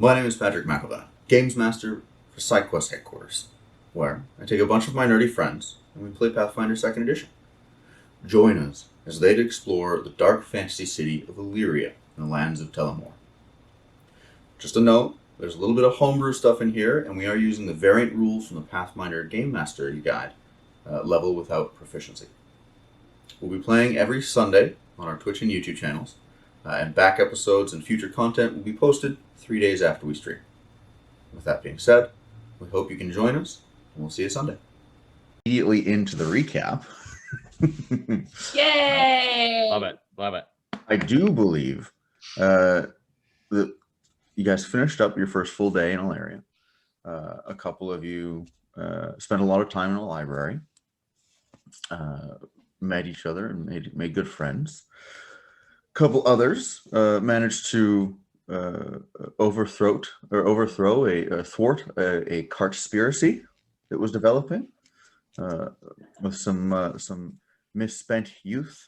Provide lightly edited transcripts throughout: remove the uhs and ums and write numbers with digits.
My name is Patrick McElveen, Games Master for SideQuest Headquarters, where I take a bunch of my nerdy friends and we play Pathfinder 2nd Edition. Join us as they explore the dark fantasy city of Illyria in the lands of Telemore. Just a note, there's a little bit of homebrew stuff in here, and we are using the variant rules from the Pathfinder Game Master Guide, level without proficiency. We'll be playing every Sunday on our Twitch and YouTube channels, and back episodes and future content will be posted 3 days after we stream. With that being said, we hope you can join us, and we'll see you Sunday. Immediately into the recap. Yay! Love it. I do believe that you guys finished up your first full day in Illyria. A couple of you spent a lot of time in a library, met each other, and made good friends. A couple others managed to thwart a conspiracy that was developing with some misspent youth.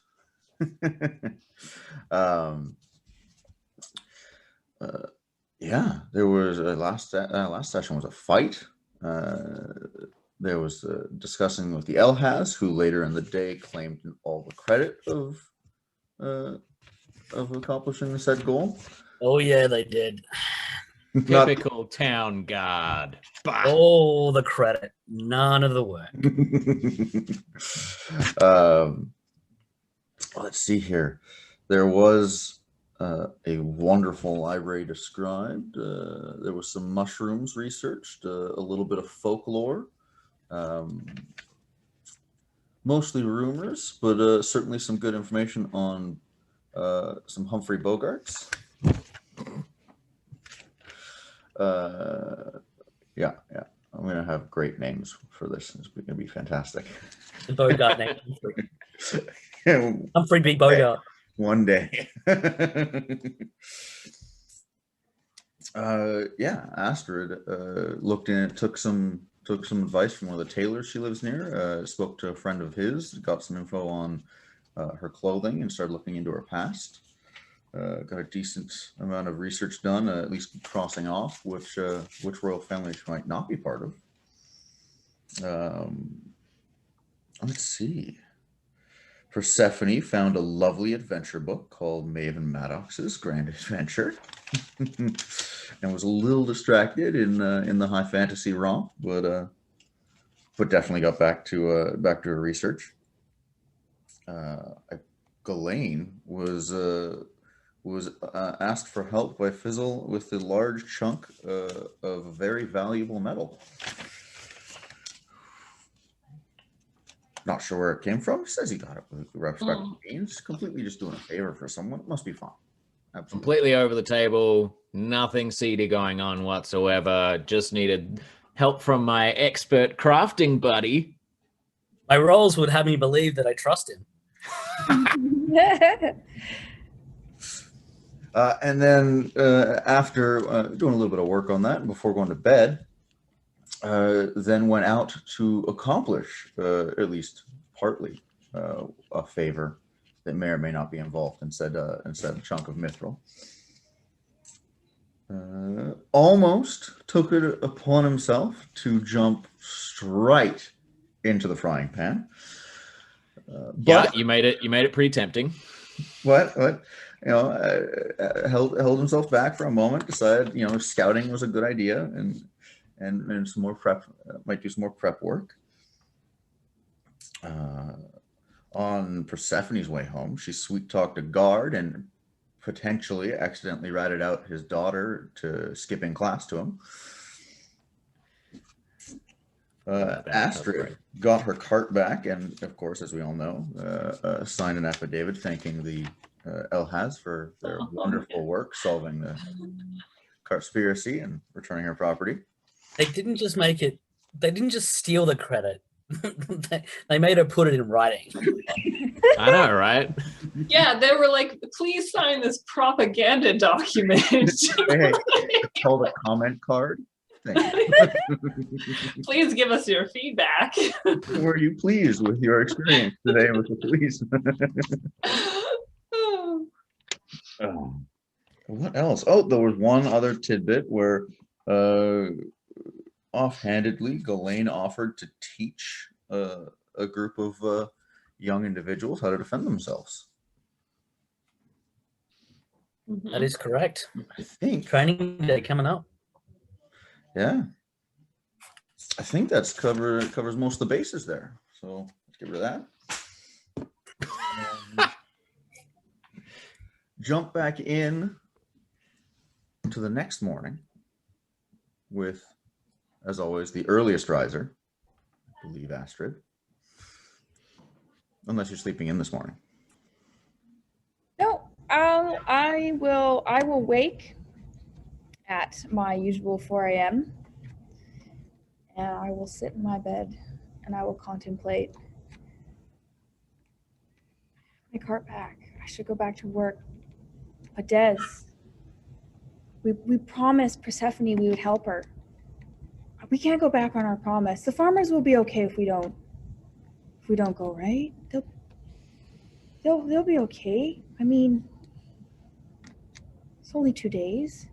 Yeah, there was a last session was a fight. There was discussing with the Elhaz, who later in the day claimed all the credit of accomplishing the said goal. Oh yeah, they did. Typical town guard. Bah. All the credit, none of the work. Let's see here. There was a wonderful library described. There was some mushrooms researched, a little bit of folklore, mostly rumors, but certainly some good information on some Humphrey Bogarts. Yeah. I'm going to have great names for this. It's going to be fantastic. The Bogart name. Humphrey B. Bogart. One day. Astrid looked in, took some advice from one of the tailors she lives near, spoke to a friend of his, got some info on her clothing, and started looking into her past. Got a decent amount of research done, at least crossing off which royal family she might not be part of. Let's see. Persephone found a lovely adventure book called Maven Maddox's Grand Adventure, and was a little distracted in the high fantasy romp, but definitely got back to her research. Gallain was asked for help by Fizzle with a large chunk of very valuable metal. Not sure where it came from. He says he got it with respectable means. Completely just doing a favor for someone. It must be fun. Absolutely. Completely over the table. Nothing seedy going on whatsoever. Just needed help from my expert crafting buddy. My roles would have me believe that I trust him. And then after doing a little bit of work on that, and before going to bed, then went out to accomplish, at least partly, a favor that may or may not be involved in said chunk of mithril. Almost took it upon himself to jump straight into the frying pan. But you made it pretty tempting. What? Held himself back for a moment, decided, scouting was a good idea, and some more prep, might do some more prep work. On Persephone's way home, she sweet-talked a guard and potentially accidentally ratted out his daughter to skipping class to him. Astrid got her cart back, and of course, as we all know, signed an affidavit thanking the Elhaz for their wonderful work solving the conspiracy and returning her property. They didn't just make it. They didn't just steal the credit. They made her put it in writing. I know, right? Yeah, they were like, please sign this propaganda document. Hey, it's called a comment card. Thank you. Please give us your feedback. Were you pleased with your experience today with the police? What else? Oh, there was one other tidbit where offhandedly Gallain offered to teach a group of young individuals how to defend themselves. That is correct. I think. Training day coming up. Yeah. I think that's covers most of the bases there. So let's get rid of that. Jump back in to the next morning with, as always, the earliest riser, I believe Astrid. Unless you're sleeping in this morning. No, I will wake at my usual 4 a.m. and I will sit in my bed and I will contemplate my cart back. I should go back to work. But Des, we promised Persephone we would help her. We can't go back on our promise. The farmers will be okay if we don't go, right? They'll be okay. I mean, it's only 2 days.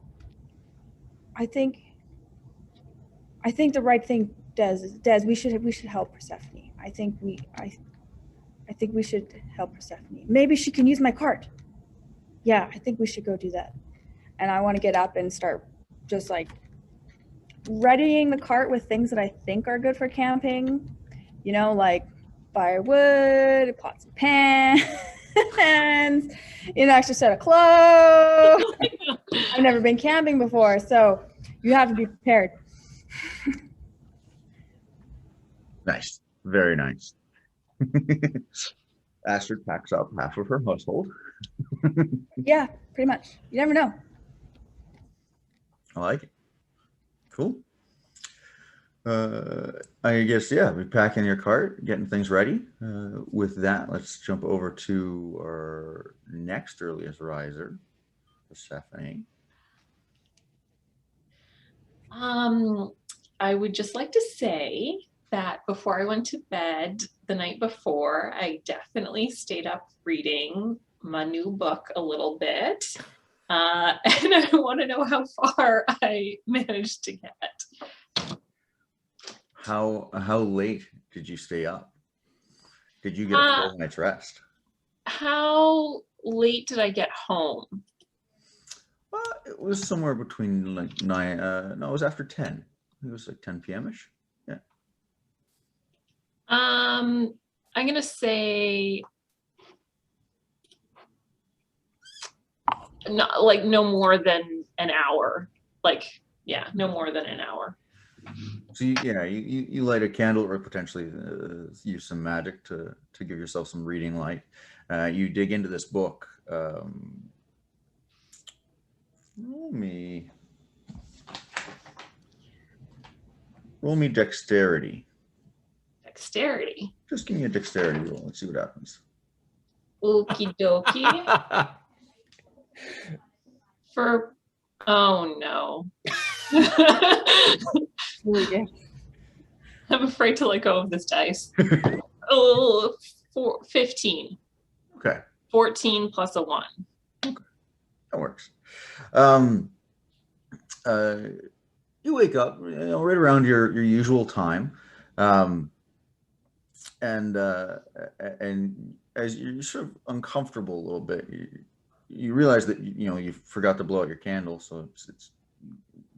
I think the right thing, Des, we should help Persephone. I think we should help Persephone. Maybe she can use my cart. Yeah, I think we should go do that. And I want to get up and start just like readying the cart with things that I think are good for camping. You know, like firewood, pots and pans, an extra set of clothes. I've never been camping before, so you have to be prepared. Nice. Very nice. Astrid packs up half of her household. Yeah, pretty much. You never know. I like it. Cool. I guess, yeah, we pack in your cart, getting things ready. With that, let's jump over to our next earliest riser, Persephone. I would just like to say that before I went to bed the night before, I definitely stayed up reading my new book a little bit. And I want to know how far I managed to get. How late did you stay up? Did you get a full night's rest? How late did I get home? It was somewhere between like 9. No, it was after 10. It was like 10 p.m.-ish. Yeah. I'm gonna say no more than an hour. Like, yeah, no more than an hour. So you light a candle or potentially use some magic to give yourself some reading light. You dig into this book. Roll me dexterity. Dexterity. Just give me a dexterity roll. Let's see what happens. Okie dokie. Oh no. I'm afraid to let go of this dice. 15. Okay. 14 plus a 1. Okay. That works. You wake up, right around your usual time, and as you're sort of uncomfortable a little bit, you realize that you forgot to blow out your candle, so it's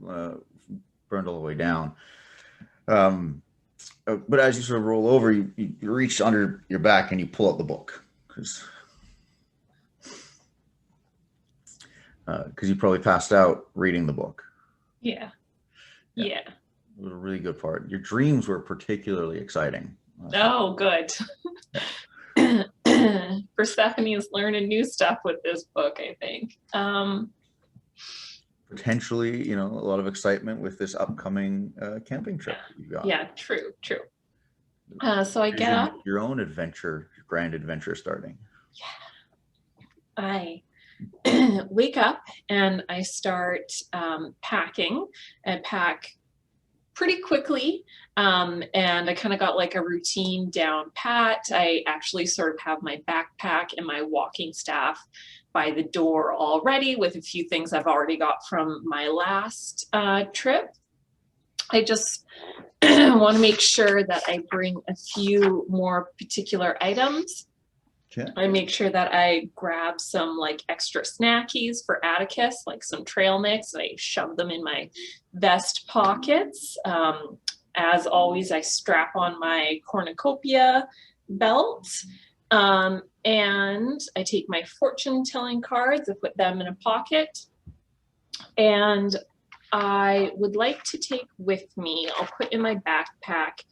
burned all the way down. But as you sort of roll over, you reach under your back and you pull out the book because you probably passed out reading the book. Yeah. It was a really good part. Your dreams were particularly exciting. Oh, good. Persephone is learning new stuff with this book, I think. Potentially, a lot of excitement with this upcoming camping trip you've got. Yeah, true. So I get up. Your own adventure, your grand adventure starting. Yeah. I wake up and I start packing and pack pretty quickly. And I kind of got like a routine down pat. I actually sort of have my backpack and my walking staff by the door already with a few things I've already got from my last trip. I just want to make sure that I bring a few more particular items. Okay. I make sure that I grab some like extra snackies for Atticus, like some trail mix. I shove them in my vest pockets. As always, I strap on my cornucopia belt. And I take my fortune telling cards, I put them in a pocket. And I would like to take with me, I'll put in my backpack,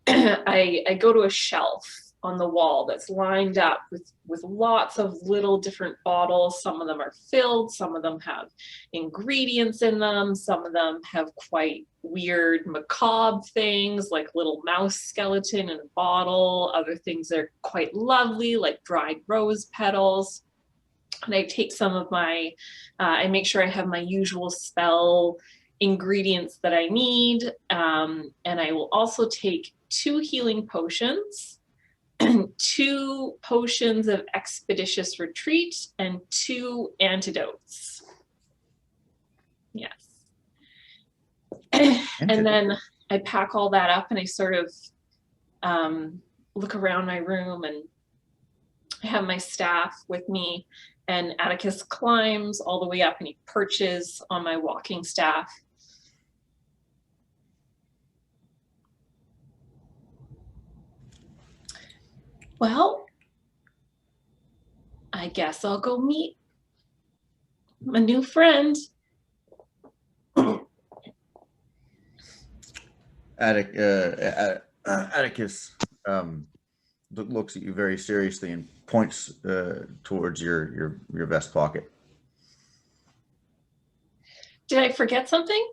I go to a shelf on the wall that's lined up with lots of little different bottles. Some of them are filled, some of them have ingredients in them, some of them have quite weird macabre things like little mouse skeleton in a bottle. Other things are quite lovely like dried rose petals. And I take some of my, I make sure I have my usual spell ingredients that I need. And I will also take 2 healing potions, 2 potions of expeditious retreat, and 2 antidotes. Yes. And then I pack all that up and I sort of look around my room, and I have my staff with me, and Atticus climbs all the way up and he perches on my walking staff. Well, I guess I'll go meet my new friend. Atticus looks at you very seriously and points towards your vest pocket. Did I forget something?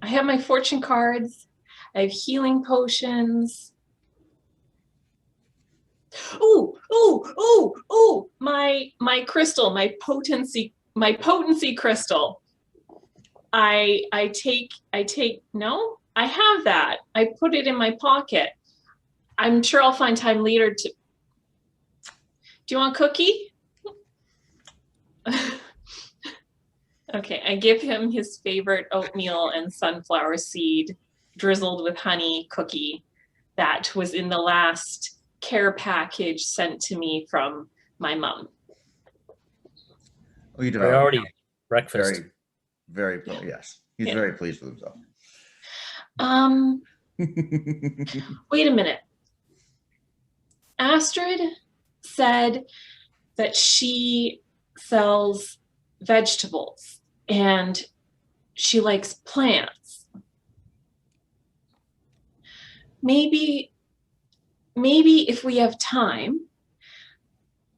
I have my fortune cards. I have healing potions. Oh, my crystal, my potency crystal. I take, no, I have that. I put it in my pocket. I'm sure I'll find time later to, do you want a cookie? Okay, I give him his favorite oatmeal and sunflower seed drizzled with honey cookie that was in the last care package sent to me from my mom. Oh, you did Priority breakfast. Very, yes. He's very pleased with himself. Wait a minute. Astrid said that she sells vegetables and she likes plants. Maybe if we have time,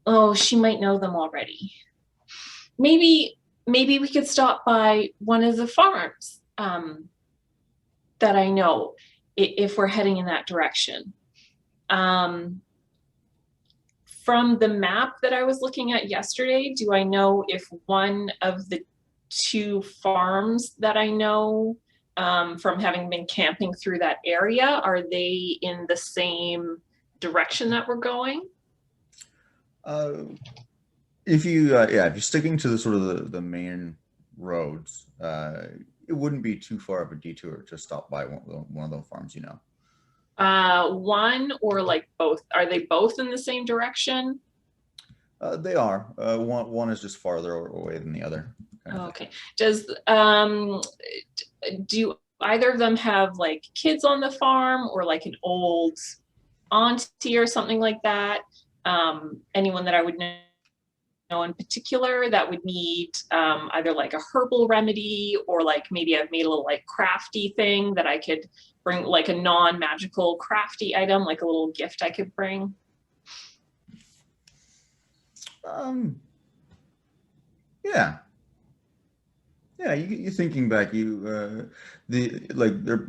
oh, she might know them already. Maybe we could stop by one of the farms that I know if we're heading in that direction. From the map that I was looking at yesterday, do I know if one of the 2 farms that I know from having been camping through that area, are they in the same direction that we're going? If you're sticking to the sort of the main roads, it wouldn't be too far of a detour to stop by one of those farms, you know. One or like both? Are they both in the same direction? They are. One is just farther away than the other. Okay. Does do either of them have like kids on the farm, or like an old auntie or something like that? Anyone that I would know in particular that would need either like a herbal remedy, or like maybe I've made a little like crafty thing that I could bring, like a non-magical crafty item, like a little gift I could bring? Yeah, you're thinking back.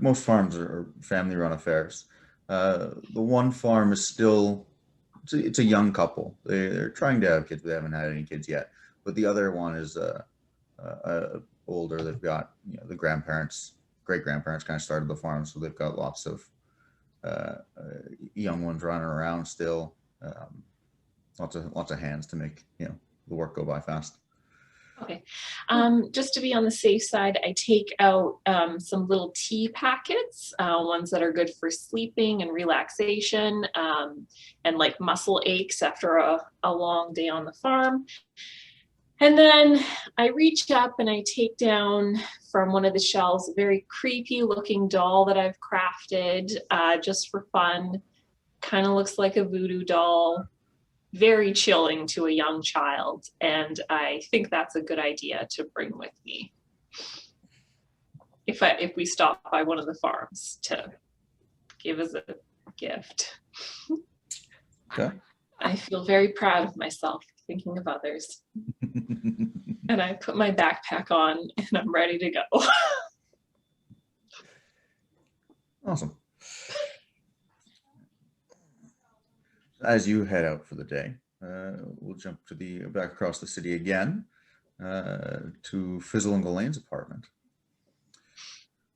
Most farms are family-run affairs. The one farm is still, it's a young couple. They're trying to have kids, but they haven't had any kids yet. But the other one is older. They've got, the grandparents, great grandparents kind of started the farm, so they've got lots of young ones running around still. Lots of hands to make the work go by fast. Okay. Just to be on the safe side, I take out some little tea packets, ones that are good for sleeping and relaxation, and like muscle aches after a long day on the farm. And then I reach up and I take down from one of the shelves a very creepy looking doll that I've crafted just for fun. Kind of looks like a voodoo doll. Very chilling to a young child, and I think that's a good idea to bring with me if we stop by one of the farms to give as a gift. Okay. I feel very proud of myself thinking of others. And I put my backpack on and I'm ready to go. Awesome. As you head out for the day, we'll jump back across the city again to Fizzle and Gallain's apartment,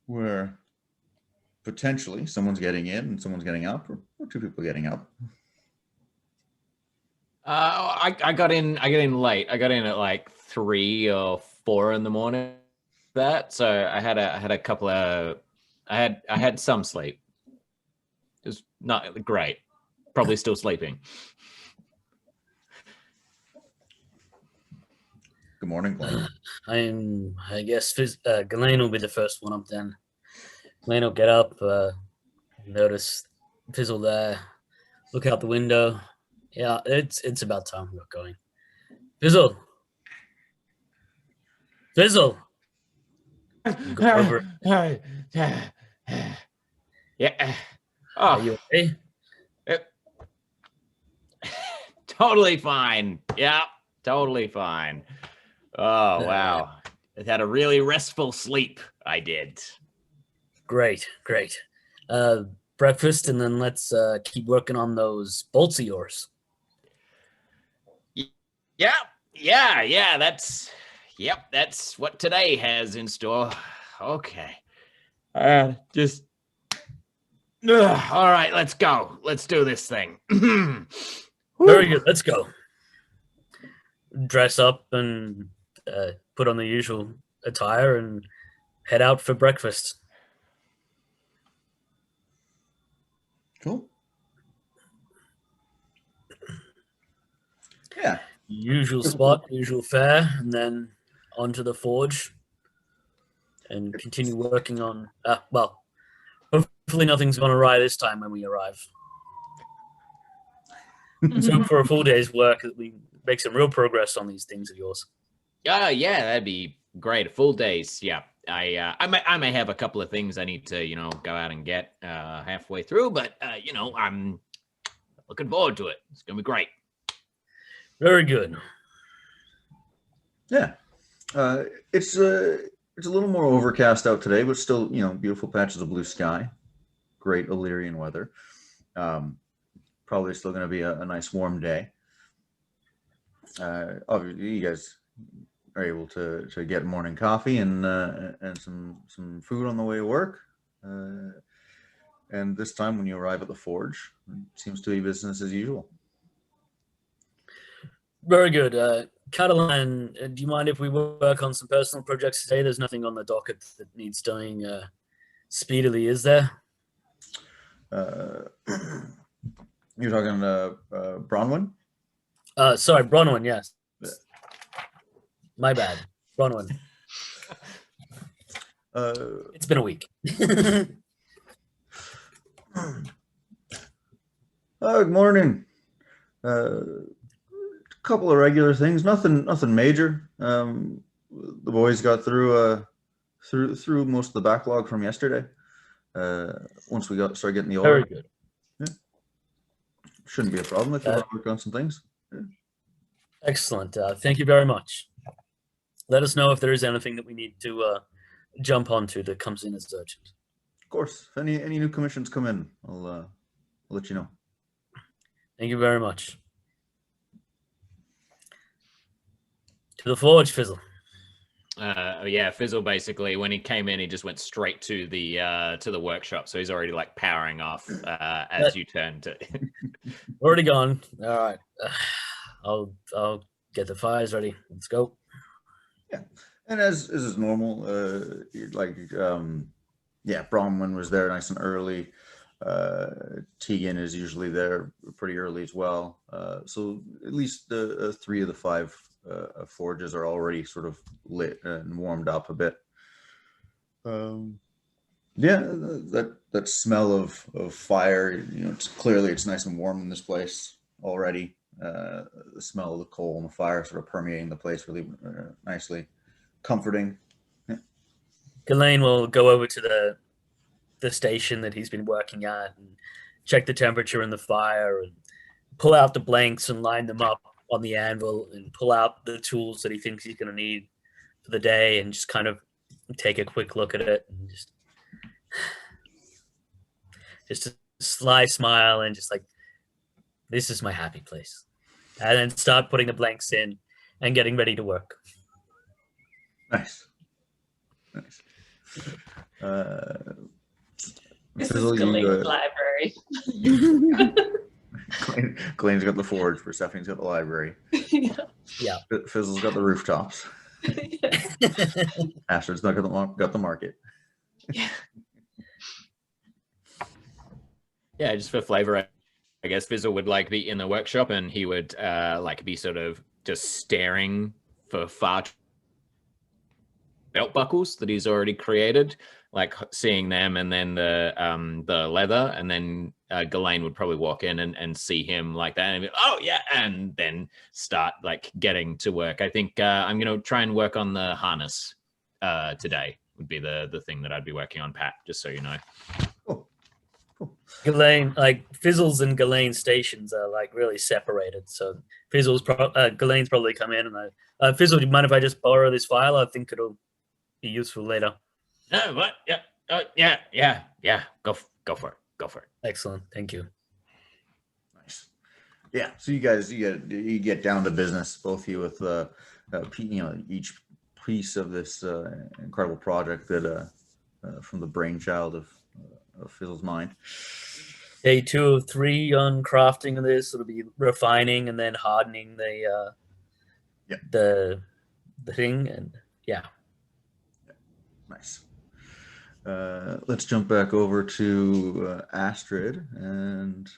where potentially someone's getting in and someone's getting out, or two people getting out. I got in late. I got in at like 3 or 4 in the morning. So I had a couple of I had some sleep. It was not great. Probably still sleeping. Good morning, Gallain. I guess Gallain will be the first one up then. Gallain will get up, notice Fizzle there, look out the window. Yeah, it's about time we got going. Fizzle! Fizzle! Go over. Yeah. Are you okay? Totally fine. Yeah, totally fine. Oh, wow. I had a really restful sleep. I did. Great. Breakfast, and then let's keep working on those bolts of yours. Yeah. That's what today has in store. Okay. All right, let's go. Let's do this thing. Very good. Let's go. Dress up and put on the usual attire and head out for breakfast. Cool. Yeah. Usual spot, usual fare, and then onto the forge and continue working on. Hopefully nothing's gone awry this time when we arrive. Let's hope for a full day's work that we make some real progress on these things of yours. Yeah, that'd be great. Full days. Yeah. I may have a couple of things I need to, go out and get halfway through, but I'm looking forward to it. It's gonna be great. Very good. Yeah. It's a little more overcast out today, but still, beautiful patches of blue sky. Great Illyrian weather. Probably still going to be a nice warm day. Obviously, you guys are able to get morning coffee and some food on the way to work. And this time, when you arrive at the forge, it seems to be business as usual. Very good. Catalan, do you mind if we work on some personal projects today? There's nothing on the docket that needs doing speedily, is there? You're talking Bronwyn? Sorry, Bronwyn, yes. My bad. Bronwyn. It's been a week. Good morning. Couple of regular things, nothing major. The boys got through most of the backlog from yesterday. Once we started getting the order. Very good. Yeah. Shouldn't be a problem if you want to work on some things. Yeah. Excellent. Thank you very much. Let us know if there is anything that we need to jump onto that comes in as urgent. Of course. If any new commissions come in, I'll let you know. Thank you very much. To the forge, Fizzle. Yeah, Fizzle basically, when he came in, he just went straight to the workshop. So he's already like powering off as you turn to. Already gone. All right. I'll get the fires ready. Let's go. Yeah, and as is normal, Bronwyn was there nice and early. Tegan is usually there pretty early as well. So at least the 3 of the 5 forges are already sort of lit and warmed up a bit. That smell of fire, it's nice and warm in this place already. The smell of the coal and the fire sort of permeating the place really nicely, comforting. Gallain will go over to the station that he's been working at and check the temperature in the fire and pull out the blanks and line them up on the anvil and pull out the tools that he thinks he's going to need for the day and just kind of take a quick look at it and just a sly smile and just like, this is my happy place. And then start putting the blanks in and getting ready to work. Nice. This Fizzle, is Gallain's library. Gallain's got the forge, Persephone's got the library. Yeah. Fizzle's got the rooftops. Astrid's got the market. Yeah, just for flavor, I guess Fizzle would like be in the workshop and he would like be sort of just staring for far belt buckles that he's already created, like seeing them and then the leather, and then Gallain would probably walk in and see him like that and be, oh yeah, and then start like getting to work. I think I'm gonna try and work on the harness today would be the thing that I'd be working on, Pat, just so you know. Cool. Gallain, like Fizzle's and Gallain's stations are like really separated. So Gallain's probably come in and Fizzle, do you mind if I just borrow this file? I think it'll be useful later. No, what? Yeah. Go for it. Excellent, thank you. Nice. Yeah. So you guys, you get down to business, both of you, with each piece of this incredible project that from the brainchild of Fizzle's mind. Day 2 of 3 on crafting of this. It'll be refining and then hardening the thing, and yeah. Nice. Let's jump back over to Astrid and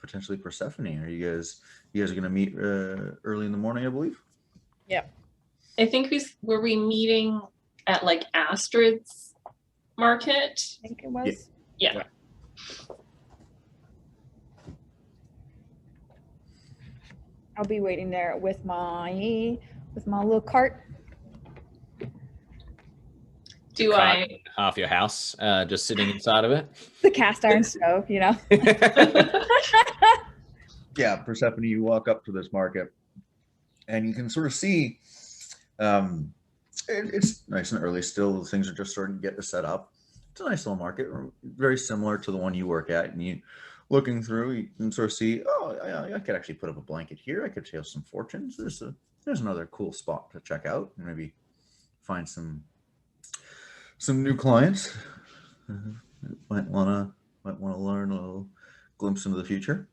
potentially Persephone. Are you guys are gonna meet early in the morning, I believe? Yeah. I think were we meeting at like Astrid's market? I think it was. Yeah. I'll be waiting there with my little cart. Do I? Half your house just sitting inside of it. The cast iron stove, Yeah, Persephone, you walk up to this market and you can sort of see it's nice and early still. Things are just starting to get set up. It's a nice little market, very similar to the one you work at. And you looking through, you can sort of see, I could actually put up a blanket here. I could tell some fortunes. There's another cool spot to check out and maybe find some new clients. Might wanna learn a little glimpse into the future.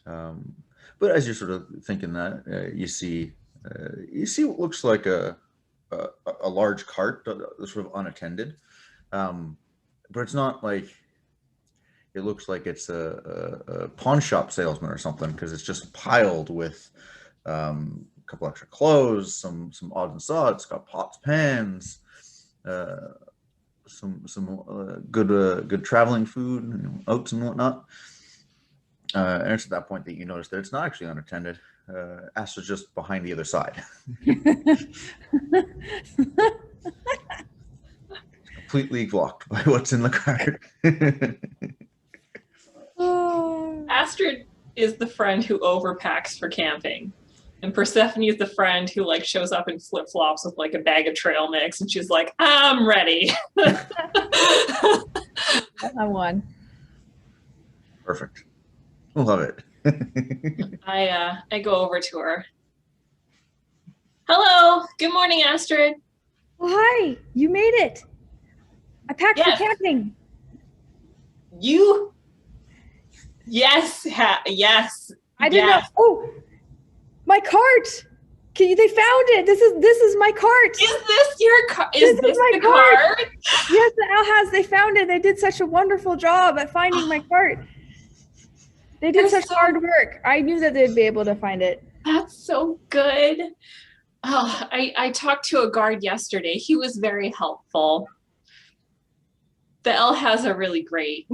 But as you're sort of thinking that, you see what looks like a large cart that's sort of unattended, but it's not like, it looks like it's a pawn shop salesman or something, because it's just piled with a couple extra clothes, some odds and sods. It's got pots, pans, some good traveling food, oats and whatnot. And it's at that point that you notice that it's not actually unattended. Astrid's just behind the other side. Completely blocked by what's in the cart. Astrid is the friend who overpacks for camping. And Persephone is the friend who like shows up in flip-flops with like a bag of trail mix and she's like, I'm ready. I won. Perfect. Love it. I go over to her. Hello, good morning, Astrid. Oh, hi. You made it. I packed Yes. for camping. Yes, yes. I didn't know. Yes. Oh, my cart. They found it. This is my cart. Is this your car? This Is is this my the card. card? Yes, the Alhaz, they found it. They did such a wonderful job at finding my cart. They did They're such so- hard work. I knew that they'd be able to find it. That's so good. Oh, I talked to a guard yesterday. He was very helpful. The Alhaz are really great.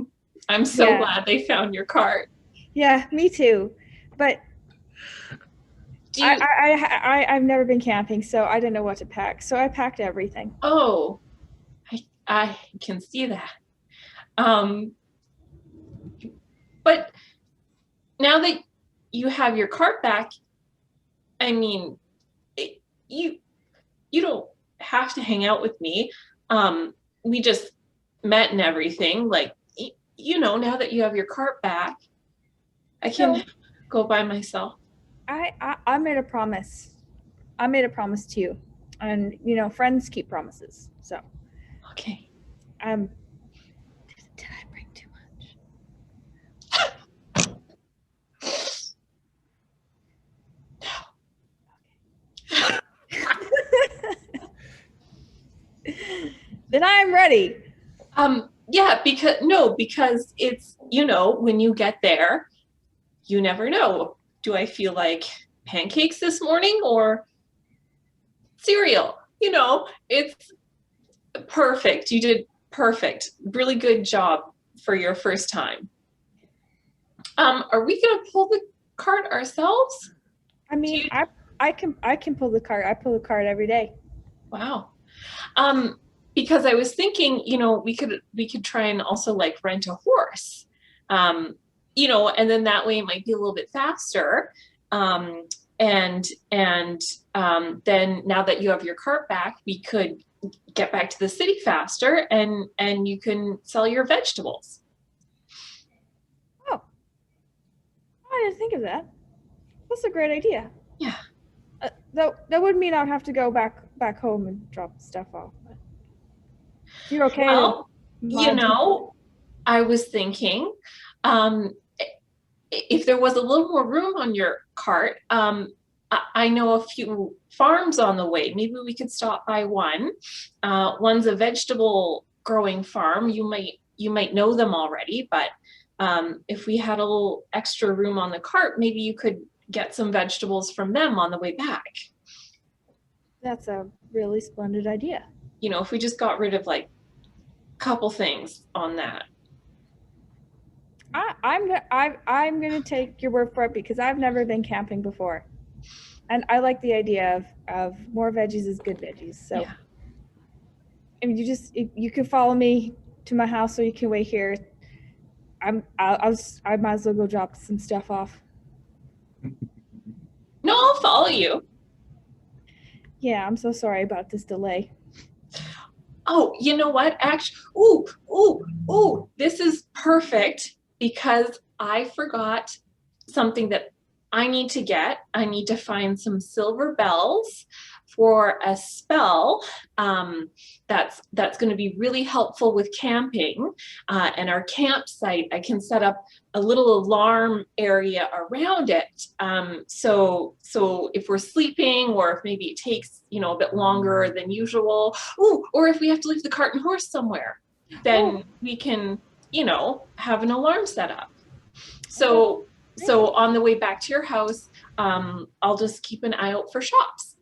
I'm so Yeah. glad they found your cart. Yeah, me too. But Do you, I've never been camping, so I didn't know what to pack. So I packed everything. oh, I can see that. But now that you have your cart back, I mean, you don't have to hang out with me. We just met and everything. Like, now that you have your cart back, I can go by myself. I made a promise. I made a promise to you, and friends keep promises. So, Okay. Did I bring too much? Then I'm ready. Yeah, because it's, when you get there, you never know. Do I feel like pancakes this morning or cereal? It's perfect. You did perfect. Really good job for your first time. Are we gonna pull the cart ourselves? I mean, I can pull the cart. I pull the cart every day. Wow. Because I was thinking, we could try and also like rent a horse. And then that way it might be a little bit faster. And then now that you have your cart back, we could get back to the city faster, and you can sell your vegetables. Oh, I didn't think of that. That's a great idea. Yeah. Though that would mean I'd have to go back home and drop stuff off. But you're okay? Well, I was thinking, if there was a little more room on your cart, I know a few farms on the way. Maybe we could stop by one. One's a vegetable growing farm. You might know them already, but if we had a little extra room on the cart, maybe you could get some vegetables from them on the way back. That's a really splendid idea. If we just got rid of like a couple things on that. I'm gonna take your word for it because I've never been camping before, and I like the idea of more veggies is good veggies. So, Yeah. and you can follow me to my house, or you can wait here. I might as well go drop some stuff off. No, I'll follow you. Yeah, I'm so sorry about this delay. Oh, you know what? Actually, ooh, this is perfect because I forgot something that I need to get. I need to find some silver bells for a spell that's going to be really helpful with camping. And our campsite, I can set up a little alarm area around it. So if we're sleeping, or if maybe it takes a bit longer than usual, or if we have to leave the cart and horse somewhere, then we can have an alarm set up. So on the way back to your house, I'll just keep an eye out for shops.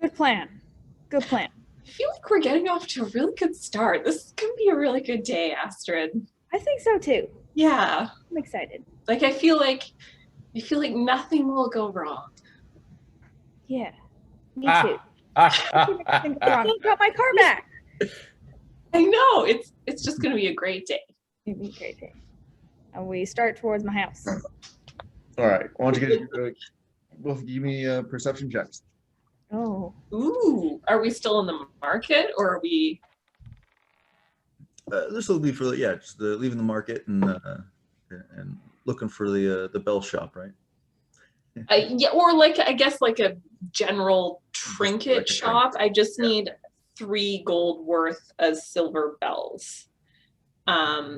Good plan. Good plan. I feel like we're getting off to a really good start. This can be a really good day, Astrid. I think so too. Yeah. I'm excited. Like I feel like nothing will go wrong. Yeah. Me too. I got my car back. I know. It's just gonna be a great day. It'll be a great day. And we start towards my house. All right. Why don't you guys both give me perception checks? Oh. Ooh, are we still in the market, or are we? This will be for just leaving the market and looking for the bell shop, right? Yeah, or like I guess like a general trinket like a shop. I just Yeah. need 3 gold worth of silver bells. 12.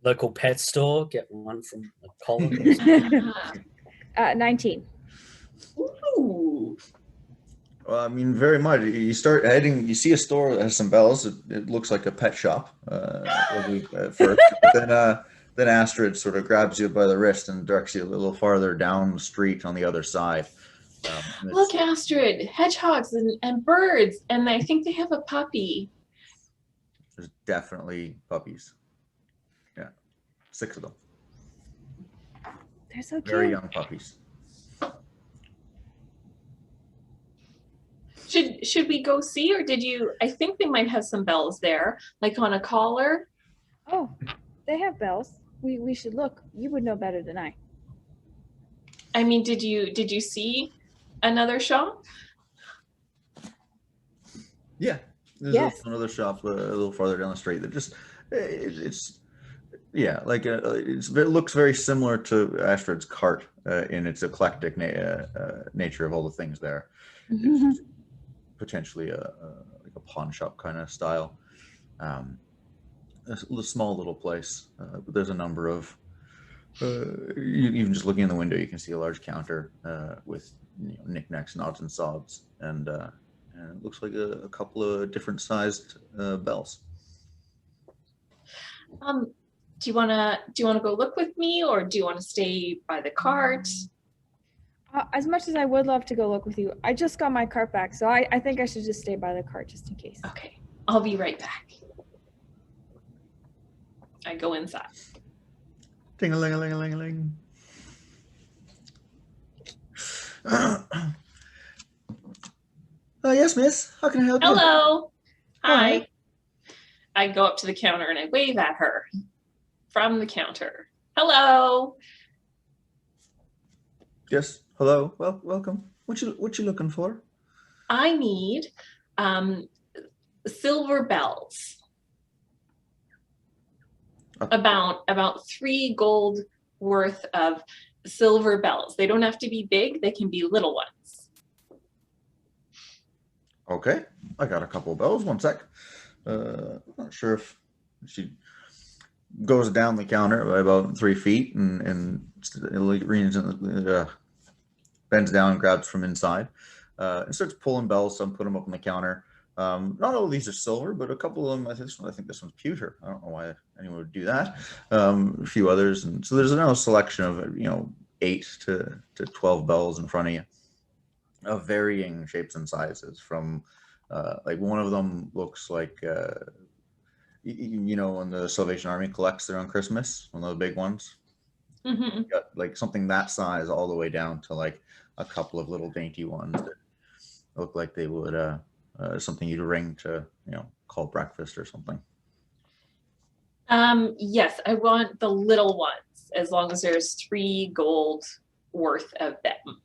Local pet store, get one from a collar. Ah, 19. ooh. Well, I mean, very much. You start heading. You see a store that has some bells. It looks like a pet shop at first, but then Astrid sort of grabs you by the wrist and directs you a little farther down the street on the other side. And Look, Astrid, hedgehogs and birds, and I think they have a puppy. there's definitely puppies. Yeah, 6 of them. They're so Very cute. young puppies. Should we go see, or did you? I think they might have some bells there, like on a collar. Oh, they have bells. We should look. You would know better than I. I mean, did you see another shop? Yeah, there's Yes. another shop a little farther down the street that just it's yeah, like it looks very similar to Astrid's cart in its eclectic nature of all the things there. It's just potentially like a pawn shop kind of style. A small little place, but there's a number of. Even just looking in the window, you can see a large counter with knickknacks and odds and sods, and it looks like a couple of different sized bells. Do you wanna go look with me, or do you want to stay by the cart? As much as I would love to go look with you, I just got my cart back, so I think I should just stay by the cart just in case. Okay, I'll be right back. I go inside. Ding-a-ling-a-ling-a-ling-a-ling. Yes, miss. How can I help you? Hello. Hi. Hi. I go up to the counter and I wave at her from the counter. Hello. Yes. Hello. Well, welcome. What you looking for? I need silver bells. About 3 gold worth of silver bells. They don't have to be big, they can be little ones. Okay. I got a couple of bells. One sec. Not sure if she goes down the counter by about 3 feet and bends down and grabs from inside and starts pulling bells. Some put them up on the counter. Not all of these are silver, but a couple of them. I think this one's pewter. I don't know why anyone would do that. A few others, and so there's now a selection of 8 to 12 bells in front of you, of varying shapes and sizes. From like one of them looks like when the Salvation Army collects their own Christmas, one of the big ones. Mm-hmm. Got like something that size all the way down to like a couple of little dainty ones that look like they would something you'd ring to call breakfast or something. Yes, I want the little ones, as long as there's 3 gold worth of them.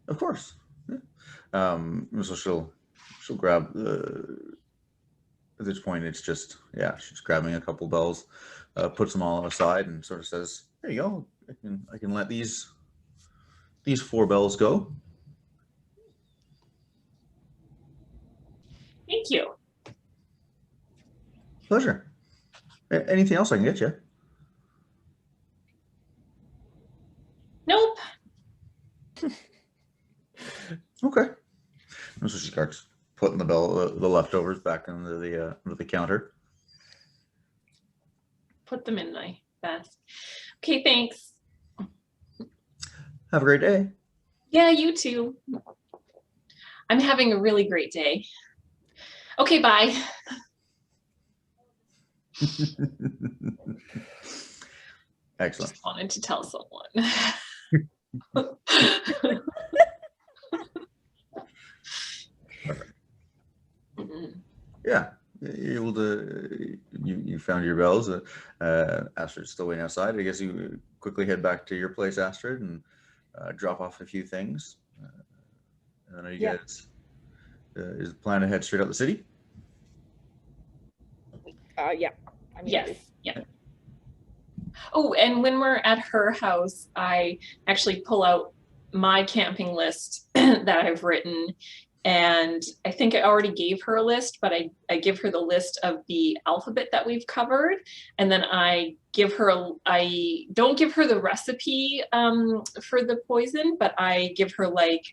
Of course. Yeah. So she'll grab at this point it's just she's grabbing a couple bells, puts them all aside and sort of says, there you go, I can let these 4 bells go. Thank you. Pleasure. Anything else I can get you? Nope. Okay. And so she starts putting the leftovers back into the counter. Put them in my basket. Okay, thanks. Have a great day. Yeah, you too. I'm having a really great day. Okay, bye. Excellent. Just wanted to tell someone. Yeah, you're able to. You found your bells. Astrid's still waiting outside. I guess you quickly head back to your place, Astrid, and drop off a few things. And then you guys is the plan to head straight out the city? Yeah. Yes. Yeah. Oh, and when we're at her house, I actually pull out my camping list that I've written. And I think I already gave her a list, but I give her the list of the alphabet that we've covered. And then I don't give her the recipe for the poison, but I give her like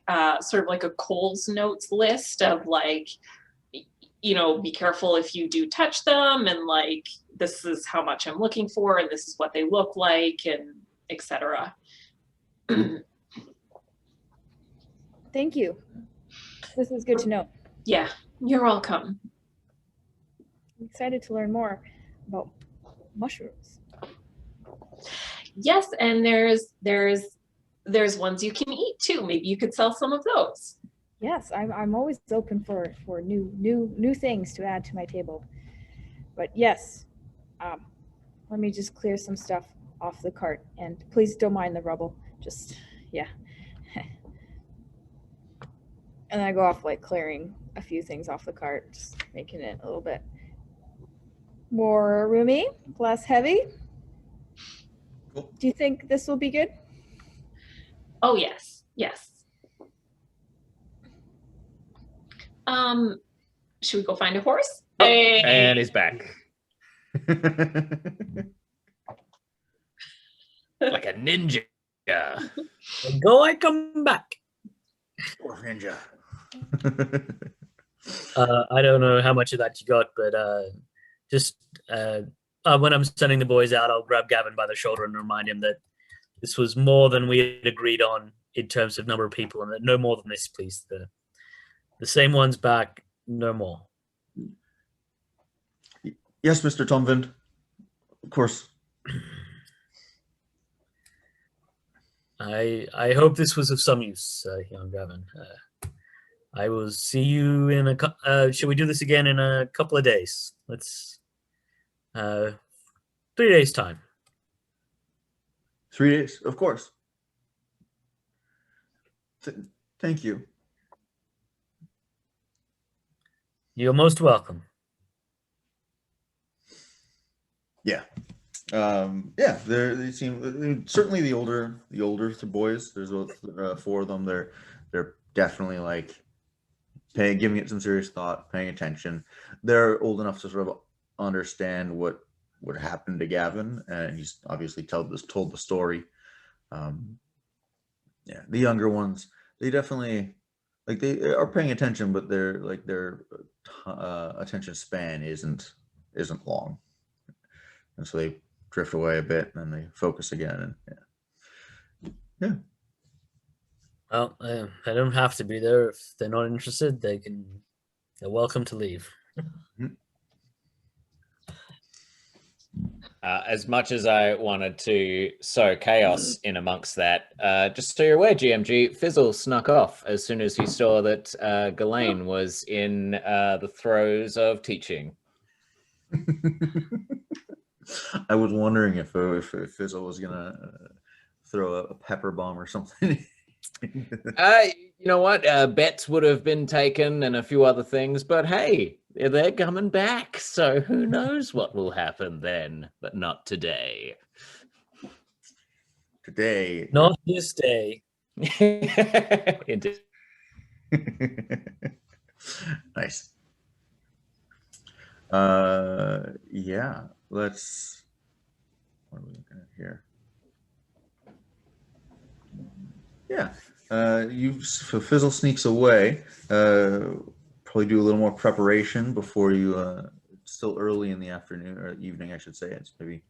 sort of like a Coles Notes list of like, be careful if you do touch them, and like, this is how much I'm looking for, and this is what they look like, and etc. Thank you. This is good to know. Yeah, you're welcome. I'm excited to learn more about mushrooms. Yes, and there's ones you can eat too. Maybe you could sell some of those. Yes, I'm always open for new things to add to my table. But yes, let me just clear some stuff off the cart, and please don't mind the rubble. Just yeah. And I go off like clearing a few things off the cart, just making it a little bit more roomy, less heavy. Cool. Do you think this will be good? Oh yes. Should we go find a horse? Hey. And he's back. Like a ninja. Go, I come back. Or ninja. I don't know how much of that you got, but just when I'm sending the boys out, I'll grab Gavin by the shoulder and remind him that this was more than we had agreed on in terms of number of people, and that no more than this, please. The same one's back, no more. Yes, Mr. Tomvind. Of course. I hope this was of some use, young Gavin. I will see you in shall we do this again in a couple of days? Let's 3 days time. 3 days, of course. Thank you. You're most welcome. Yeah. They seem certainly the older boys. There's 4 of them. They're definitely like giving it some serious thought, paying attention. They're old enough to sort of understand what happened to Gavin, and he's obviously told the story. The younger ones, they definitely they are paying attention, but their attention span isn't long, and so they drift away a bit, and then they focus again. And Well, they don't have to be there. If they're not interested, they're welcome to leave. As much as I wanted to sow chaos in amongst that, just so you're aware, GMG, Fizzle snuck off as soon as he saw that Gallain was in the throes of teaching. I was wondering if Fizzle was gonna throw a pepper bomb or something. You know what? Bets would have been taken and a few other things, but hey, they're coming back, so who knows what will happen then, but not today. Today. Not this day. Indeed. Nice. Yeah, let's, what are we looking at here? Yeah, Fizzle sneaks away. Probably do a little more preparation before you. It's still early in the afternoon or evening, I should say. It's maybe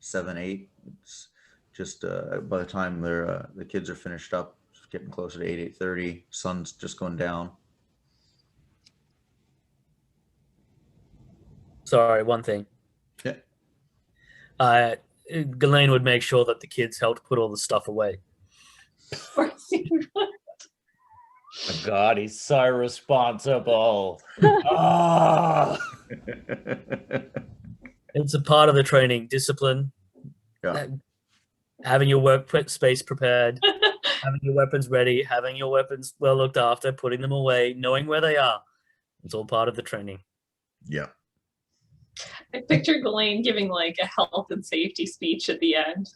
7, 8. It's just by the time the kids are finished up, it's getting closer to 8, 8:30. Sun's just going down. Sorry, one thing. Yeah. Gallain would make sure that the kids helped put all the stuff away. Oh God, he's so responsible. Oh. It's a part of the training. Discipline. Yeah. Having your workspace prepared, having your weapons ready, having your weapons well looked after, putting them away, knowing where they are. It's all part of the training. Yeah. I picture Gallain giving like a health and safety speech at the end.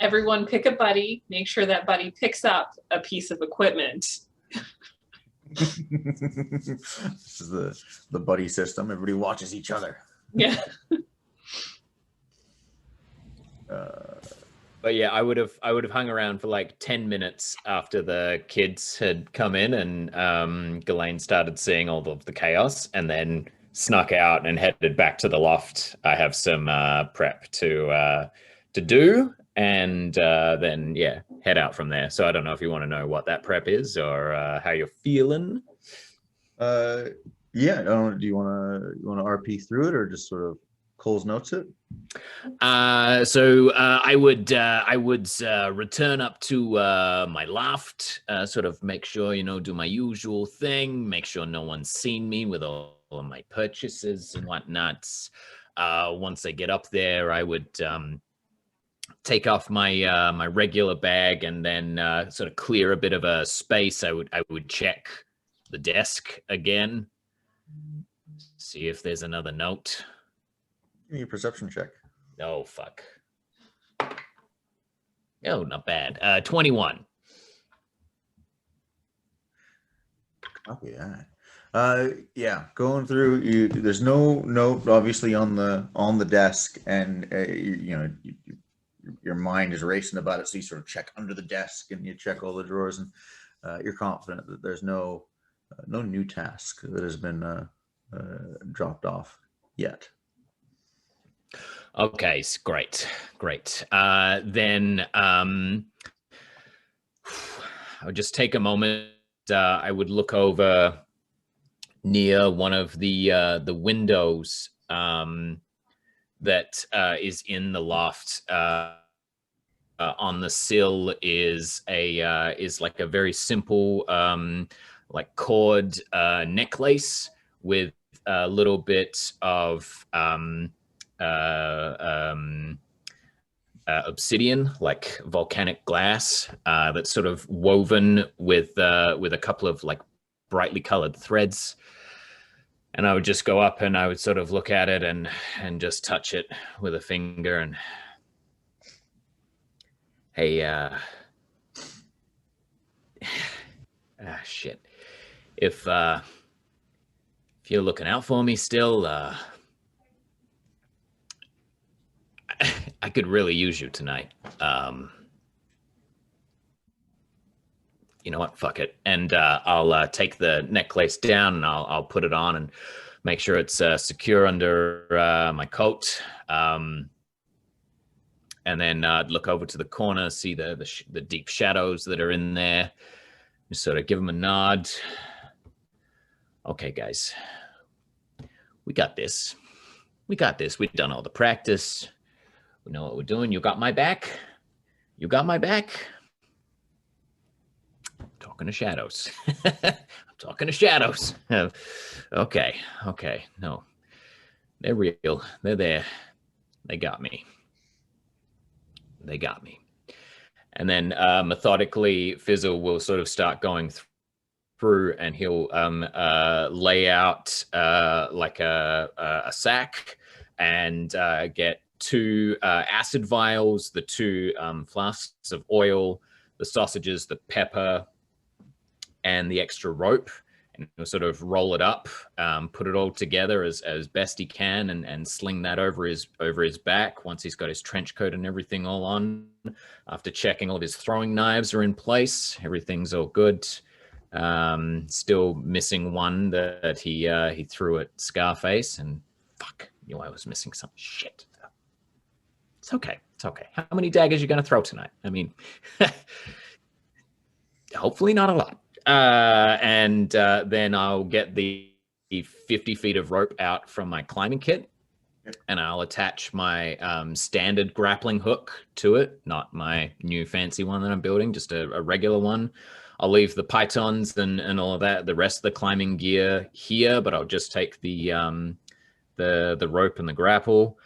Everyone pick a buddy, make sure that buddy picks up a piece of equipment. This is the buddy system. Everybody watches each other. Yeah. But yeah, I would have hung around for like 10 minutes after the kids had come in and Gallain started seeing all of the chaos, and then snuck out and headed back to the loft. I have some prep to do, and then yeah, head out from there. So I don't know if you want to know what that prep is or how you're feeling. Yeah, do you want to RP through it or just sort of Cole's notes it? So I would return up to my loft, sort of make sure, do my usual thing, make sure no one's seen me with all of my purchases and whatnot. Once I get up there, I would take off my my regular bag and then sort of clear a bit of a space. I would check the desk again, see if there's another note. Give me a perception check. Oh, fuck. Oh, not bad. 21. Copy that. Yeah, going through. There's no note obviously on the desk, and your mind is racing about it. So you sort of check under the desk and you check all the drawers, and you're confident that there's no new task that has been dropped off yet. Okay, great. Then I would just take a moment. I would look over near one of the windows that is in the loft. On the sill is like a very simple like cord necklace with a little bit of obsidian, like volcanic glass, that's sort of woven with a couple of like brightly colored threads. And I would just go up and I would sort of look at it and just touch it with a finger and, hey, shit. If you're looking out for me still, I could really use you tonight. You know what? Fuck it. And I'll take the necklace down and I'll put it on and make sure it's secure under my coat. And then look over to the corner, see the deep shadows that are in there. Just sort of give them a nod. Okay, guys. We got this. We've done all the practice. We know what we're doing. You got my back. I'm talking to shadows. Okay. No, they're real. They're there. They got me. And then methodically, Fizzle will sort of start going through, and he'll lay out like a sack and get 2 acid vials, the 2 flasks of oil, the sausages, the pepper, and the extra rope, and he'll sort of roll it up, put it all together as best he can, and sling that over his back once he's got his trench coat and everything all on. After checking all of his throwing knives are in place, everything's all good. Still missing one that he threw at Scarface, and fuck, knew I was missing some shit. It's okay. How many daggers are you going to throw tonight? I mean, hopefully not a lot. And then I'll get the 50 feet of rope out from my climbing kit, and I'll attach my standard grappling hook to it, not my new fancy one that I'm building, just a regular one. I'll leave the pythons and all of that, the rest of the climbing gear here, but I'll just take the rope and the grapple.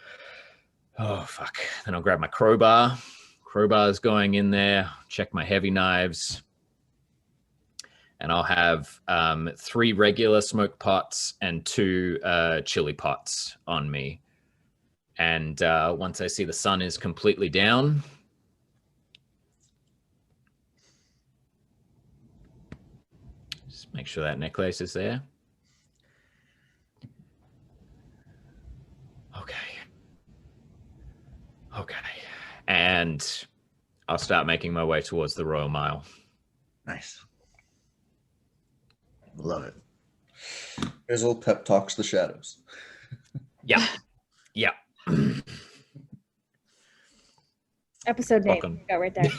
Oh, fuck. Then I'll grab my crowbar. Crowbar's going in there. Check my heavy knives. and I'll have 3 regular smoke pots and 2 chili pots on me. And once I see the sun is completely down, just make sure that necklace is there. Okay. And I'll start making my way towards the Royal Mile. Nice. Love it. Fizzle pep talks the shadows. Yeah. Yeah. Episode name. Welcome. Go right there.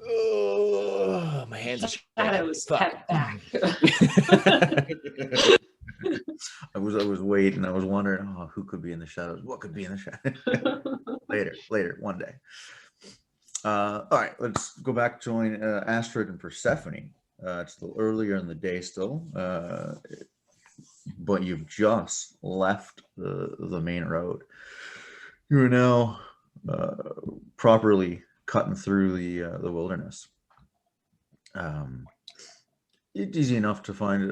Oh, my hands are Shadows pep back. I was waiting. I was wondering, who could be in the shadows? What could be in the shadows? later, one day. All right, let's go back, join Astrid and Persephone. It's a little earlier in the day still, but you've just left the main road. You are now properly cutting through the wilderness. It's easy enough to find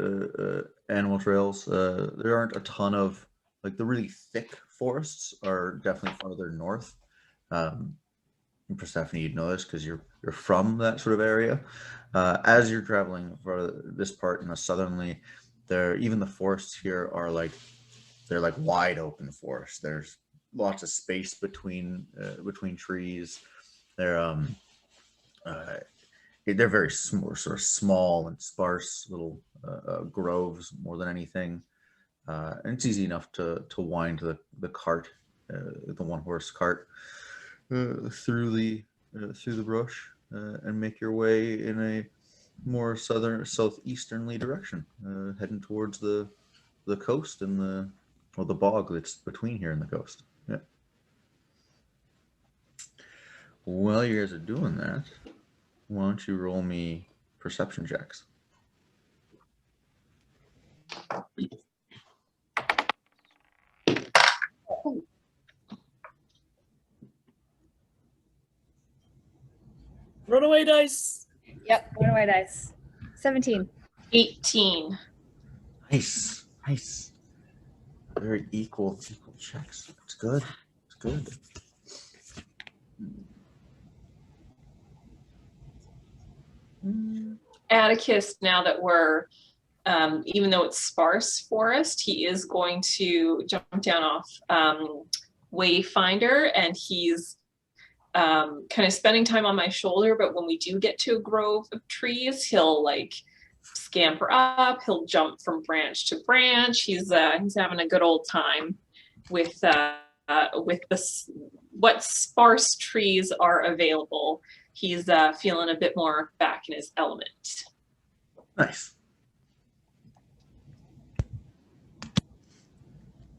animal trails. There aren't a ton of, like, the really thick forests are definitely farther north. In Persephone, you'd know this because you're from that sort of area. As you're traveling for this part in the southerly, even the forests here are they're like wide open forests. There's lots of space between trees. They're very small, sort of small and sparse little groves more than anything, and it's easy enough to wind the cart, the 1-horse cart, through the brush and make your way in a more southeasternly direction, heading towards the coast and the bog that's between here and the coast. Yeah. While you guys are doing that, why don't you roll me perception checks? Runaway dice. Yep, runaway dice. 17. 18. Nice. Very equal checks. It's good. Atticus, now that we're, even though it's sparse forest, he is going to jump down off Wayfinder, and he's kind of spending time on my shoulder. But when we do get to a grove of trees, he'll scamper up. He'll jump from branch to branch. He's having a good old time with what sparse trees are available. He's feeling a bit more back in his element. Nice.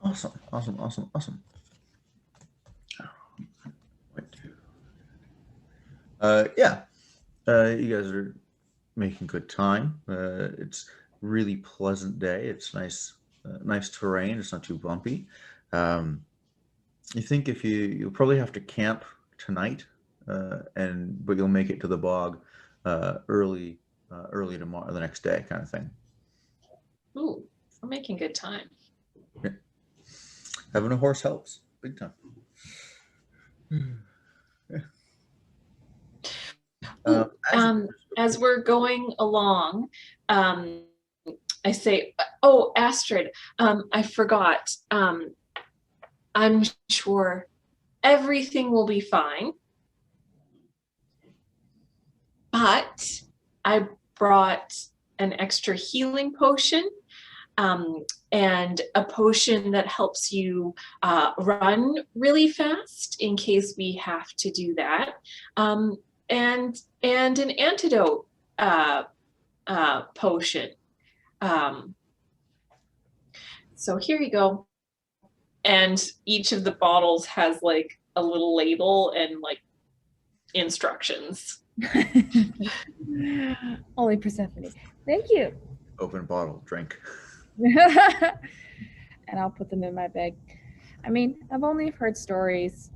Awesome. You guys are making good time. It's really pleasant day. It's nice terrain. It's not too bumpy. You think you'll probably have to camp tonight, but you'll make it to the bog early tomorrow, the next day, kind of thing. Ooh, we're making good time. Yeah. Having a horse helps big time. As we're going along, I say, "Oh, Astrid, I forgot. I'm sure everything will be fine, but I brought an extra healing potion, and a potion that helps you run really fast in case we have to do that, and an antidote potion. So here you go." And each of the bottles has a little label and instructions. Only Persephone. Thank you. Open bottle, drink. And I'll put them in my bag. I mean, I've only heard stories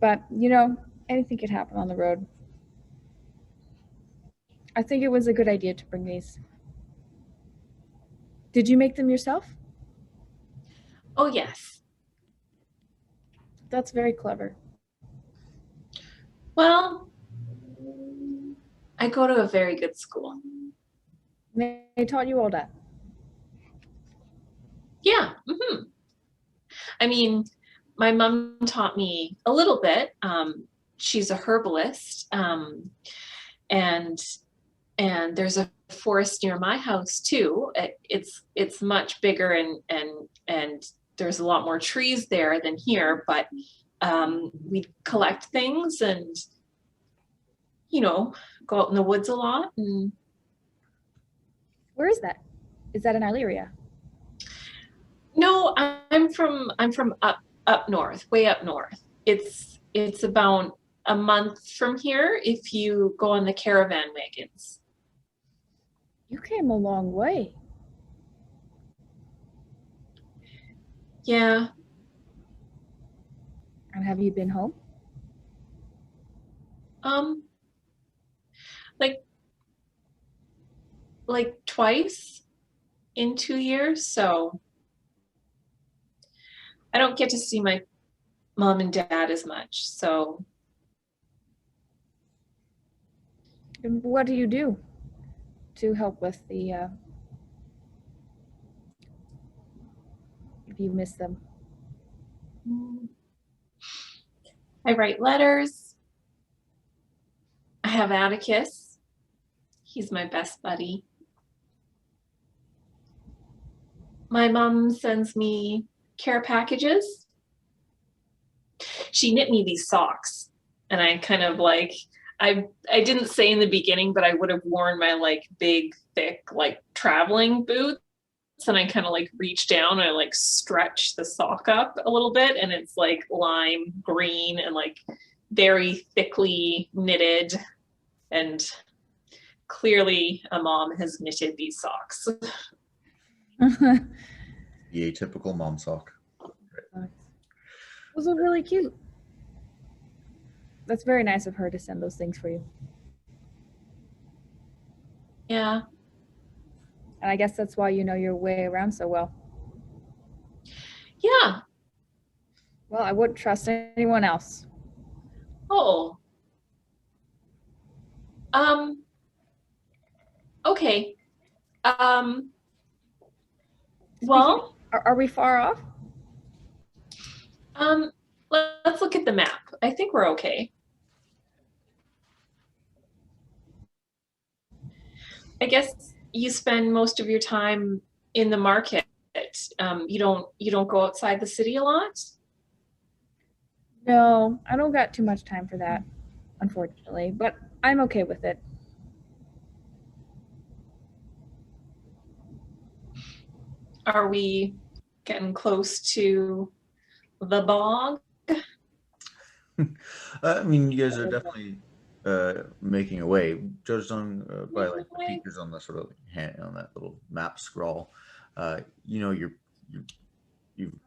But, you know, anything could happen on the road. I think it was a good idea to bring these. Did you make them yourself? Oh, yes. That's very clever. Well, I go to a very good school. They taught you all that. Yeah. I mean, my mom taught me a little bit. She's a herbalist, and there's a forest near my house too. It's much bigger and there's a lot more trees there than here. But we collect things and go out in the woods a lot. And Where is that? Is that in Illyria? no, I'm from up north, way up north. It's about a month from here if you go on the caravan wagons. You came a long way. Yeah. And have you been home? Like twice in 2 years, so I don't get to see my mom and dad as much. So And what do you do to help with the, if you miss them? I write letters. I have Atticus. He's my best buddy. My mom sends me care packages. She knit me these socks, and I kind of like, I didn't say in the beginning, but I would have worn my like big, thick, like traveling boots. And I kind of like reach down and I like stretch the sock up a little bit, and it's like lime green and like very thickly knitted, and clearly a mom has knitted these socks. The atypical mom sock. Those are really cute. That's very nice of her to send those things for you. Yeah. And I guess that's why you know your way around so well. Yeah. Well, I wouldn't trust anyone else. Oh. Okay. Well, Are we far off? let's look at the map. I think we're okay. I guess you spend most of your time in the market. You don't go outside the city a lot? No, I don't got too much time for that, unfortunately, but I'm okay with it. Are we getting close to the bog? I mean, you guys are definitely making a way, judged on by like the features on the sort of hand on that little map scroll. You've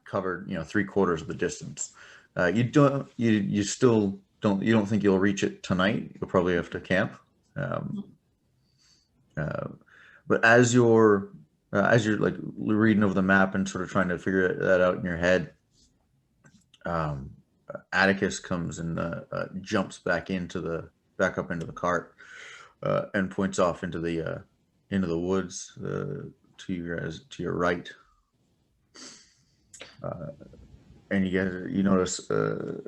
covered 3/4 of the distance. You still don't think you'll reach it tonight. You'll probably have to camp. But as you're like reading over the map and sort of trying to figure that out in your head, Atticus comes and jumps back up into the cart and points off into the woods to your right. And you notice a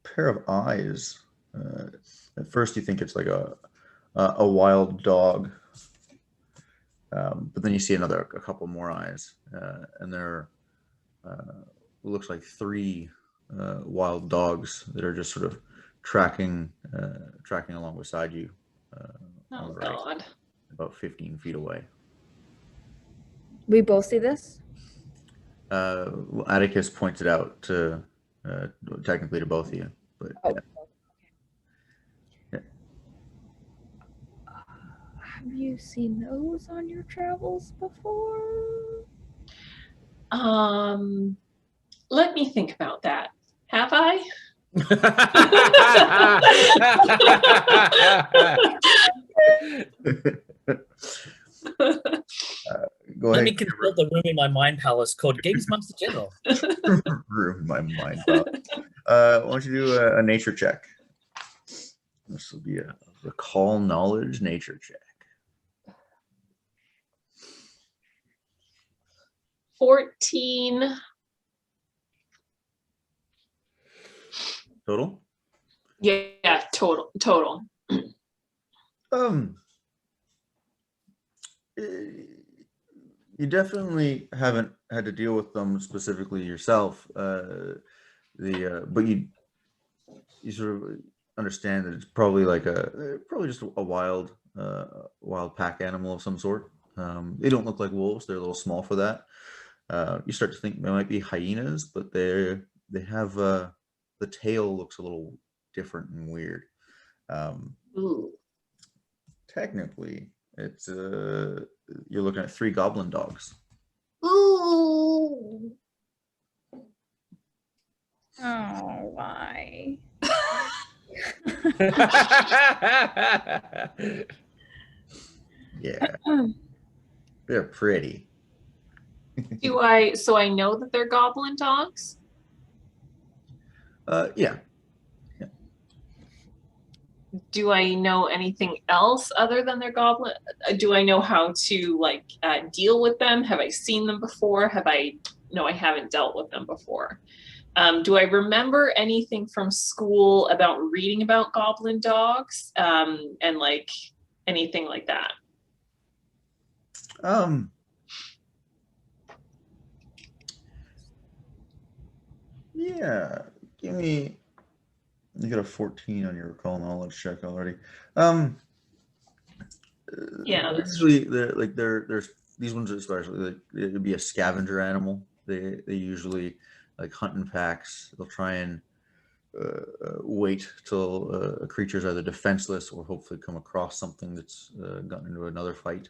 pair of eyes. At first, you think it's like a wild dog, but then you see a couple more eyes, and there looks like 3 wild dogs that are just sort of tracking along beside you. Oh right, God. about 15 feet away. We both see this? Atticus points it out to technically to both of you, but Oh. yeah. Have you seen those on your travels before? Let me think about that. Have I? Go Let ahead. me consult a room in my mind palace called Games Master General. Ruin my mind. Why don't you do a nature check? This will be a recall knowledge nature check. 14. Total? Yeah, total. You definitely haven't had to deal with them specifically yourself. But you sort of understand that it's probably like probably just a wild pack animal of some sort. They don't look like wolves; they're a little small for that. You start to think they might be hyenas, but they have the tail looks a little different and weird. Ooh. Technically, it's you're looking at 3 goblin dogs. Ooh. Oh, why? Yeah, they're pretty. So I know that they're goblin dogs? Yeah. Do I know anything else other than they're goblin? Do I know how to like deal with them? Have I seen them before? No, I haven't dealt with them before. Do I remember anything from school about reading about goblin dogs and like anything like that? Yeah. Give me. You got a 14 on your recall knowledge check already. Yeah, Usually there's these ones especially like it'd be a scavenger animal. They usually like hunt in packs. They'll try and wait till a creature's either defenseless or hopefully come across something that's gotten into another fight.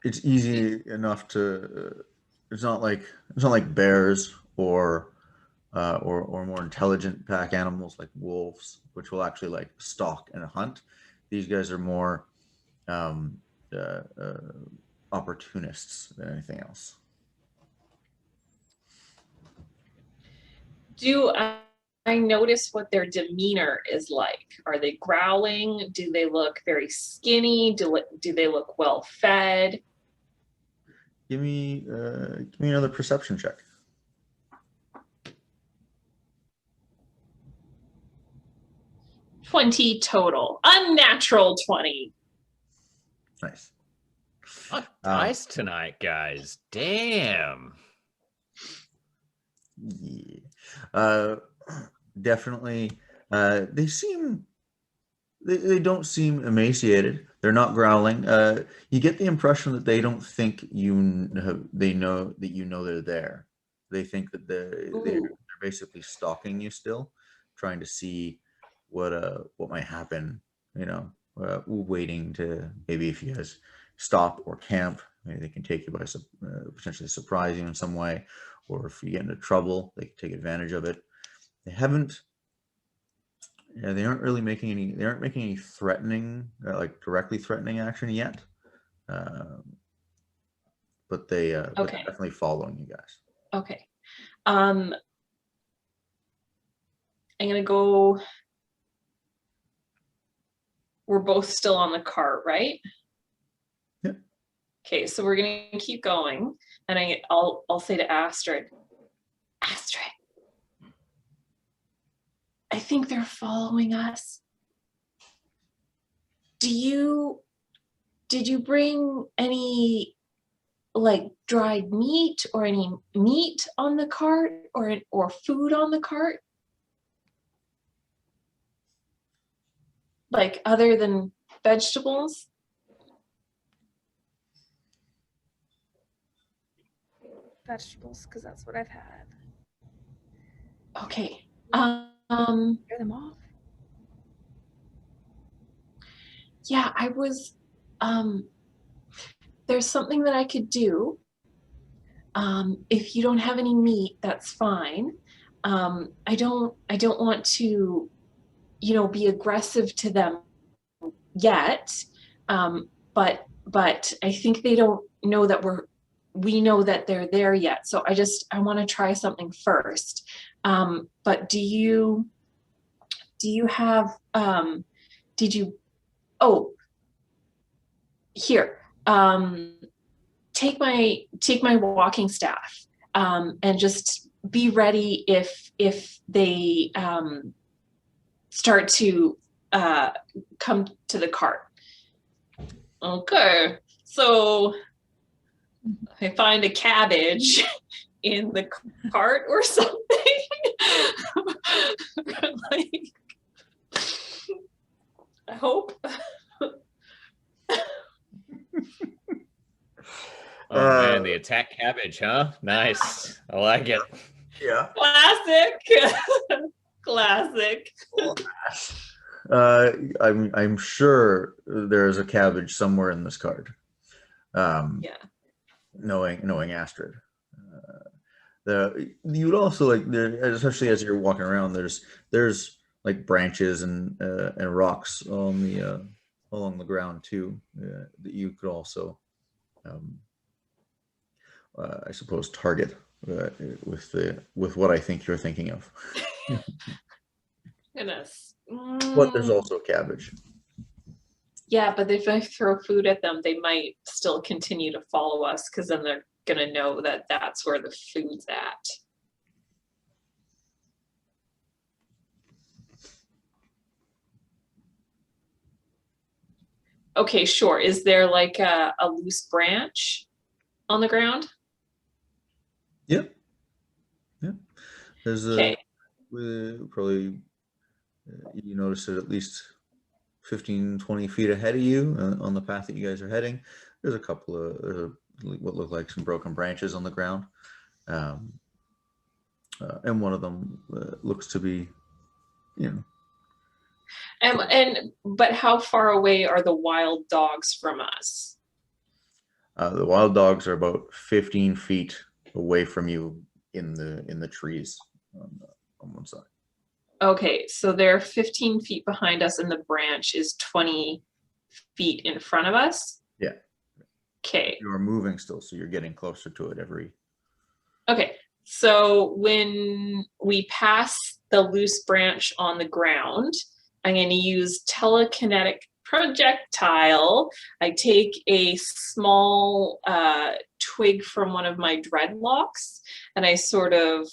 It's easy enough to. It's not like bears or more intelligent pack animals like wolves, which will actually like stalk and hunt. These guys are more opportunists than anything else. do I notice what their demeanor is like? Are they growling? Do they look very skinny? Do they look well fed? Give me another perception check. 20 total. Unnatural 20. Nice. Dice tonight, guys. Damn. Yeah. Definitely. They don't seem emaciated. They're not growling. You get the impression that they don't think they know that they're there. They think that they're basically stalking you still, trying to see what might happen. Waiting to maybe if you guys stop or camp, maybe they can take you by potentially surprise you in some way, or if you get into trouble, they can take advantage of it. They haven't. Yeah, they aren't really making any. They aren't making any threatening, like directly threatening action yet. But they're definitely following you guys. Okay. I'm gonna go. We're both still on the cart, right? Yeah. Okay, so we're gonna keep going, and I'll say to Astrid, I think they're following us. Did you bring any like dried meat or any meat on the cart or food on the cart? Like other than vegetables? Vegetables, because that's what I've had. Okay. Tear them off. Yeah, I was there's something that I could do. If you don't have any meat, that's fine. I don't want to, be aggressive to them yet. But I think they don't know that we know that they're there yet. So I want to try something first. But do you have, here, take my walking staff, and just be ready if they start to come to the cart. Okay, so I find a cabbage in the cart or something. Like, I hope. Oh man, the attack cabbage, huh? Nice. I like it. Yeah. Classic. I'm sure there's a cabbage somewhere in this card. Yeah. Knowing Astrid, you'd also like there, especially as you're walking around. There's like branches and rocks on the along the ground too that you could also, I suppose, target with what I think you're thinking of. Goodness. But there's also cabbage. Yeah, but if I throw food at them, they might still continue to follow us, because then they're gonna know that that's where the food's at. Okay, sure. Is there like a loose branch on the ground? Yep. There's Okay. probably you notice it at least 15-20 feet ahead of you on the path that you guys are heading. There's what look like some broken branches on the ground, and one of them looks to be, But how far away are the wild dogs from us? The wild dogs are about 15 feet away from you in the trees on one side. Okay, so they're 15 feet behind us, and the branch is 20 feet in front of us? Yeah. Okay. You are moving still, so you're getting closer to it every... Okay, so when we pass the loose branch on the ground, I'm going to use telekinetic projectile. I take a small twig from one of my dreadlocks, and I sort of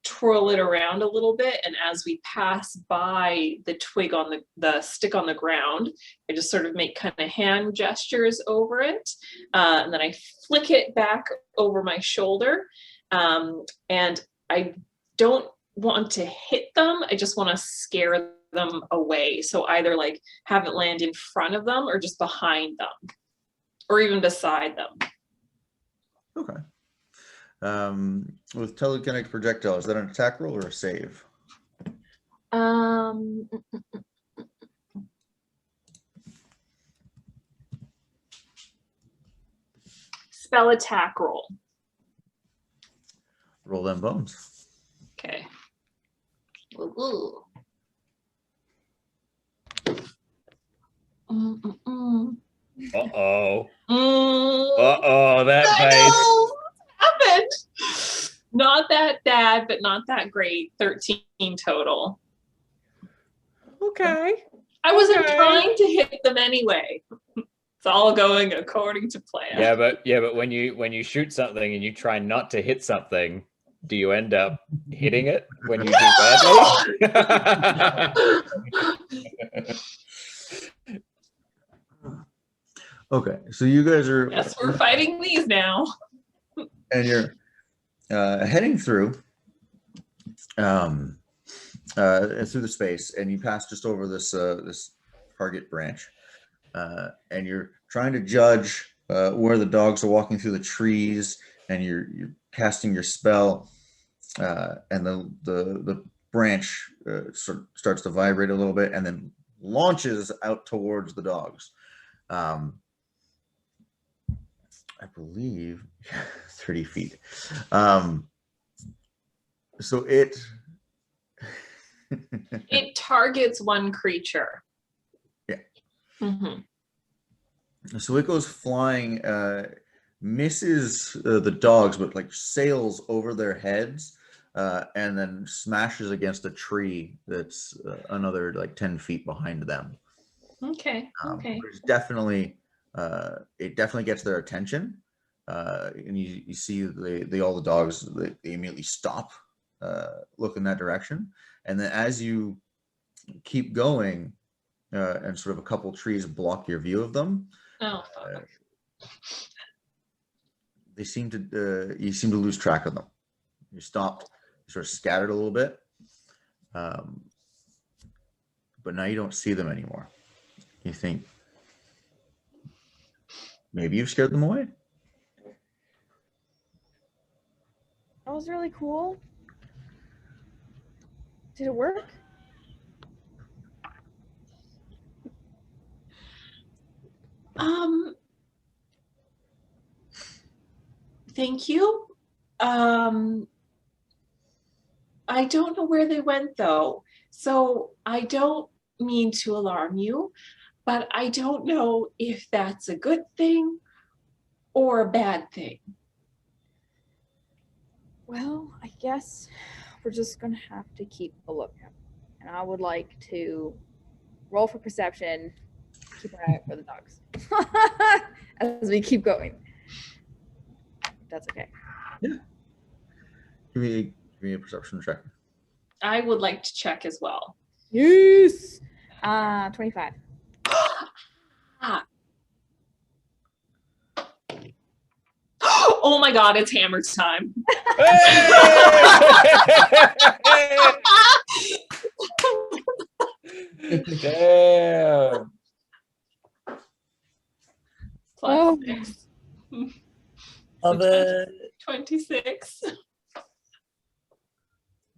twirl it around a little bit, and as we pass by the twig on the stick on the ground, I just sort of make kind of hand gestures over it, and then I flick it back over my shoulder, and I don't want to hit them, I just want to scare them away. So either like have it land in front of them or just behind them or even beside them. Okay. With telekinetic projectile, is that an attack roll or a save? Spell attack roll. Roll them bones. Okay. Ooh. Uh-oh. Uh-oh, that face. Happened. Not that bad, but not that great. 13 total. Okay. I wasn't trying to hit them anyway. It's all going according to plan. Yeah, but when you shoot something and you try not to hit something, do you end up hitting it when you do badly? Okay, so you guys are... Yes, we're fighting these now. And you're heading through through the space, and you pass just over this this target branch, and you're trying to judge where the dogs are walking through the trees, and you're casting your spell, and the branch sort of starts to vibrate a little bit, and then launches out towards the dogs. I believe 30 feet. So it It targets one creature. Yeah. Mm-hmm. So it goes flying, misses the dogs, but like sails over their heads, and then smashes against a tree that's another like 10 feet behind them. Okay. Okay. It's definitely, it definitely gets their attention, and you see all the dogs they immediately stop, look in that direction, and then as you keep going, and sort of a couple trees block your view of them. Oh, fuck. They seem to you seem to lose track of them. You stopped, you sort of scattered a little bit, but now you don't see them anymore. You think maybe you've scared them away. That was really cool. Did it work? Thank you. I don't know where they went though. So I don't mean to alarm you, but I don't know if that's a good thing or a bad thing. Well, I guess we're just gonna have to keep a lookout. And I would like to roll for perception, keep an eye out for the dogs. As we keep going. If that's okay. Yeah. Give me a perception check. I would like to check as well. Yes. 25. Oh my god, it's hammer time. Damn. Plus Oh. 6. Love it. 26.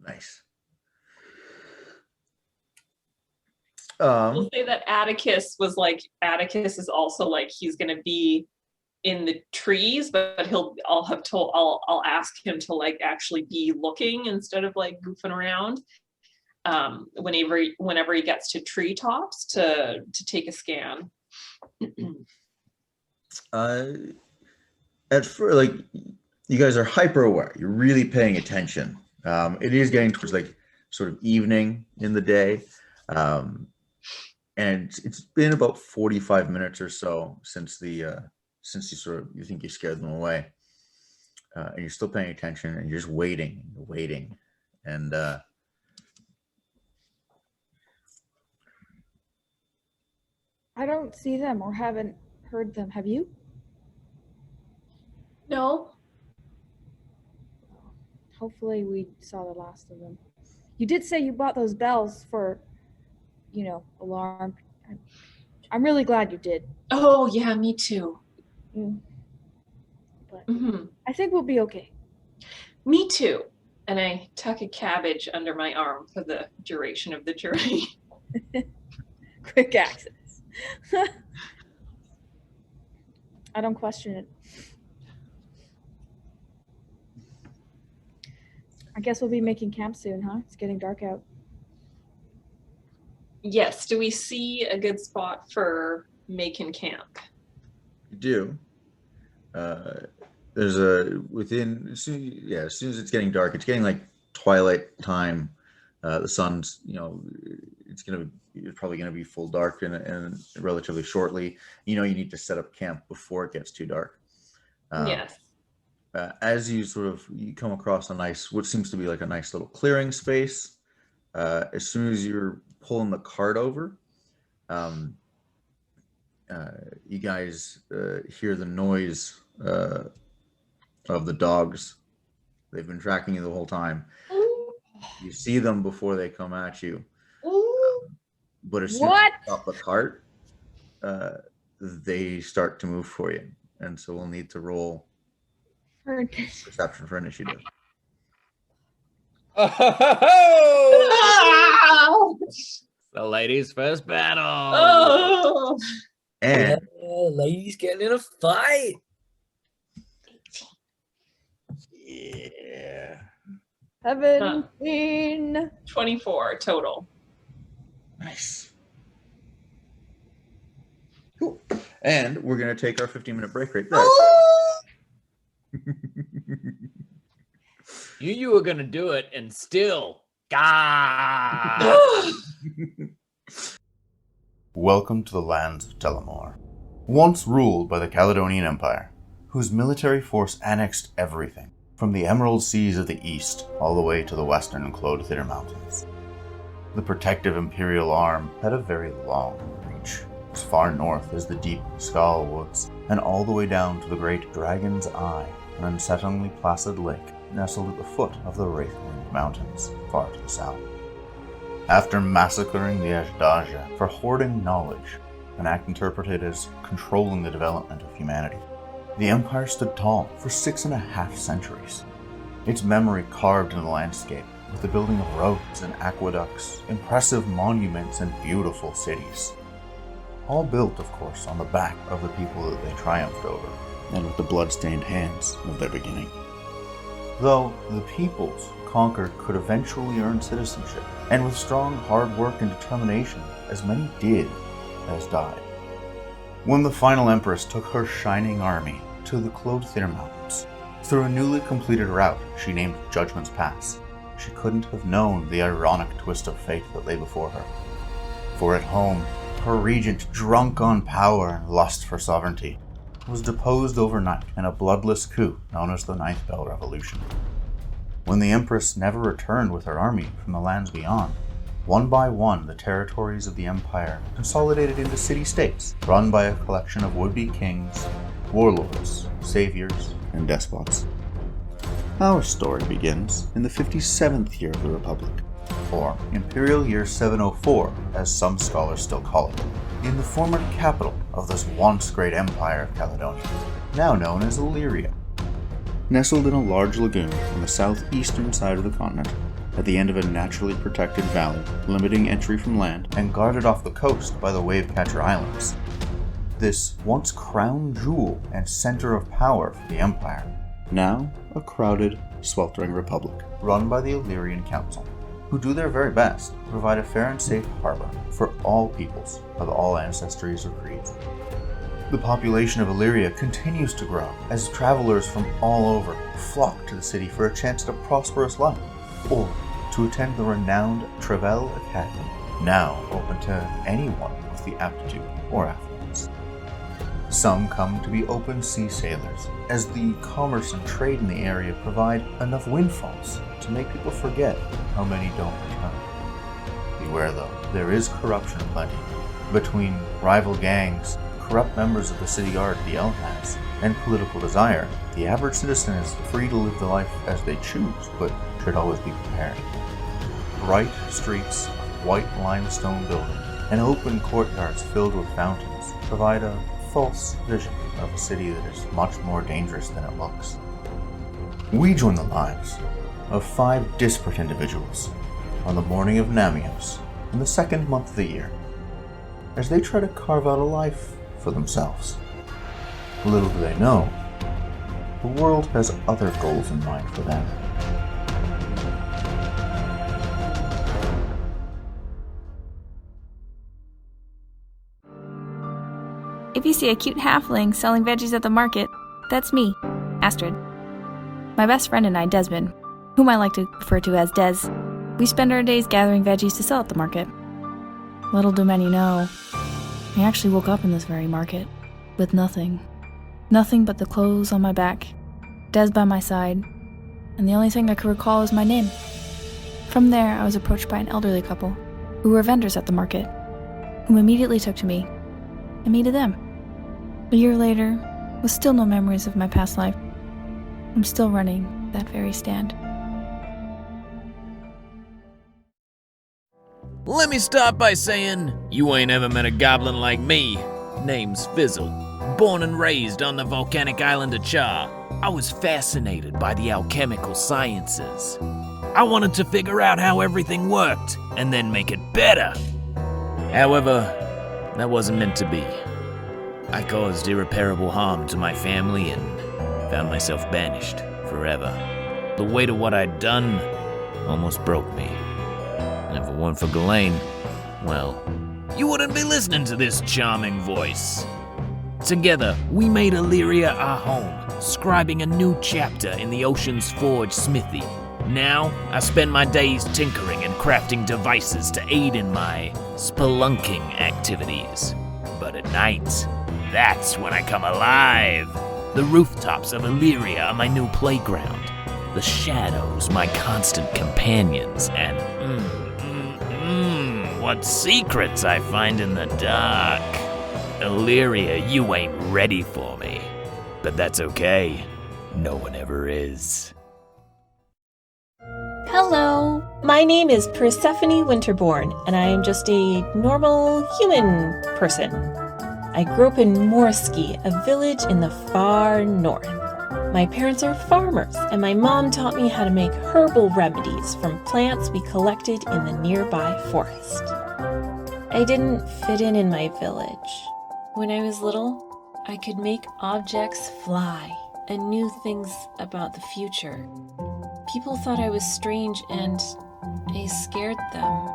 Nice. We'll say that Atticus is also like he's gonna be in the trees, but I'll ask him to like actually be looking instead of like goofing around. Whenever he gets to treetops to take a scan. At first, like you guys are hyper aware. You're really paying attention. It is getting towards like sort of evening in the day, and it's been about 45 minutes or so since you think you scared them away, and you're still paying attention and you're just waiting, and I don't see them or haven't heard them. Have you? No. Hopefully we saw the last of them. You did say you bought those bells for, alarm. I'm really glad you did. Oh yeah, me too. But Mm-hmm. I think we'll be okay. Me too. And I tuck a cabbage under my arm for the duration of the journey. Quick access. I don't question it. I guess we'll be making camp soon, huh? It's getting dark out. Yes. Do we see a good spot for making camp? you do. There's as soon as it's getting dark, it's getting like twilight time. The sun's, it's probably gonna be full dark and relatively shortly. You need to set up camp before it gets too dark. Yes. As you come across what seems to be like a nice little clearing space, as soon as you're pulling the cart over, you guys hear the noise of the dogs. They've been tracking you the whole time. You see them before they come at you. But as soon as you stop the cart, they start to move for you. And so we'll need to roll perception for initiative. Oh! The ladies' first battle. Oh. And ladies getting in a fight. Yeah. 17. 24 total. Nice. Cool. And we're going to take our 15-minute break right there. You were gonna do it, and still, God. Welcome to the lands of Telemore, once ruled by the Caledonian Empire, whose military force annexed everything, from the emerald seas of the east all the way to the western enclosed Thitter Mountains. The protective imperial arm had a very long reach, as far north as the deep Skal Woods, and all the way down to the great Dragon's Eye, an unsettlingly placid lake nestled at the foot of the Wraithwind Mountains, far to the south. After massacring the Ashdaja for hoarding knowledge, an act interpreted as controlling the development of humanity, the Empire stood tall for 6.5 centuries, its memory carved in the landscape with the building of roads and aqueducts, impressive monuments, and beautiful cities. All built, of course, on the back of the people that they triumphed over, and with the blood-stained hands of their beginning. Though the peoples conquered could eventually earn citizenship, and with strong hard work and determination, as many did as died. When the final Empress took her shining army to the Thitter Mountains, through a newly completed route she named Judgment's Pass, she couldn't have known the ironic twist of fate that lay before her. For at home, her regent, drunk on power and lust for sovereignty, was deposed overnight in a bloodless coup known as the Ninth Bell Revolution. When the Empress never returned with her army from the lands beyond, one by one the territories of the Empire consolidated into city-states, run by a collection of would-be kings, warlords, saviors, and despots. Our story begins in the 57th year of the Republic, or Imperial Year 704, as some scholars still call it, in the former capital of this once great empire of Caledonia, now known as Illyria. Nestled in a large lagoon on the southeastern side of the continent, at the end of a naturally protected valley, limiting entry from land, and guarded off the coast by the Wavecatcher Islands, this once crown jewel and center of power for the empire, now a crowded, sweltering republic, run by the Illyrian Council, who do their very best to provide a fair and safe harbor for all peoples of all ancestries or creeds. The population of Illyria continues to grow as travelers from all over flock to the city for a chance at a prosperous life, or to attend the renowned Trevel Academy, now open to anyone with the aptitude or affluence. Some come to be open sea sailors, as the commerce and trade in the area provide enough windfalls to make people forget how many don't return. Beware though, there is corruption plenty, between rival gangs, corrupt members of the city guard, the Elhaz, and political desire. The average citizen is free to live the life as they choose, but should always be prepared. Bright streets, white limestone buildings, and open courtyards filled with fountains provide a false vision of a city that is much more dangerous than it looks. We join the lives of 5 disparate individuals on the morning of Namios in the 2nd month of the year, as they try to carve out a life for themselves. Little do they know, the world has other goals in mind for them. If you see a cute halfling selling veggies at the market, that's me, Astrid. My best friend and I, Desmond, whom I like to refer to as Des, we spend our days gathering veggies to sell at the market. Little do many know, I actually woke up in this very market, with nothing. Nothing but the clothes on my back, Des by my side, and the only thing I could recall is my name. From there, I was approached by an elderly couple, who were vendors at the market, whom immediately took to me, and me to them. A year later, with still no memories of my past life, I'm still running that very stand. Let me start by saying, you ain't ever met a goblin like me. Name's Fizzle. Born and raised on the volcanic island of Char, I was fascinated by the alchemical sciences. I wanted to figure out how everything worked, and then make it better. However, that wasn't meant to be. I caused irreparable harm to my family and found myself banished forever. The weight of what I'd done almost broke me. And if it weren't for Gallain, well, you wouldn't be listening to this charming voice. Together, we made Illyria our home, scribing a new chapter in the Ocean's Forge smithy. Now, I spend my days tinkering and crafting devices to aid in my spelunking activities. But at night, that's when I come alive. The rooftops of Illyria are my new playground. The shadows, my constant companions, and what secrets I find in the dark. Illyria, you ain't ready for me. But that's okay. No one ever is. Hello, my name is Persephone Winterborn, and I am just a normal human person. I grew up in Morski, a village in the far north. My parents are farmers, and my mom taught me how to make herbal remedies from plants we collected in the nearby forest. I didn't fit in my village. When I was little, I could make objects fly and knew things about the future. People thought I was strange and I scared them.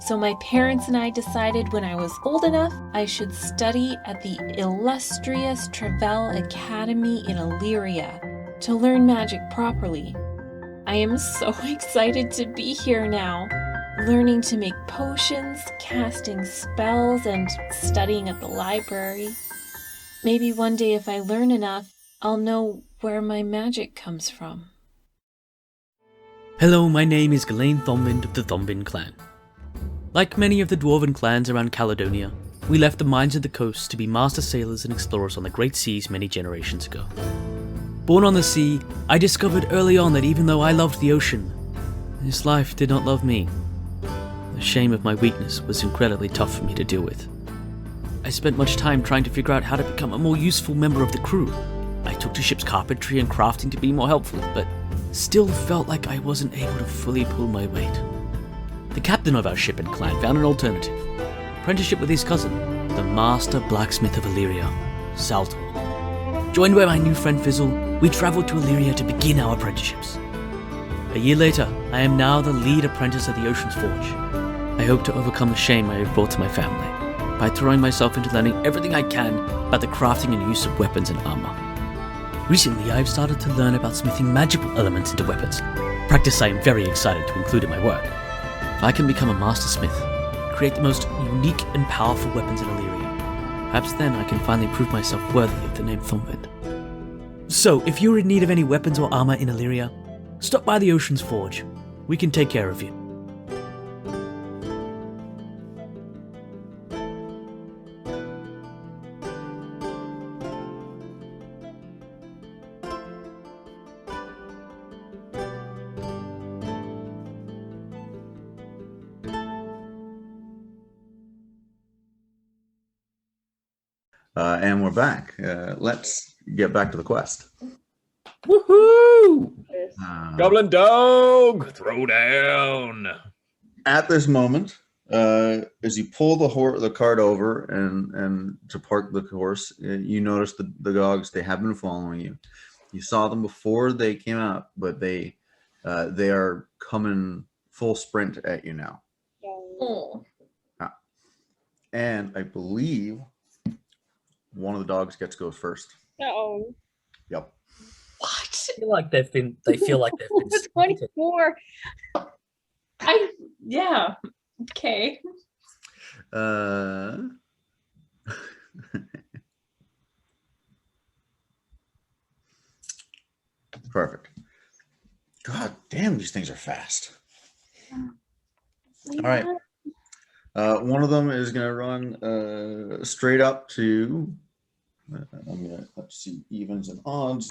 So my parents and I decided when I was old enough, I should study at the illustrious Travel Academy in Illyria to learn magic properly. I am so excited to be here now, learning to make potions, casting spells, and studying at the library. Maybe one day if I learn enough, I'll know where my magic comes from. Hello, my name is Gallain Thombind of the Thombind clan. Like many of the dwarven clans around Caledonia, we left the mines of the coast to be master sailors and explorers on the great seas many generations ago. Born on the sea, I discovered early on that even though I loved the ocean, this life did not love me. The shame of my weakness was incredibly tough for me to deal with. I spent much time trying to figure out how to become a more useful member of the crew. I took to ship's carpentry and crafting to be more helpful, but still felt like I wasn't able to fully pull my weight. The captain of our ship and clan found an alternative. Apprenticeship with his cousin, the master blacksmith of Illyria, Saltor. Joined by my new friend Fizzle, we traveled to Illyria to begin our apprenticeships. A year later, I am now the lead apprentice at the Ocean's Forge. I hope to overcome the shame I have brought to my family by throwing myself into learning everything I can about the crafting and use of weapons and armor. Recently, I have started to learn about smithing magical elements into weapons, practice I am very excited to include in my work. If I can become a master smith, create the most unique and powerful weapons in Illyria, perhaps then I can finally prove myself worthy of the name Thombind. So, if you're in need of any weapons or armor in Illyria, stop by the Ocean's Forge. We can take care of you. And we're back. Let's get back to the quest. Woohoo! Uh, Goblin dog, throw down. At this moment, as you pull the cart over and to park the horse, you notice the dogs. They have been following you. You saw them before they came out, but they are coming full sprint at you now. Oh. And I believe one of the dogs goes first. Uh-oh. Yep. What? They feel like they've been. 24. Yeah. Okay. Perfect. God damn, these things are fast. All right. One of them is going to run straight up to. Let's see, evens and odds.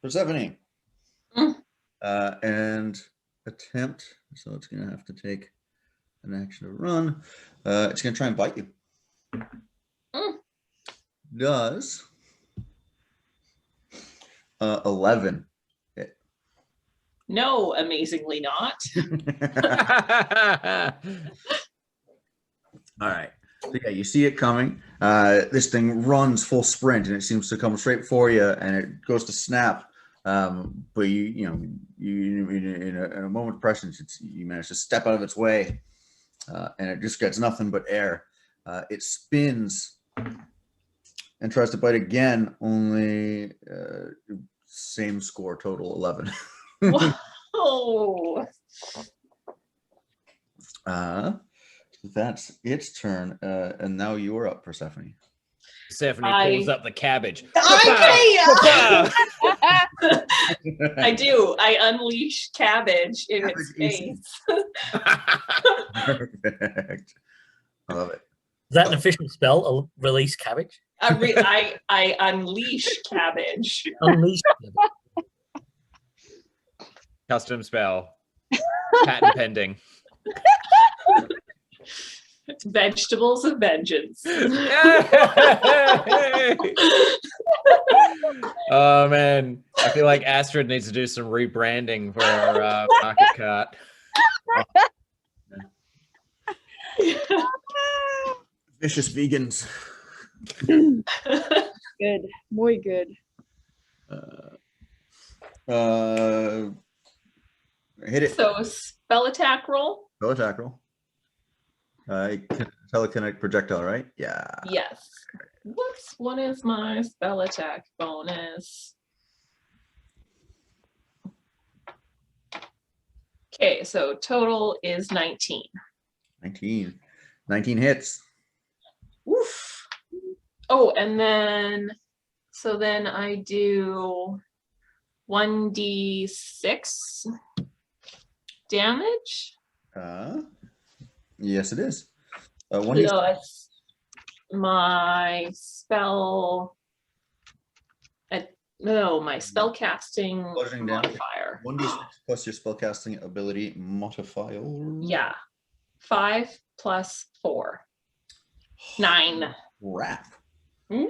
Persephone. And attempt. So it's going to have to take an action to run. It's going to try and bite you. Does 11. No, amazingly not. All right. So yeah, you see it coming. This thing runs full sprint, and it seems to come straight for you, and it goes to snap But you in a moment of presence, you manage to step out of its way, and it just gets nothing but air. It spins and tries to bite again. Only same score total 11. Whoa. That's its turn, and now you're up, Persephone. Stephanie pulls up the cabbage. I do. I unleash cabbage in its face. Perfect. I love it. Is that an official spell? Release cabbage? I unleash cabbage. Unleash cabbage. Custom spell. Patent pending. Vegetables of vengeance. Oh man, I feel like Astrid needs to do some rebranding for our market cart. Vicious vegans. Good. Muy good. Hit it. So spell attack roll? Spell attack roll. Telekinetic projectile, right? Yeah. Yes. Whoops. What is my spell attack bonus? Okay, so total is 19. 19 hits. Oof. Oh, and then I do 1d6 damage. Yes, it is. Plus my spell. My spell casting Bludgeoning damage. modifier. 1d6 plus your spellcasting ability modifier. Yeah. 5 plus 4. 9. Crap. 9.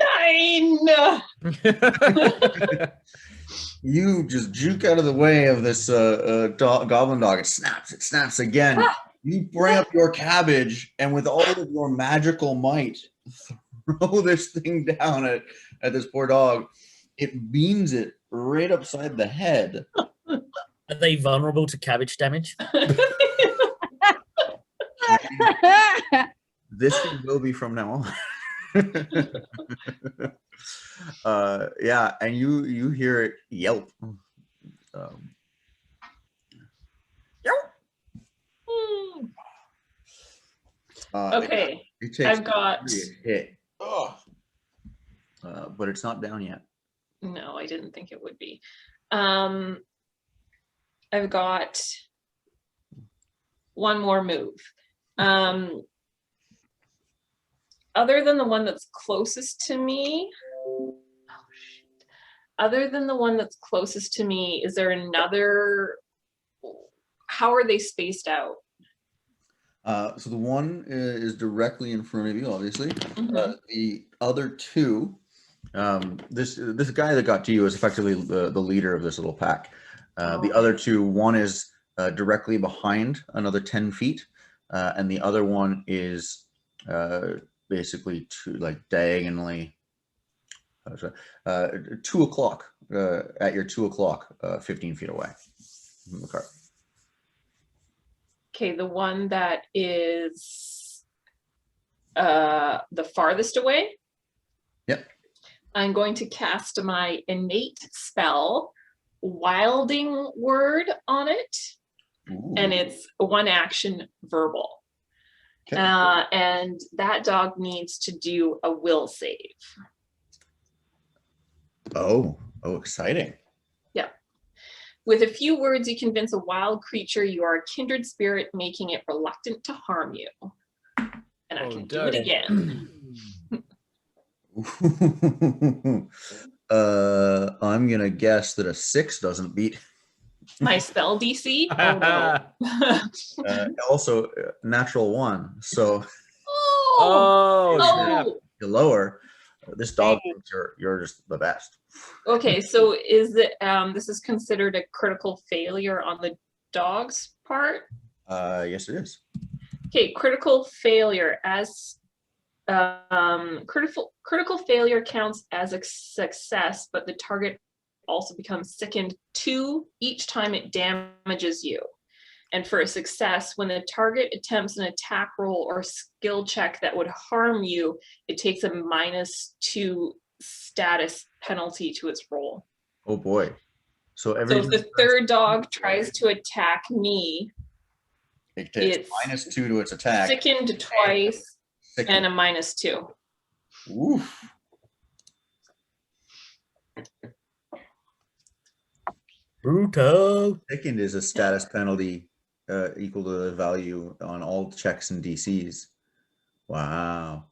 You just juke out of the way of this goblin dog. It snaps again. You bring up your cabbage, and with all of your magical might, throw this thing down at this poor dog. It beams it right upside the head. Are they vulnerable to cabbage damage? This thing will be from now on. Yeah, and you hear it yelp. Okay, it takes I've got. a hit. But it's not down yet. No, I didn't think it would be. I've got one more move. Other than the one that's closest to me, is there another? How are they spaced out? So the one is directly in front of you, obviously. Mhm. The other two, this guy that got to you is effectively the leader of this little pack. The other two, one is directly behind another 10 feet, and the other one is basically diagonally 2 o'clock at your 2 o'clock, 15 feet away from the cart. Okay, the one that is the farthest away. Yep. I'm going to cast my innate spell, Wilding Word, on it. Ooh. And it's one action verbal. Okay. And that dog needs to do a will save. Oh, exciting. Yeah. With a few words, you convince a wild creature you are a kindred spirit, making it reluctant to harm you. And I can do it again. I'm going to guess that a 6 doesn't beat. My spell DC? Oh, no. Also, natural 1. So Oh, you're lower. This dog thinks you're just the best. Okay, so is it this is considered a critical failure on the dog's part? Yes, it is. Okay, critical failure as critical failure counts as a success, but the target also becomes sickened 2 each time it damages you. And for a success, when the target attempts an attack roll or skill check that would harm you, it takes a -2 status penalty to its roll. Oh boy. So So if the third dog tries to attack me, it takes it's -2 to its attack. sickened twice Sickened. and a -2. Oof. Brutal. Sickened is a status penalty equal to the value on all checks and DCs. Wow.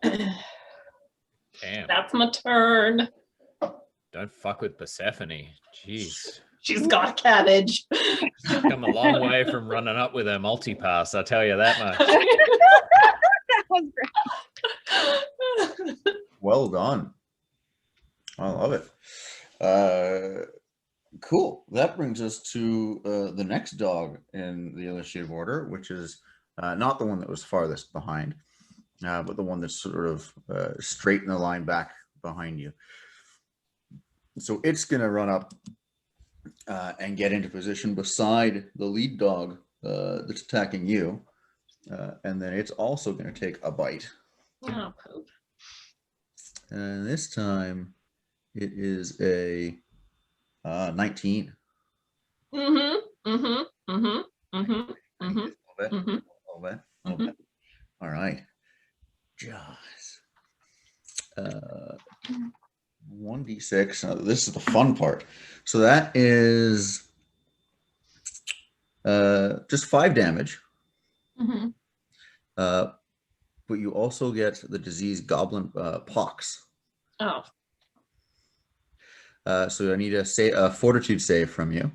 Damn. That's my turn. Don't fuck with Persephone. Jeez. She's got cabbage. She's come a long way from running up with her multi-pass, I'll tell you that much. That was great. Well done. I love it. Cool. That brings us to the next dog in the initiative order, which is not the one that was farthest behind, but the one that's sort of straight in the line back behind you. So it's going to run up and get into position beside the lead dog that's attacking you. And then it's also going to take a bite. Oh, poop. And this time it is a 19. A little bit. All right. Jaws. 1d6. This is the fun part. So that is just 5 damage. But you also get the disease goblin pox. Oh. So I need a fortitude save from you.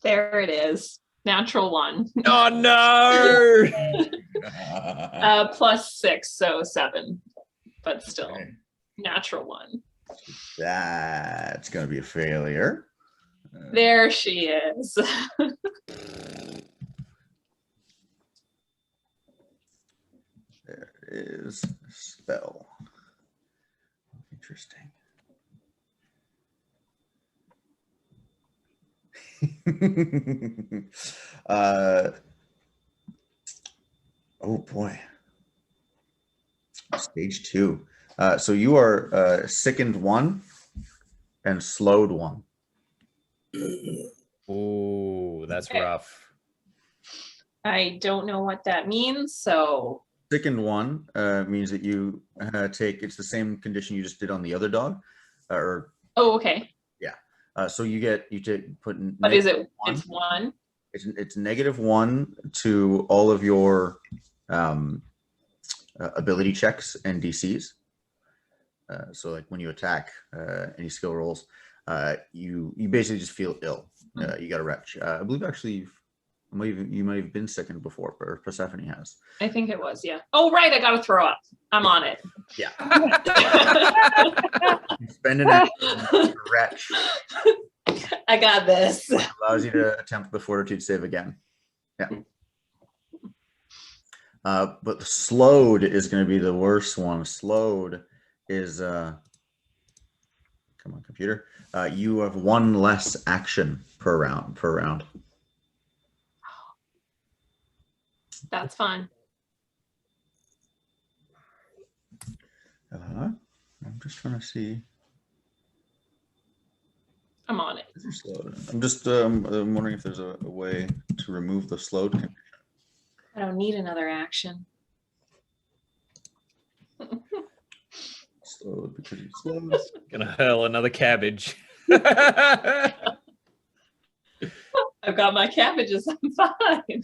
There it is. Natural 1. Oh no! +6, so 7. But still, Okay. natural 1. That's going to be a failure. There she is. There is a spell. Interesting. Oh boy. Stage 2. So you are sickened 1 and slowed 1. Ooh, that's Okay. rough. I don't know what that means, so Sickened 1 means that you take, it's the same condition you just did on the other dog. oh, okay. So you put. But is it? -1. It's 1. It's -1 to all of your ability checks and DCs. So like when you attack any skill rolls, you basically just feel ill. You got a retch. I believe actually you might have been sickened before, or Persephone has. I think it was, yeah. Oh, right. I got to throw up. I'm on it. Yeah. Spend an action, retch. I got this. Allows you to attempt the fortitude save again. Yeah. But the slowed is going to be the worst one. Slowed is come on, computer. You have 1 less action per round. That's fun. I'm just trying to see. I'm on it. Is there slowed? I'm just I'm wondering if there's a way to remove the slowed condition. I don't need another action. Slowed because you slowed. Gonna hurl another cabbage. I've got my cabbages. I'm fine.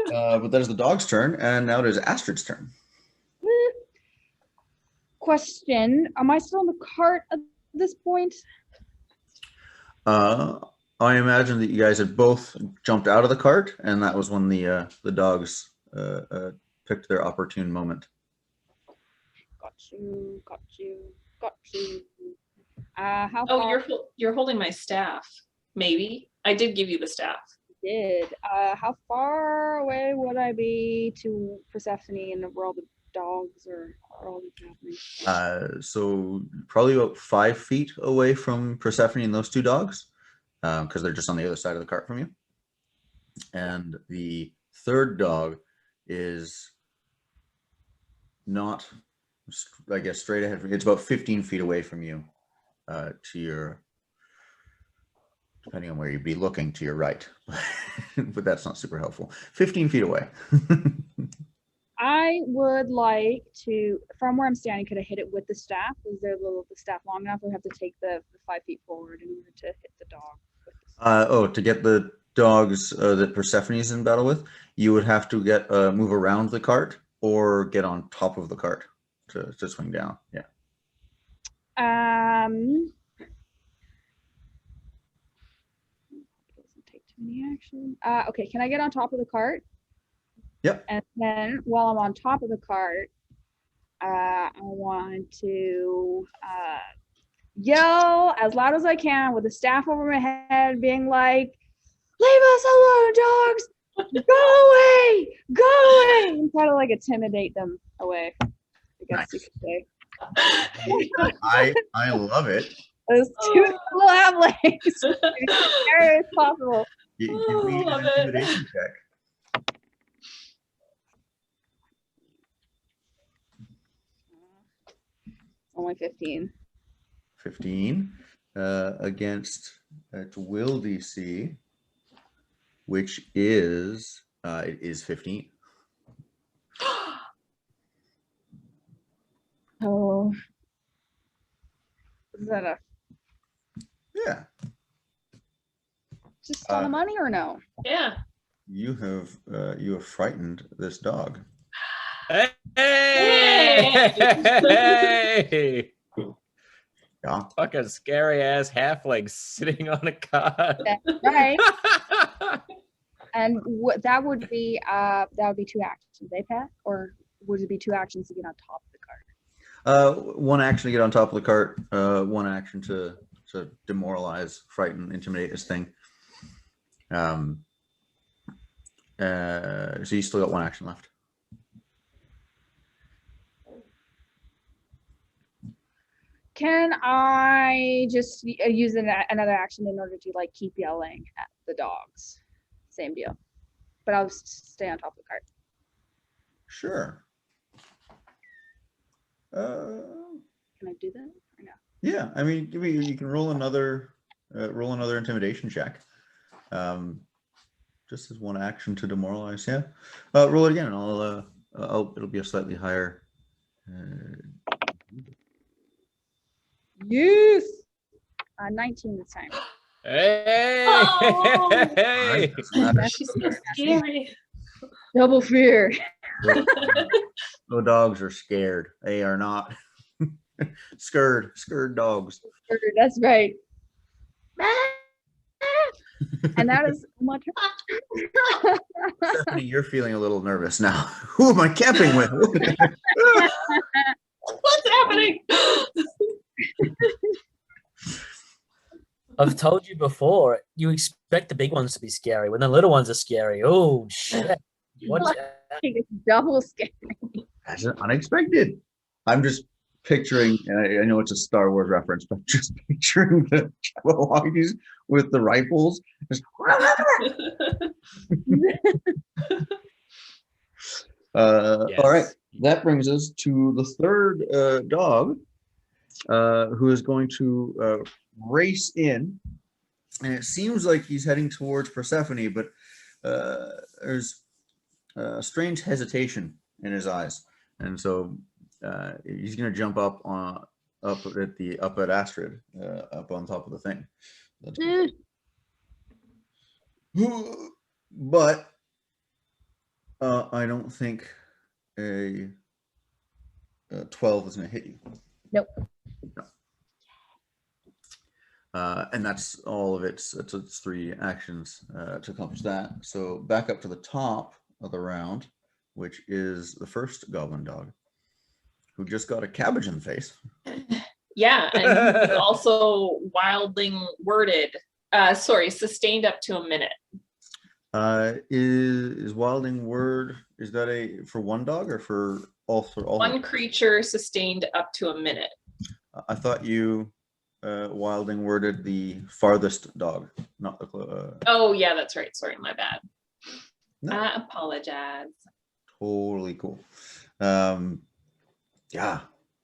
But that is the dog's turn, and now it is Astrid's turn. Question: am I still in the cart at this point? I imagine that you guys had both jumped out of the cart, and that was when the dogs picked their opportune moment. Got you. How Oh, far? you're holding my staff. Maybe I did give you the staff. did. How far away would I be to Persephone and where all the dogs are all happening? So probably about 5 feet away from Persephone and those two dogs, because they're just on the other side of the cart from you. And the third dog is not, I guess, straight ahead. It's about 15 feet away from you, to your, depending on where you'd be looking, to your right. But that's not super helpful. 15 feet away. I would like to, from where I'm standing, could I hit it with the staff? Is there the staff long enough, or have to take the 5 feet forward in order to hit the dog? To get the dogs that Persephone is in battle with, you would have to get move around the cart or get on top of the cart to swing down. Yeah. Doesn't take too many action. Okay, can I get on top of the cart? Yep. And then while I'm on top of the cart, I want to yell as loud as I can with the staff over my head, being like, "Leave us alone, dogs! Go away! Go away!" And try to like intimidate them away. I guess you could say. I love it. Those two little halflings. As scary as possible. Give me an intimidation check. Only 15. 15 against will DC, which is it is 15. Oh, is that a Yeah. just on the money or no? Yeah. You have frightened this dog. Hey! Yeah. Fucking scary ass halfling sitting on a cart. That's right. And that would be 2 actions, eh, Pat? Or would it be 2 actions to get on top of the cart? 1 action to get on top of the cart. 1 action to demoralize, frighten, intimidate this thing. So you still got 1 action left. Can I just use another action in order to like keep yelling at the dogs? Same deal, but I'll stay on top of the cart. Sure. Can I do that or no? Yeah, I mean, you can roll another intimidation check. Just as 1 action to demoralize. Yeah. Roll it again, and it'll be a slightly higher. Yes. 19 this time. Hey! Oh. She's so scary. Double fear. No dogs are scared. They are not. Scared dogs. That's right. And that is my turn. Stephanie, you're feeling a little nervous now. Who am I camping with? What's happening? I've told you before, you expect the big ones to be scary. When the little ones are scary, oh shit. What? It's double scary. That's unexpected. I'm just picturing, and I know it's a Star Wars reference, but just picturing the Jabberwockies with the rifles. Just Yes. All right, that brings us to the third dog, who is going to race in, and it seems like he's heading towards Persephone, but there's strange hesitation in his eyes, and so he's going to jump up at Astrid, up on top of the thing. But I don't think a 12 is going to hit you. Nope. No. And that's all of its 3 actions to accomplish that. So back up to the top of the round, which is the first goblin dog, who just got a cabbage in the face. Yeah, and he's also wildling worded. Sustained up to a minute. Is Wilding Word, is that for one dog or for all? One creature sustained up to a minute. I thought you Wilding Worded the farthest dog, not the. Oh yeah, that's right. Sorry, my bad. No. I apologize. Totally cool. Yeah,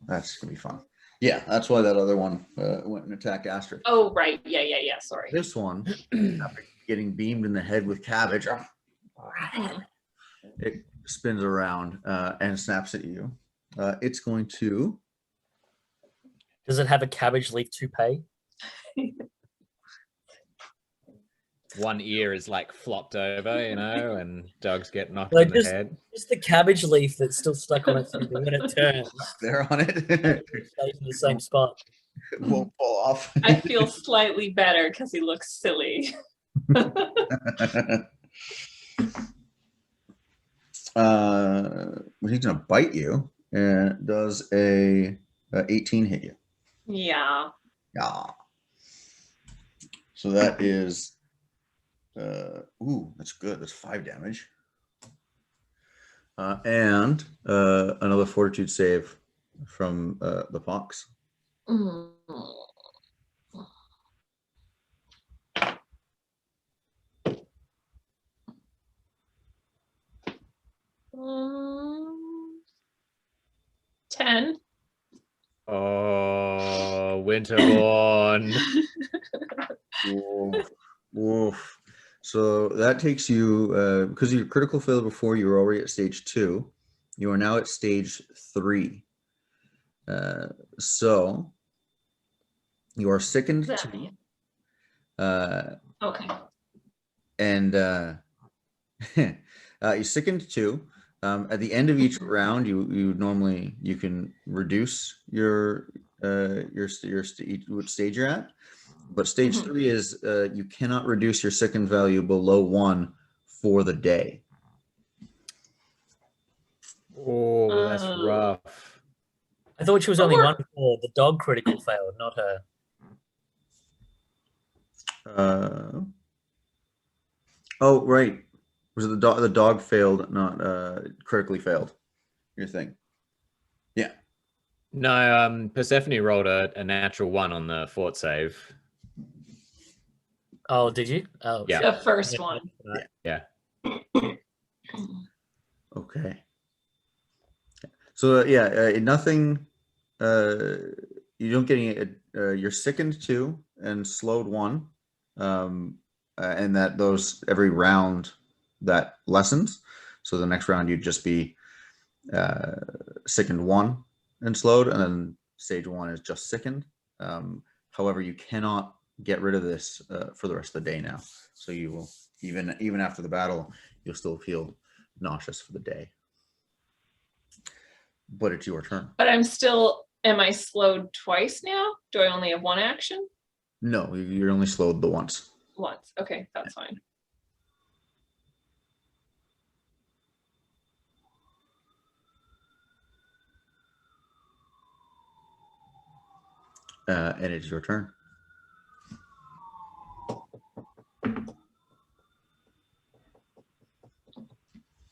that's gonna be fun. Yeah, that's why that other one went and attacked Astrid. Oh right, yeah. Sorry. This one, after getting beamed in the head with cabbage, it spins around and snaps at you. It's going to. Does it have a cabbage leaf toupee? One ear is like flopped over, you know, and dogs get knocked Like in the head. Just the cabbage leaf that's still stuck on its finger when it turns. There on it. Stays in the same spot. It won't fall off. I feel slightly better because he looks silly. He's gonna bite you, and does a 18 hit you? Yeah. Yeah. So that is that's good. That's 5 damage. And another fortitude save from the fox. Mm. 10. Oh, Winterborn. Woof. Woof. So that takes you, because your critical failure before, you were already at stage 2. You are now at stage 3. So you are sickened That 2. Okay. And you sickened 2. At the end of each round, you normally can reduce your what stage you're at. But stage 3 is you cannot reduce your sickened value below 1 for the day. Oh, that's rough. I thought she was only 1 before. The dog critical failed, not her. Oh, right. Was it the dog? The dog failed, not critically failed. Your thing. Yeah. No, Persephone rolled a natural 1 on the fort save. Oh, did you? Oh, Yeah. The first one. Yeah. Okay. So nothing. You don't get any. You're sickened 2 and slowed 1, and that those every round that lessens. So the next round you'd just be sickened 1 and slowed, and then stage 1 is just sickened. However, you cannot get rid of this for the rest of the day now. So you will even after the battle, you'll still feel nauseous for the day. But it's your turn. But am I slowed twice now? Do I only have 1 action? No, you're only slowed the once. Once. Okay, that's fine. And it's your turn.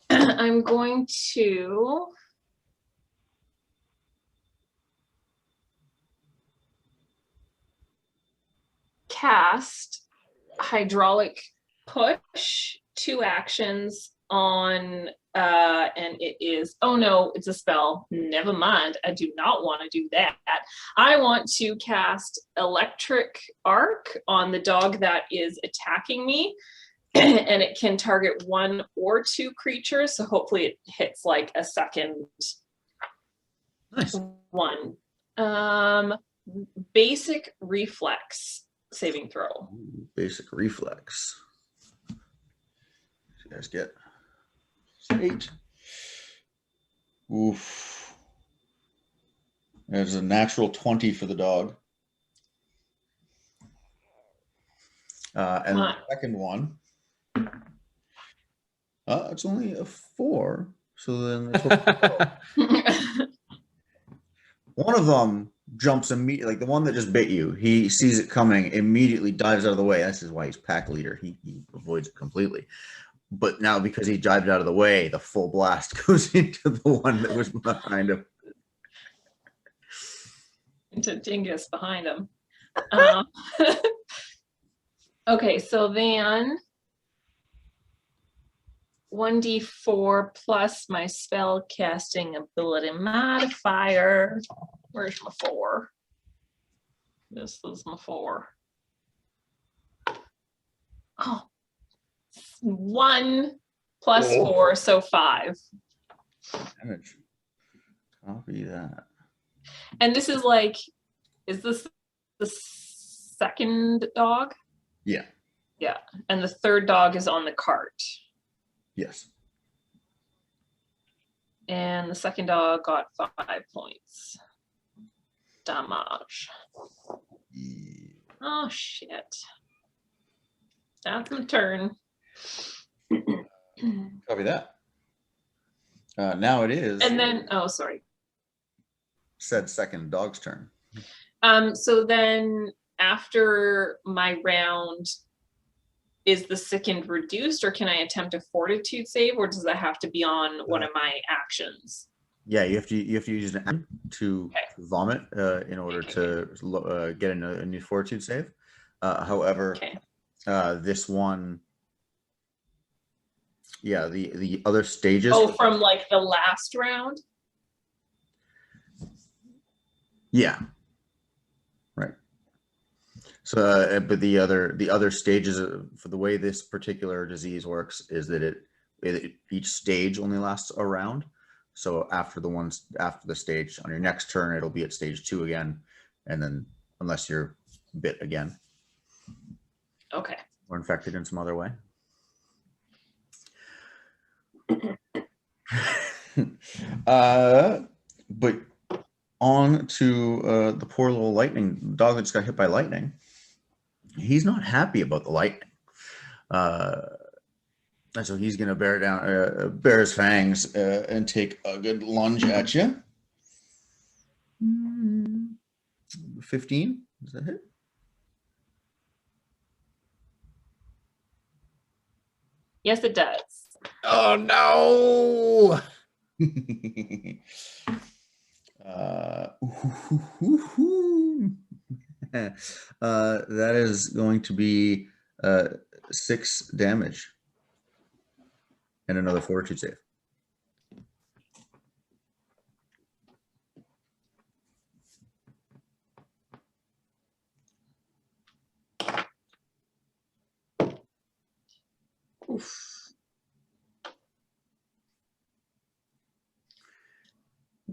I'm going to cast hydraulic push, 2 actions on and it is, oh no, it's a spell. Never mind. I do not want to do that. I want to cast electric arc on the dog that is attacking me. And it can target 1 or 2 creatures. So hopefully it hits like a second one. Basic reflex saving throw. Basic reflex. You guys get 8. Oof. There's a natural 20 for the dog. And the second one, it's only a 4. So then one of them jumps immediately, like the one that just bit you. He sees it coming, immediately dives out of the way. This is why he's pack leader. He avoids it completely. but now because he dived out of the way, the full blast goes into the one that was behind him. Into Dingus behind him. Um, okay, so then 1d4 plus my spell casting ability modifier. Where's my 4? This is my 4. Oh, 1 plus 4, so 5. Damage. Copy that. And this is like, is this the second dog? Yeah. Yeah. And the third dog is on the cart. Yes. And the second dog got 5 points. Damage. Yeah. Oh, shit. That's my turn. Copy that. Now it is. And then, oh, sorry. Said second dog's turn. So then after my round, is the sickened reduced, or can I attempt a fortitude save, or does that have to be on one of my actions? Yeah, you have to use an action to vomit in order to get a new fortitude save. However, this one, yeah, the other stages. Oh, from like the last round. Yeah. Right. So, but the other stages for the way this particular disease works is that each stage only lasts a round. So after the stage on your next turn, it'll be at stage 2 again, and then unless you're bit again. Okay. Or infected in some other way. But on to the poor little lightning dog that just got hit by lightning. He's not happy about the lightning. And so he's going to bear his fangs and take a good lunge at you. 15? Does that hit? Yes, it does. Oh no! That is going to be 6 damage and another fortitude save. Oof.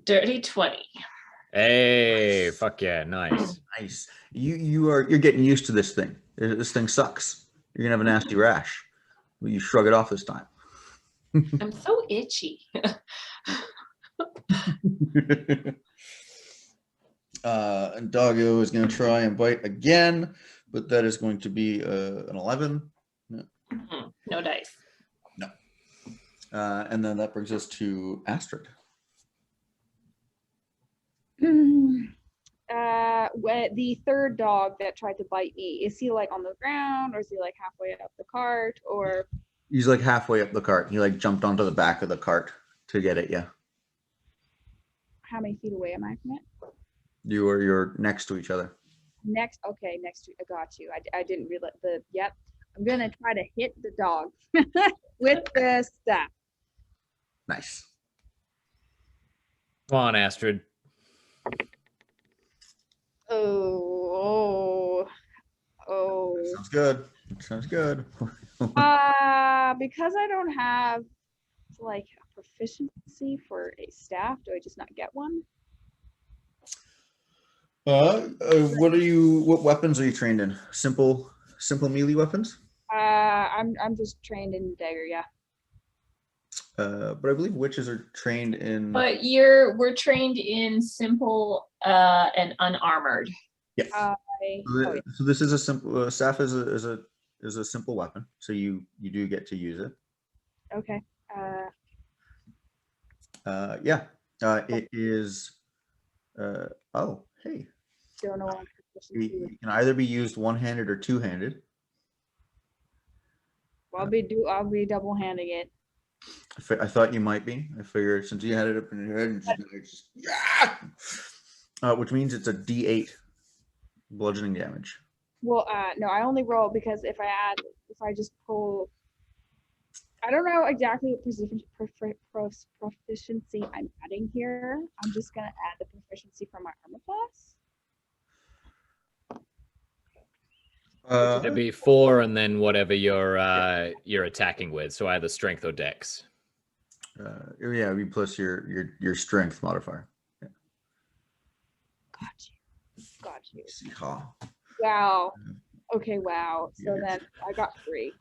Dirty 20. Hey, fuck yeah, nice. Nice. You're getting used to this thing. This thing sucks. You're gonna have a nasty rash. But you shrug it off this time. I'm so itchy. And Doggo is going to try and bite again, but that is going to be an 11. No dice. No. And then that brings us to Astrid. The third dog that tried to bite me, is he like on the ground, or is he like halfway up the cart, or? He's like halfway up the cart. He like jumped onto the back of the cart to get at you. How many feet away am I from it? You're next to each other. Next to, I got you. I didn't realize yep. I'm gonna try to hit the dog with the staff. Nice. Come on, Astrid. Oh. Sounds good. Sounds good. Because I don't have like a proficiency for a staff, do I just not get one? What weapons are you trained in? Simple melee weapons? I'm just trained in dagger, yeah. But I believe witches are trained in. But we're trained in simple and unarmored. Yes. So this is a simple staff is a simple weapon, so you do get to use it. Okay. Yeah. It is. Oh, hey. Don't know what I'm proficient It can either be used one-handed or two-handed. I'll be double handing it. I thought you might be. I figured since you had it up in your head, and just yeah, which means it's a D8 bludgeoning damage. Well, no, I only roll because if I just pull, I don't know exactly what proficiency I'm adding here. I'm just gonna add the proficiency from my armor class. It'd be 4 and then whatever you're attacking with. So either strength or dex. Yeah, we plus your strength modifier. Yeah. Got you. See how. Wow. Okay, wow. So then I got 3.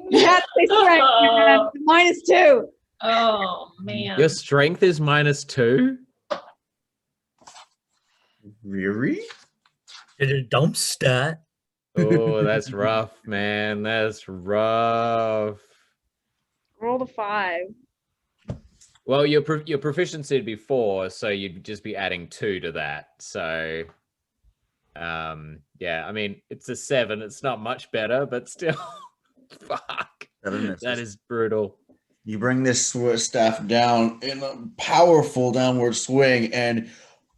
Yeah, strength, man. -2. Oh man. Your strength is -2? Really? Did a dump stat? Oh, that's rough, man. That's rough. Rolled a 5. Well, your proficiency would be 4, so you'd just be adding 2 to that. So, yeah, I mean, it's a 7. It's not much better, but still, fuck. That is brutal. You bring this staff down in a powerful downward swing, and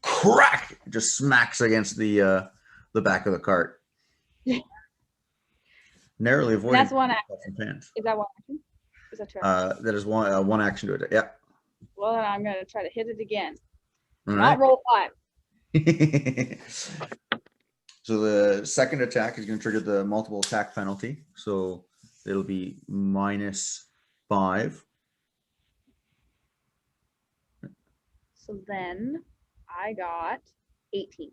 crack! It just smacks against the back of the cart. Narrowly avoiding. That's one action. Is that one action? Is that 2 actions? That is one action to it. Yeah. Well, then I'm gonna try to hit it again. All Not right. roll 5. So the second attack is going to trigger the multiple attack penalty. So it'll be -5. So then I got 18.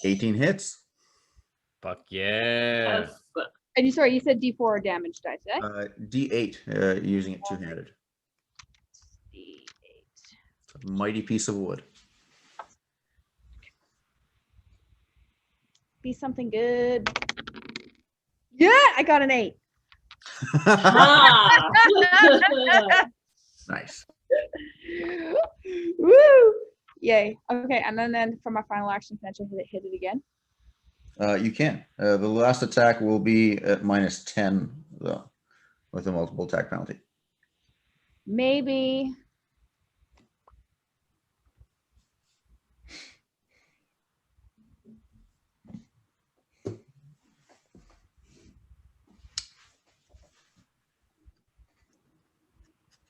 18 hits. Fuck yeah. And you said D4 damage dice, eh? D8, using it two-handed. D8. It's a mighty piece of wood. Be something good. Yeah, I got an 8. Ah. Nice. Woo! Yay. Okay, and then for my final action, can I just hit it again? You can. The last attack will be at -10, though, with a multiple attack penalty. Maybe.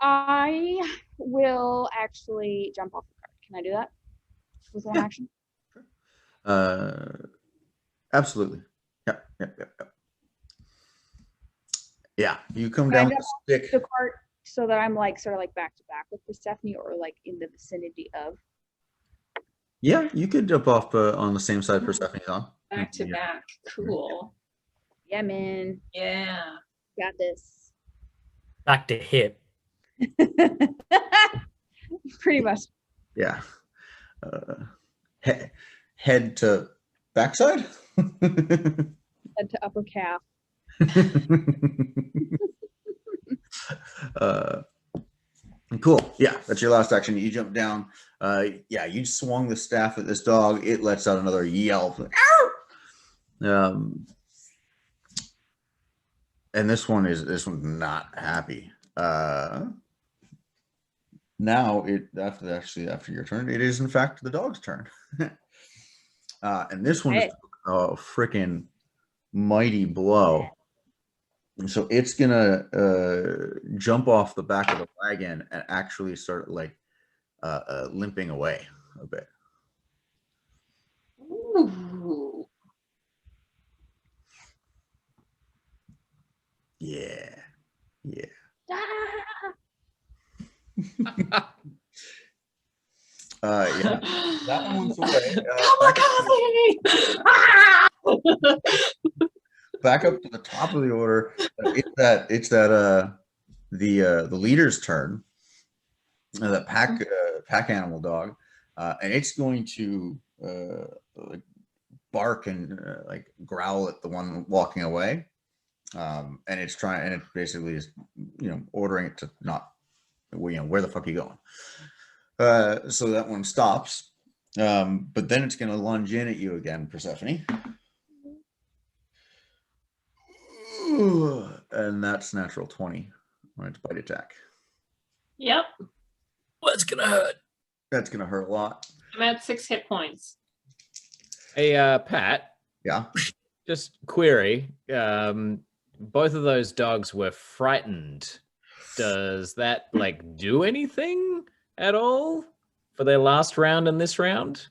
I will actually jump off the cart. Can I do that with one action? Absolutely. Yep. Yeah, you come down with a stick. The cart so that I'm like sort of like back to back with Persephone, or like in the vicinity of. Yeah, you could jump off on the same side Persephone's on. Back to back. Cool. Yeah, man. Yeah. Got this. Back to hip. Pretty much. Yeah. Head to backside. Head to upper calf. Cool. Yeah, that's your last action. You jump down. Yeah, you swung the staff at this dog. It lets out another yelp. And this one's not happy. Now after your turn, it is in fact the dog's turn. And this one is a freaking mighty blow. And so it's gonna jump off the back of the wagon and actually start like limping away a bit. Ooh. Yeah. Yeah, that one's away. Back up to the top of the order. It's that the leader's turn. That pack animal dog, and it's going to like bark and like growl at the one walking away, and it's trying, and it basically is ordering it to not, where the fuck are you going? So that one stops, But then it's going to lunge in at you again, Persephone. And that's natural 20 on its bite attack. Yep. What's gonna hurt? That's going to hurt a lot. I'm at 6 hit points. Hey, Pat. Yeah. Just query. Both of those dogs were frightened. Does that like do anything at all for their last round and this round?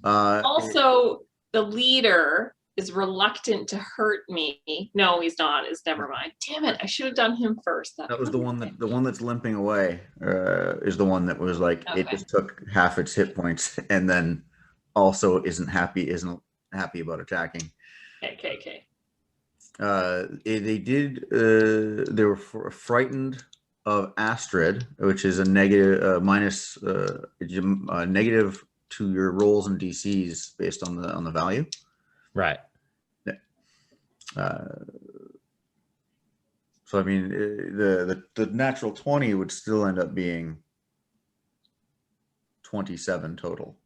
Also, the leader is reluctant to hurt me. No, he's not. Never mind. Damn it! I should have done him first. That was the one that's limping away. Is the one that was like it Okay. just took half its hit points, and then also isn't happy about attacking. Okay. They were frightened of Astrid, which is a negative negative to your rolls and DCs based on the value. Right. So I mean, the natural 20 would still end up being 27 total.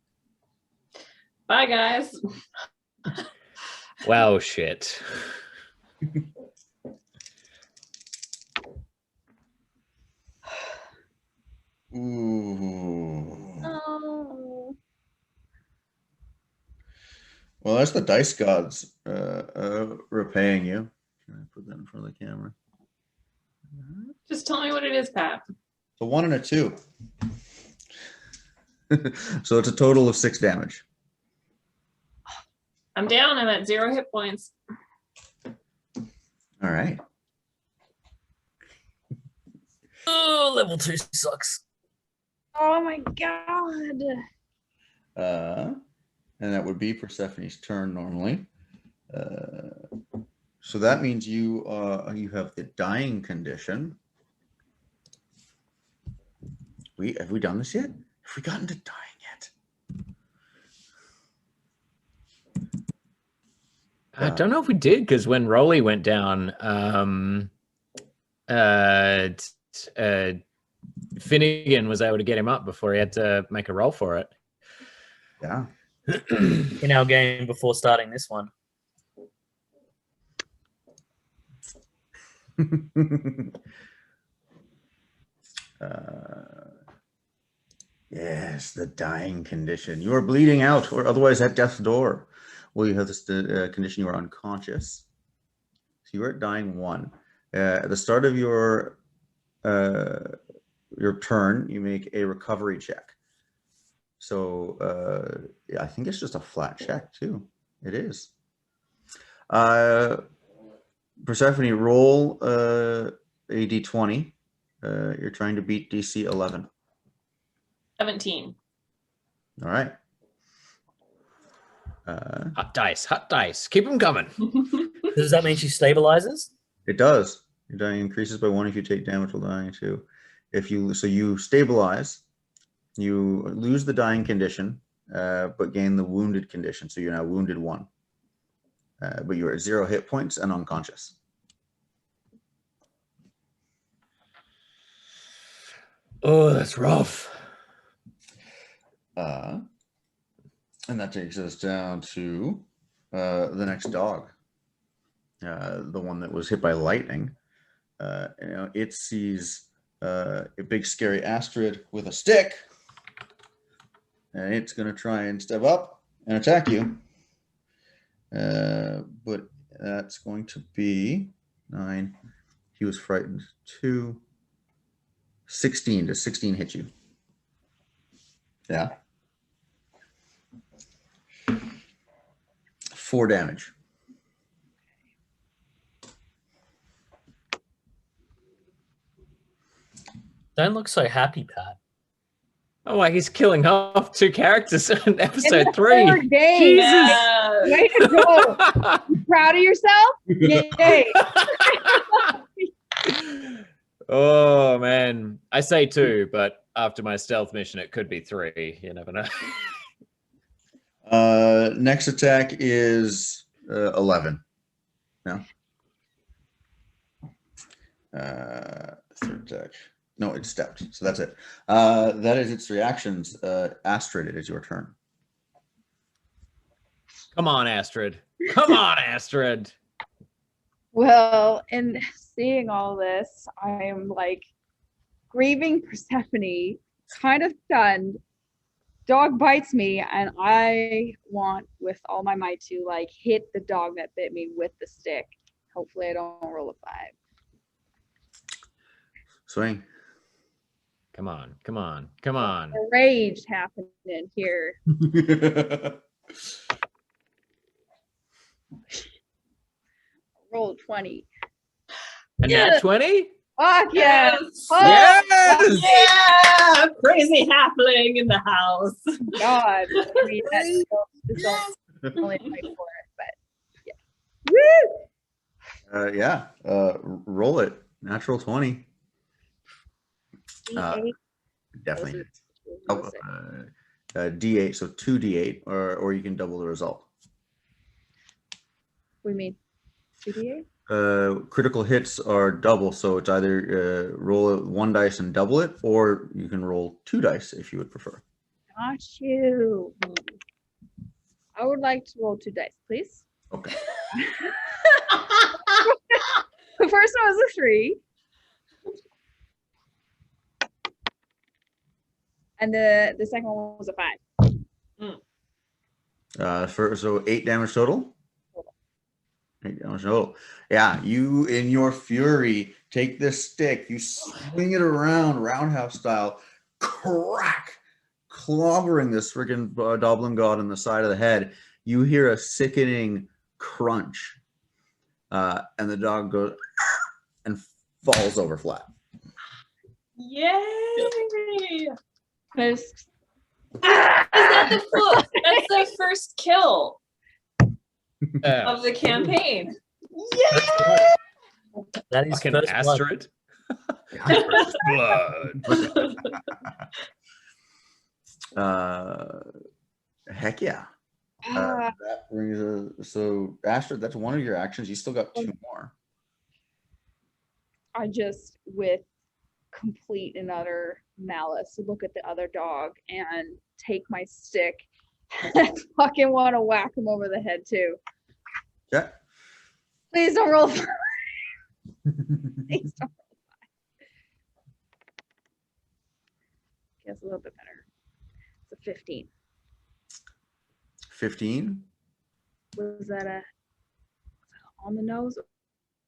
Bye, guys. Wow, shit. Ooh. Oh. Well, that's the dice gods repaying you. Can I put that in front of the camera? Just tell me what it is, Pat. A 1 and a 2. So it's a total of 6 damage. I'm down. I'm at 0 hit points. All right. Oh, level 2 sucks. Oh my god. And that would be Persephone's turn normally. So that means you have the dying condition. Have we done this yet? Have we gotten to dying yet? I don't know if we did, because when Rolly went down, Finnegan was able to get him up before he had to make a roll for it. Yeah. In our game before starting this one. Yes, the dying condition. You are bleeding out, or otherwise at death's door. Well, you have this condition. You are unconscious. So you are at dying 1. At the start of your turn, you make a recovery check. So yeah, I think it's just a flat check too. It is. Persephone, roll a d20. You're trying to beat DC 11. 17. All right. Hot dice. Keep them coming. Does that mean she stabilizes? It does. Your dying increases by 1 if you take damage while dying 2. You stabilize, you lose the dying condition, but gain the wounded condition. So you're now wounded 1. But you're at 0 hit points and unconscious. Oh, that's rough. And that takes us down to the next dog. The one that was hit by lightning. It sees a big scary Astrid with a stick. And it's going to try and step up and attack you. But that's going to be 9. He was frightened. 2. 16. Does 16 hit you? Yeah. 4 damage. Don't look so happy, Pat. Oh, like he's killing off 2 characters in episode In the 3. third game. Yeah. Way to go. You proud of yourself? Yay. Oh man, I say 2, but after my stealth mission, it could be 3. You never know. Next attack is 11. No. Third attack. No, it stepped. So that's it. That is its reactions. Astrid, it is your turn. Come on, Astrid. Come on, Astrid. Well, in seeing all this, I am like grieving Persephone, kind of stunned. Dog bites me, and I want with all my might to like hit the dog that bit me with the stick. Hopefully I don't roll a 5. Swing. Come on, come on, come on. A rage happening here. Roll 20. And nat 20? Fuck yeah! Oh, Yes! Yeah, crazy halfling in the house. God. I mean, that's only 24, but yeah. Woo! Roll it. Natural 20. D8. Definitely. Those are- D8, so 2D8, or you can double the result. What do you mean? 2D8? Critical hits are double, so it's either roll 1 dice and double it, or you can roll 2 dice if you would prefer. Got you. I would like to roll 2 dice, please. Okay. The first one was a 3. And the second one was a 5. So 8 damage total. 8 damage total. Yeah, you in your fury take this stick, you swing it around roundhouse style, crack, clobbering this freaking Doblin god in the side of the head. You hear a sickening crunch, and the dog goes and falls over flat. Yay! There's Is that the foot? That's the first kill of the campaign. Yay! That is Fucking first blood. Astrid. Blood. Heck yeah. That brings so Astrid, that's one of your actions. You still got 2 more. I just, with complete and utter malice, look at the other dog and take my stick and fucking want to whack him over the head too. Okay. Please don't roll 5. Please don't roll 5. Guess a little bit better. It's a 15. 15. Was that on the nose,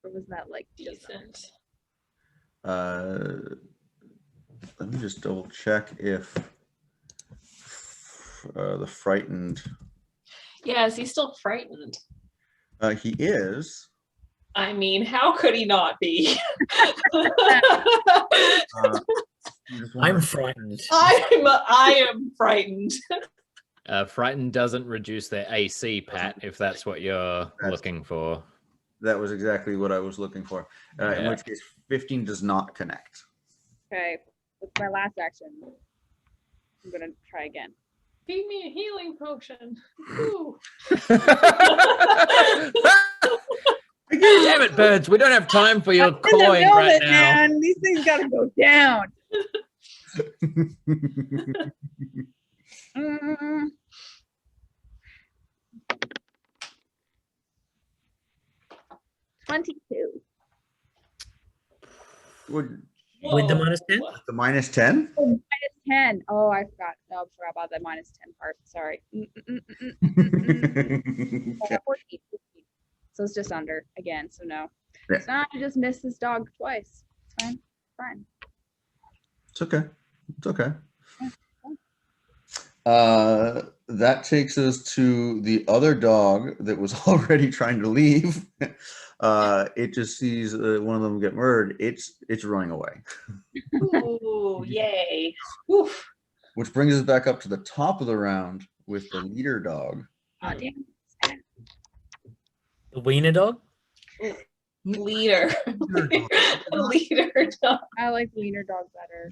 or was that like Decent. Let me just double check if the frightened. Yeah, is he still frightened? He is. I mean, how could he not be? I'm frightened. I am frightened. Frightened doesn't reduce their AC, Pat, if that's what you're looking for. That was exactly what I was looking for. In Yeah. which case, 15 does not connect. okay? With my last action, I'm gonna try again. Feed me a healing potion. Ooh. Damn it, birds. We don't have time for your In the cawing right moment, now. man. These things gotta go down. Mm. 22. Would With the minus 10? the minus 10? Oh, minus 10. Oh, I forgot. No, I forgot about the minus 10 part. Sorry. Okay. 14. So it's just under again. So no. Yeah. So now I just missed this dog twice. It's fine. Fine. It's okay. It's okay. That takes us to the other dog that was already trying to leave. It just sees one of them get murdered. It's running away. Ooh, yay. Oof. Which brings us back up to the top of the round with the leader dog. Oh, damn. The wiener dog? Leader. Leader dog. I like wiener dog better.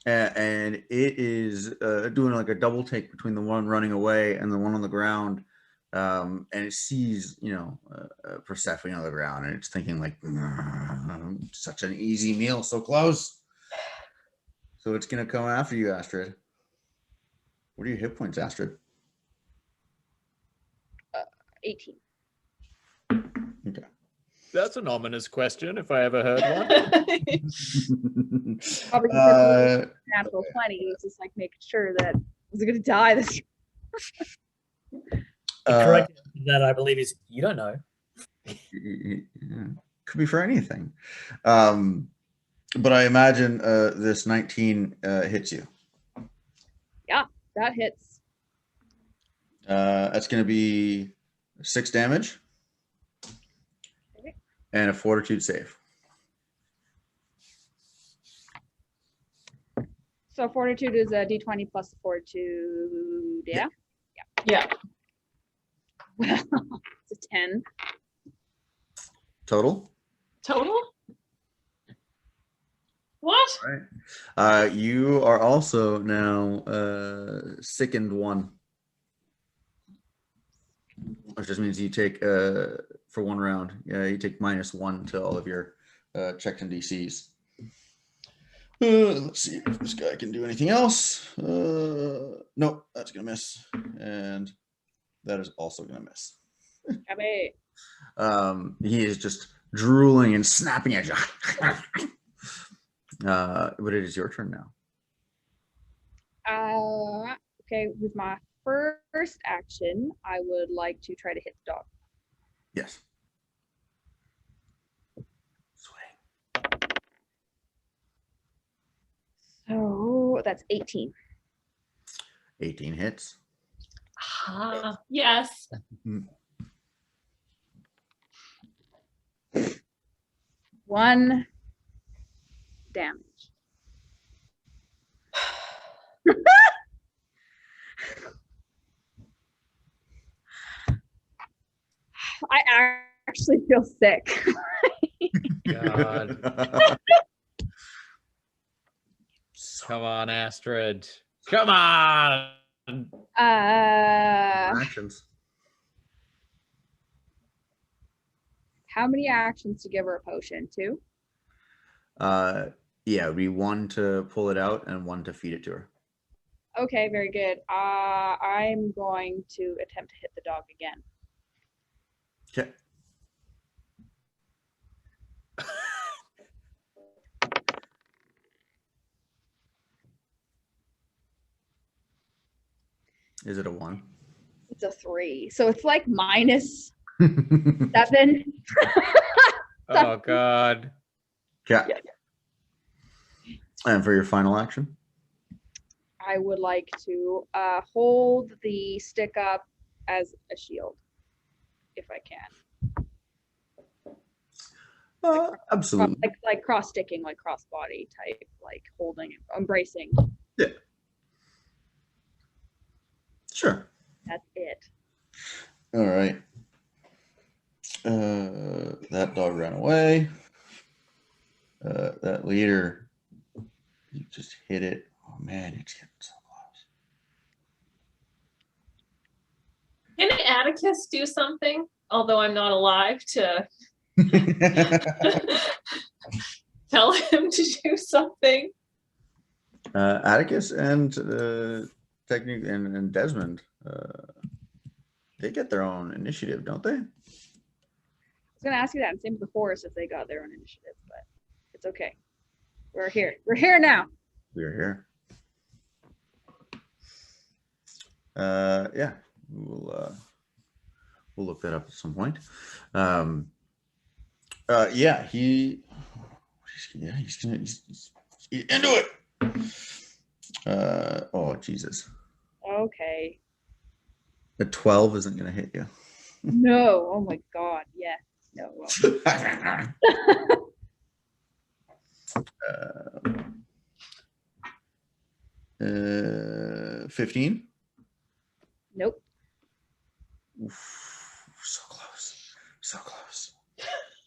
And it is doing like a double take between the one running away and the one on the ground, and it sees Persephone on the ground, and it's thinking like, such an easy meal, so close. So it's gonna come after you, Astrid. What are your hit points, Astrid? 18. Okay. That's an ominous question if I ever heard one. Probably natural 20. It's just like making sure that I was going to die this. The correct answer to that, I believe, is you don't know. Could be for anything. But I imagine this 19 hits you. Yeah, that hits. That's going to be 6 damage and a fortitude save. So fortitude is a d20 plus fortitude. Yeah. Yeah. Well, it's a 10. Total? Total? What? Right. You are also now sickened 1. Which just means you take, for 1 round, you take -1 to all of your checks and DCs. Let's see if this guy can do anything else. Nope, that's going to miss. And that is also going to miss. He is just drooling and snapping at you. But it is your turn now. Okay, with my first action, I would like to try to hit the dog. Yes. Swing. So that's 18. 18 hits. Yes. 1 damage. I actually feel sick. God. Come on, Astrid. Come on. Actions. How many actions to give her a potion? 2? Yeah, it'd be 1 to pull it out and 1 to feed it to her. Okay, very good. I'm going to attempt to hit the dog again. Okay. Is it a 1? It's a 3. So it's like -7. Oh, God. Yeah. And for your final action? I would like to hold the stick up as a shield, if I can. Absolutely. Like cross-sticking, like cross-body type, like holding, embracing. Yeah. Sure. That's it. All right. That dog ran away. That leader, you just hit it. Oh man, it's getting so Can Atticus do something? Although I'm not alive to close. tell him to do something. Atticus and Technique and Desmond, they get their own initiative, don't they? I was gonna ask you that, and same with the horse if they got their own initiative, but it's okay. We're here. We're here now. We're here. Yeah, we'll look that up at some point. Yeah, he's into it. Oh Jesus. Okay. The 12 isn't gonna hit you. No. Oh my God. Yeah. No. Well. 15. Nope. Oof, so close. So close.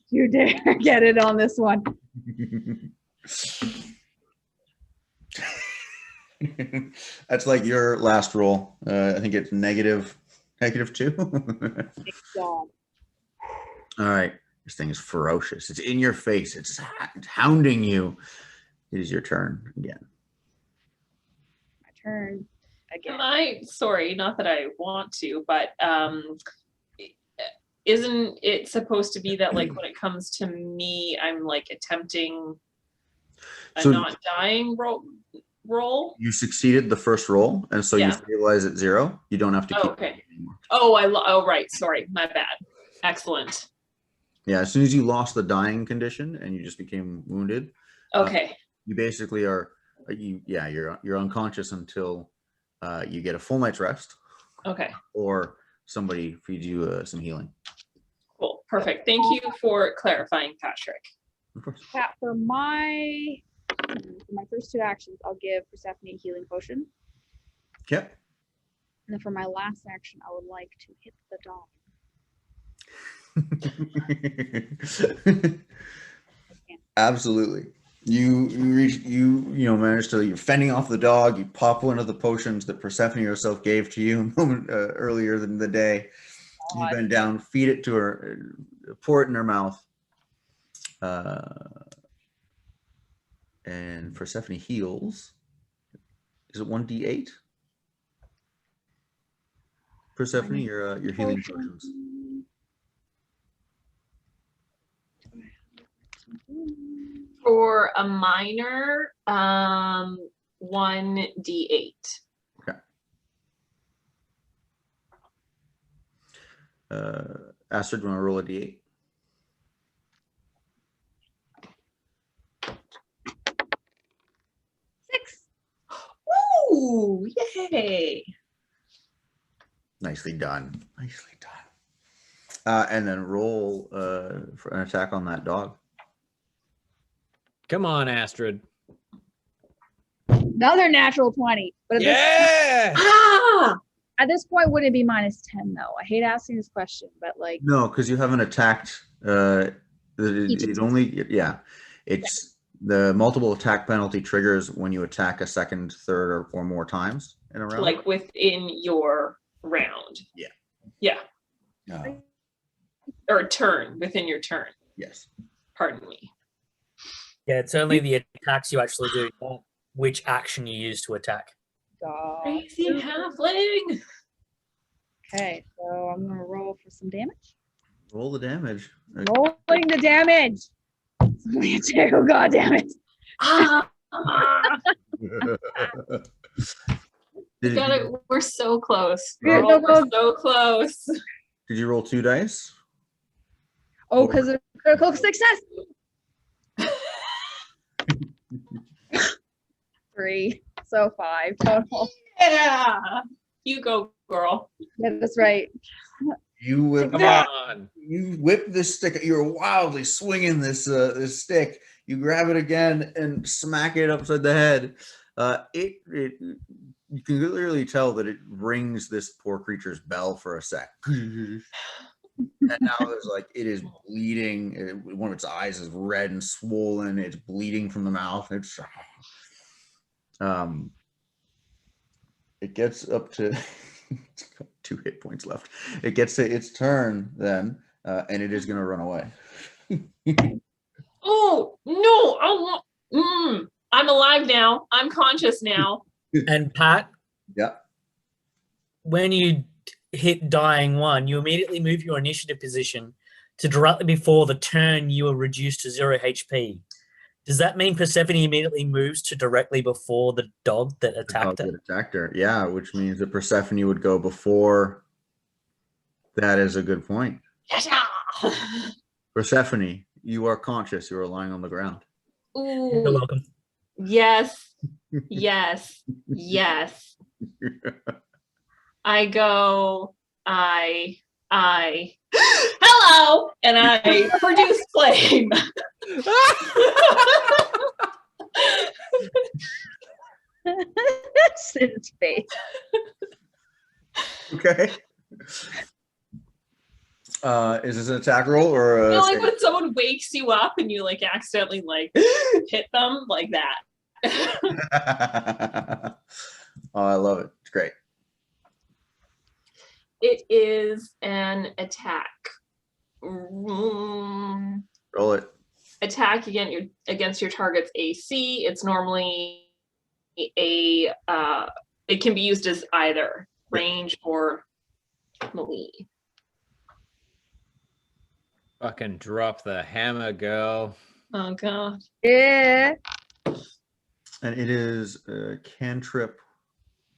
You dare get it on this one. That's like your last roll. I think it's -2. Thank God. All right. This thing is ferocious. It's in your face. It's hounding you. It is your turn again. My turn. again. Sorry, not that I want to, but isn't it supposed to be that like when it comes to me, I'm like attempting a So- not dying roll? You succeeded the first roll, and so you Yeah. stabilize at 0. You don't have to keep Okay. it anymore. Oh, right. Sorry, my bad. Excellent. Yeah, as soon as you lost the dying condition and you just became wounded, Okay. you basically are you're unconscious until you get a full night's rest Okay. or somebody feeds you some healing. Cool. Perfect. Thank you for clarifying, Patrick. Of course. Yeah, for my first 2 actions, I'll give Persephone a healing potion. Okay. And then for my last action, I would like to hit the dog. Absolutely. You manage to, you're fending off the dog. You pop one of the potions that Persephone herself gave to you a moment earlier in the day. You bend down, feed it to her, pour it in her mouth. And Persephone heals. Is it 1d8? Persephone, your healing potions. For a minor, 1d8. Okay. Astrid, do you want to roll a d8? Ooh, yay. Nicely done. Nicely done. And then roll for an attack on that dog. Come on, Astrid. Another natural 20. But Yeah. at this point, would it be -10 though? I hate asking this question, but like. No, because you haven't attacked. It only, it's the multiple attack penalty triggers when you attack a second, third, or more times in a round. Like within your round. Yeah. Yeah. No. Or turn, within your turn. Yes. Pardon me. Yeah, it's only the attacks you actually do, not which action you use to attack. Crazy halfling. Okay, so I'm gonna roll for some damage. Roll the damage. Rolling the damage. It's only a 2. God damn it. We're so close. Yeah, We're go. so close. Did you roll 2 dice? Oh, because of critical success. 3, so 5 total. Yeah. You go, girl. Yeah, that's right. You whip. Come on. You whip this stick. You're wildly swinging this this stick. You grab it again and smack it upside the head. You can clearly tell that it rings this poor creature's bell for a sec. And now there's like, it is bleeding. One of its eyes is red and swollen. It's bleeding from the mouth. It gets up to it's got 2 hit points left. It gets to its turn then, and it is going to run away. Oh no! I'm alive now. I'm conscious now. And Pat, Yeah. when you hit dying 1, you immediately move your initiative position to directly before the turn you were reduced to 0 HP. Does that mean Persephone immediately moves to directly before the dog that attacked Dog her? that attacked her. Yeah, which means that Persephone would go before. That is a good point. Persephone, you are conscious. You are lying on the ground. You're Ooh, welcome. yes, yes, yes. I go, hello, and I produce flame. That's in its face. Okay. Is this an attack roll or You a know, like when someone wakes you up and you like accidentally like hit them like that. Oh, I love it. It's great. It is an attack. Roll it. Attack against your target's AC. It's normally a it can be used as either range or melee. Fucking drop the hammer, girl. Oh god. Yeah. And it is cantrip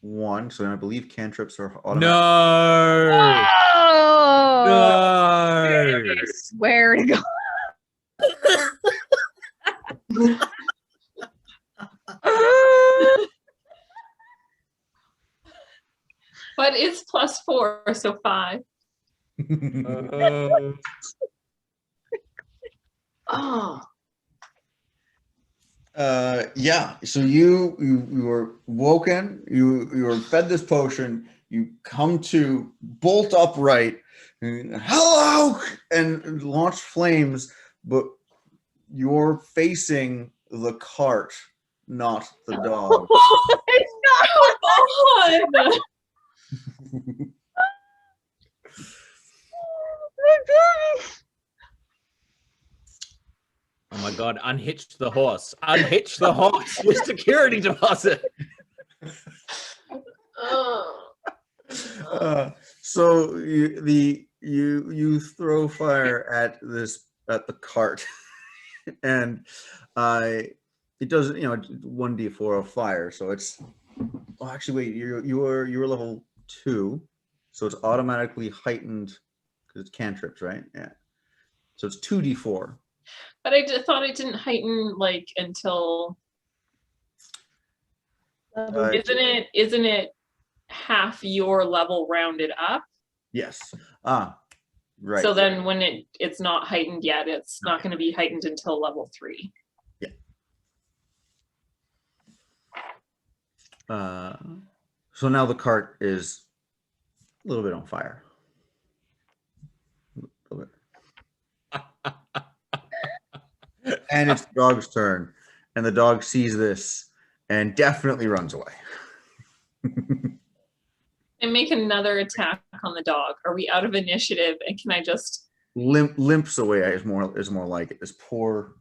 1. So I believe cantrips are automatic. No. Oh! No. I swear to God. But it's +4, so 5. Oh. Yeah. So you were woken. You were fed this potion. You come to bolt upright. And, hello, and launch flames, but you're facing the cart, not the dog. Oh my god! Oh my god, unhitch the horse. Unhitch the horse. Your security deposit. Oh. So you throw fire at the cart, and it does 1d4 of fire. So it's actually wait, you were level 2, so it's automatically heightened because it's cantrips, right? Yeah. So it's 2d4. But I thought it didn't heighten like until. Isn't it half your level rounded up? Yes. Right. So then when it's not heightened yet, it's not going to be heightened until level 3. Yeah. So now the cart is a little bit on fire. A little bit. And it's the dog's turn, and the dog sees this and definitely runs away. And make another attack on the dog. Are we out of initiative? And can I just limps away is more like it. This poor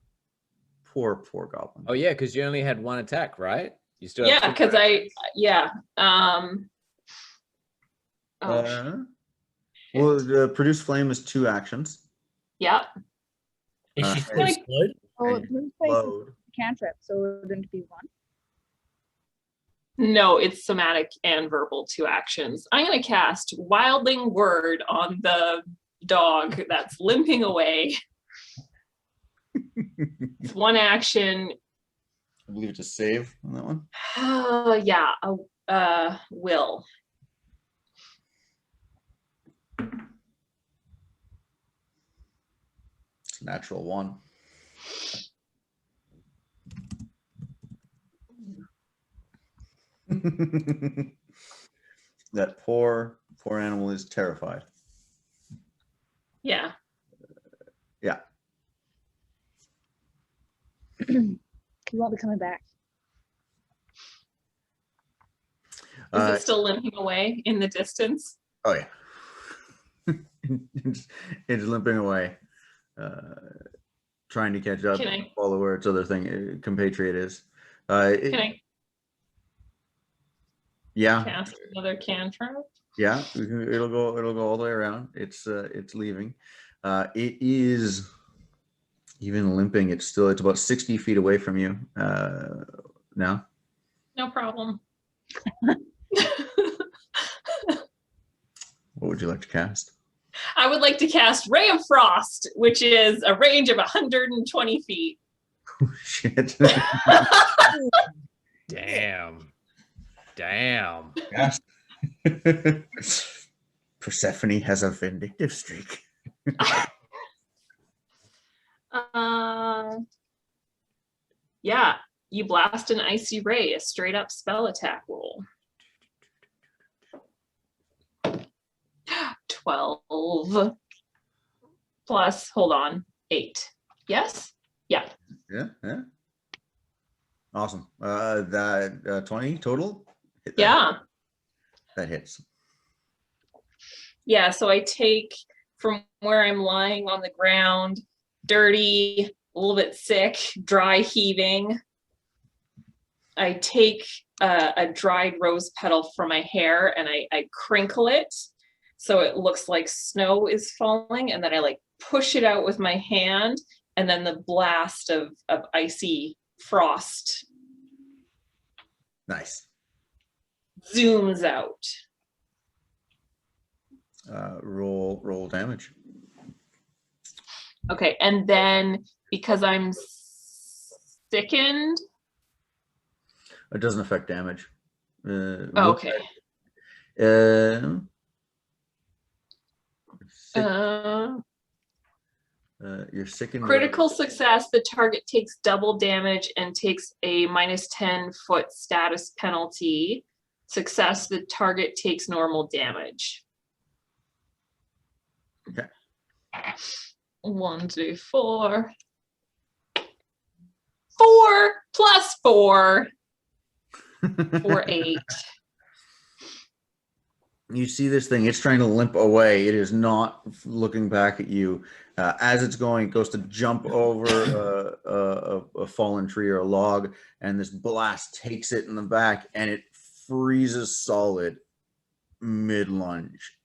goblin. Oh yeah, because you only had 1 attack, right? You still yeah, because Well, the produce flame is 2 actions. Yeah. Is she and- explode? Oh, and blue face is explode. cantrip, so it wouldn't be 1. No, it's somatic and verbal 2 actions. I'm going to cast Wildling Word on the dog that's limping away. It's 1 action. I believe it's a save on that one. Yeah, will. It's a natural 1. That poor animal is terrified. Yeah. Yeah. He won't be coming back. Is it still limping away in the distance? Oh yeah. It's limping away, trying to catch up. Follow where its other thing, compatriot is. Can I Yeah. cast another cantrip? Yeah, it'll go all the way around. It's leaving. It is even limping. It's about 60 feet away from you now. No problem. What would you like to cast? I would like to cast Ray of Frost, which is a range of 120 feet. Oh, shit. Damn. Yes. Persephone has a vindictive streak. Yeah, you blast an icy ray, a straight up spell attack roll. 12 plus, hold on, 8. Yes? Yeah. Yeah. Awesome. That 20 total? Yeah. That hits. Yeah, so I take from where I'm lying on the ground, dirty, a little bit sick, dry heaving. I take a dried rose petal from my hair and I crinkle it so it looks like snow is falling, and then I like push it out with my hand, and then the blast of icy frost Nice. zooms out. Roll damage. Okay, and then because I'm sickened. It doesn't affect damage. Okay. You're sickened. Critical success, the target takes double damage and takes a -10 foot status penalty. Success, the target takes normal damage. Okay. 1d4. 4 plus 4. 8. You see this thing, it's trying to limp away. It is not looking back at you. As it's going, it goes to jump over a fallen tree or a log, and this blast takes it in the back, and it freezes solid mid-lunge.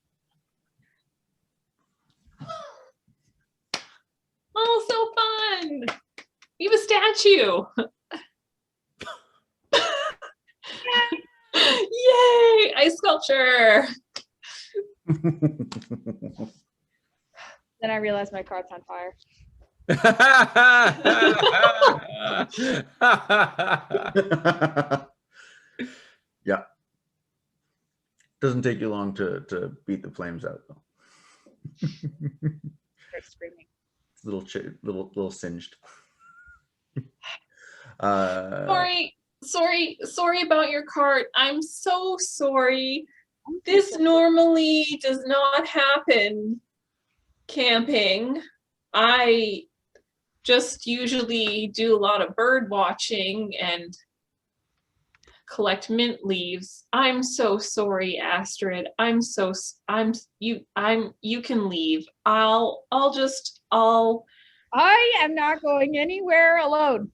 Oh, so fun! You have a statue! Yay! Ice sculpture! Then I realized my card's on fire. Yeah. Doesn't take you long to beat the flames out, though. Start screaming. It's a little singed. Sorry about your cart. I'm so sorry. This normally does not happen camping. I just usually do a lot of bird watching and collect mint leaves. I'm so sorry, Astrid. You can leave. I am not going anywhere alone.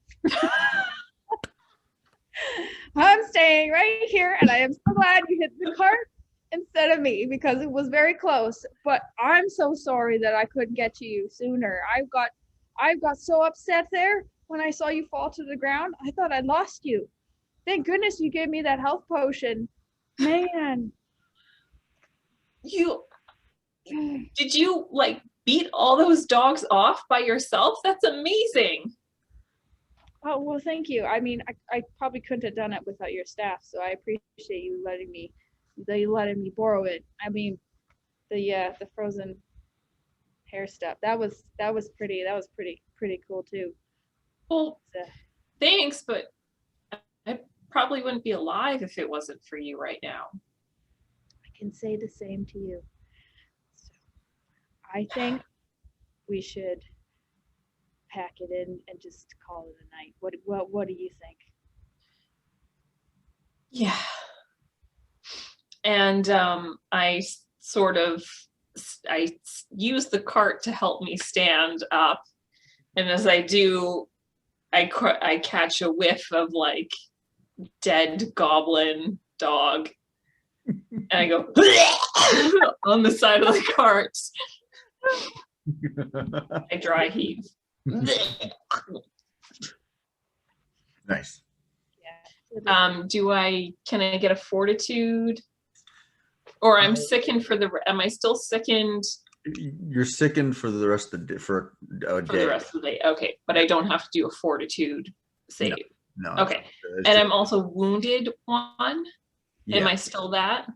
I'm staying right here, and I am so glad you hit the cart instead of me because it was very close. But I'm so sorry that I couldn't get to you sooner. I got so upset there when I saw you fall to the ground. I thought I'd lost you. Thank goodness you gave me that health potion. Man. Did you like beat all those dogs off by yourself? That's amazing. Oh, well, thank you. I mean, I probably couldn't have done it without your staff, so I appreciate you letting me borrow it. I mean, the frozen hair stuff. That was pretty cool too. Well, thanks, but I probably wouldn't be alive if it wasn't for you right now. I can say the same to you. So, I think we should pack it in and just call it a night. What do you think? Yeah. And I use the cart to help me stand up, and as I do, I catch a whiff of like dead goblin dog, and I go on the side of the cart. I dry heave. Nice. Yeah. Can I get a fortitude? Or I'm sickened am I still sickened? You're sickened for the rest of the day. For a day. For the rest of the day. Okay, but I don't have to do a fortitude save. No. Okay. And I'm also wounded 1. Yeah. Am I still that?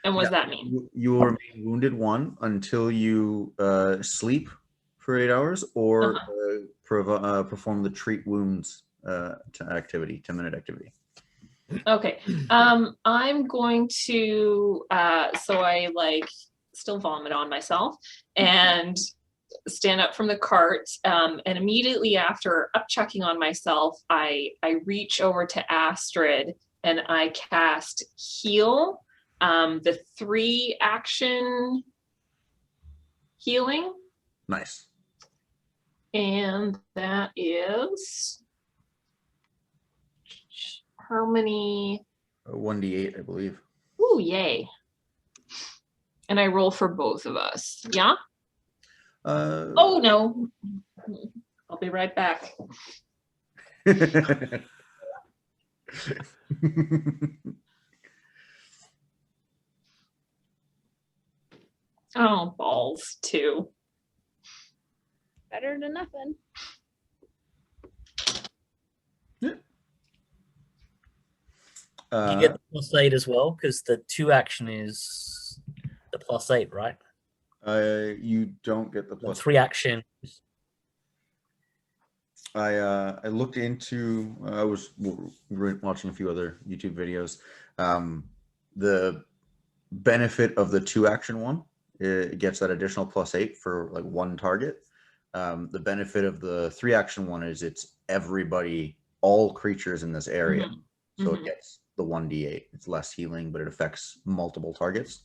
And what does that mean? You will remain wounded 1 until you sleep for 8 hours or perform the treat wounds activity, 10-minute activity. Okay. I'm going to so I like still vomit on myself and stand up from the cart, and immediately after upchucking on myself, I reach over to Astrid and I cast heal, the 3 action healing. Nice. And that is how many? 1d8, I believe. Ooh, yay. And I roll for both of us. Yeah? Oh, no. I'll be right back. Oh, balls, 2. Better than nothing. You get the +8 as well, because the 2 action is the +8, right? You don't get the The plus. 3 action. I looked into. I was watching a few other YouTube videos. The benefit of the 2 action one, it gets that additional +8 for like 1 target. The benefit of the 3 action one is it's everybody, all creatures in this area. So it gets the 1d8. It's less healing, but it affects multiple targets.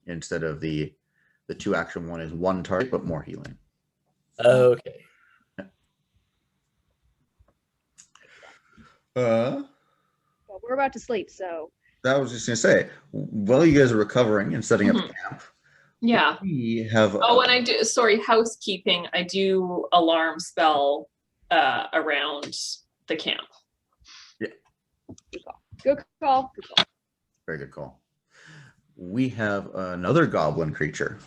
Instead of the 2 action one is 1 target, but more healing. Okay. Well, we're about to sleep, so. That was just gonna say, while you guys are recovering and setting up camp, Yeah. we have. Oh, and I do, sorry, housekeeping. I do alarm spell around the camp. Yeah. Good call. Good call. Very good call. We have another goblin creature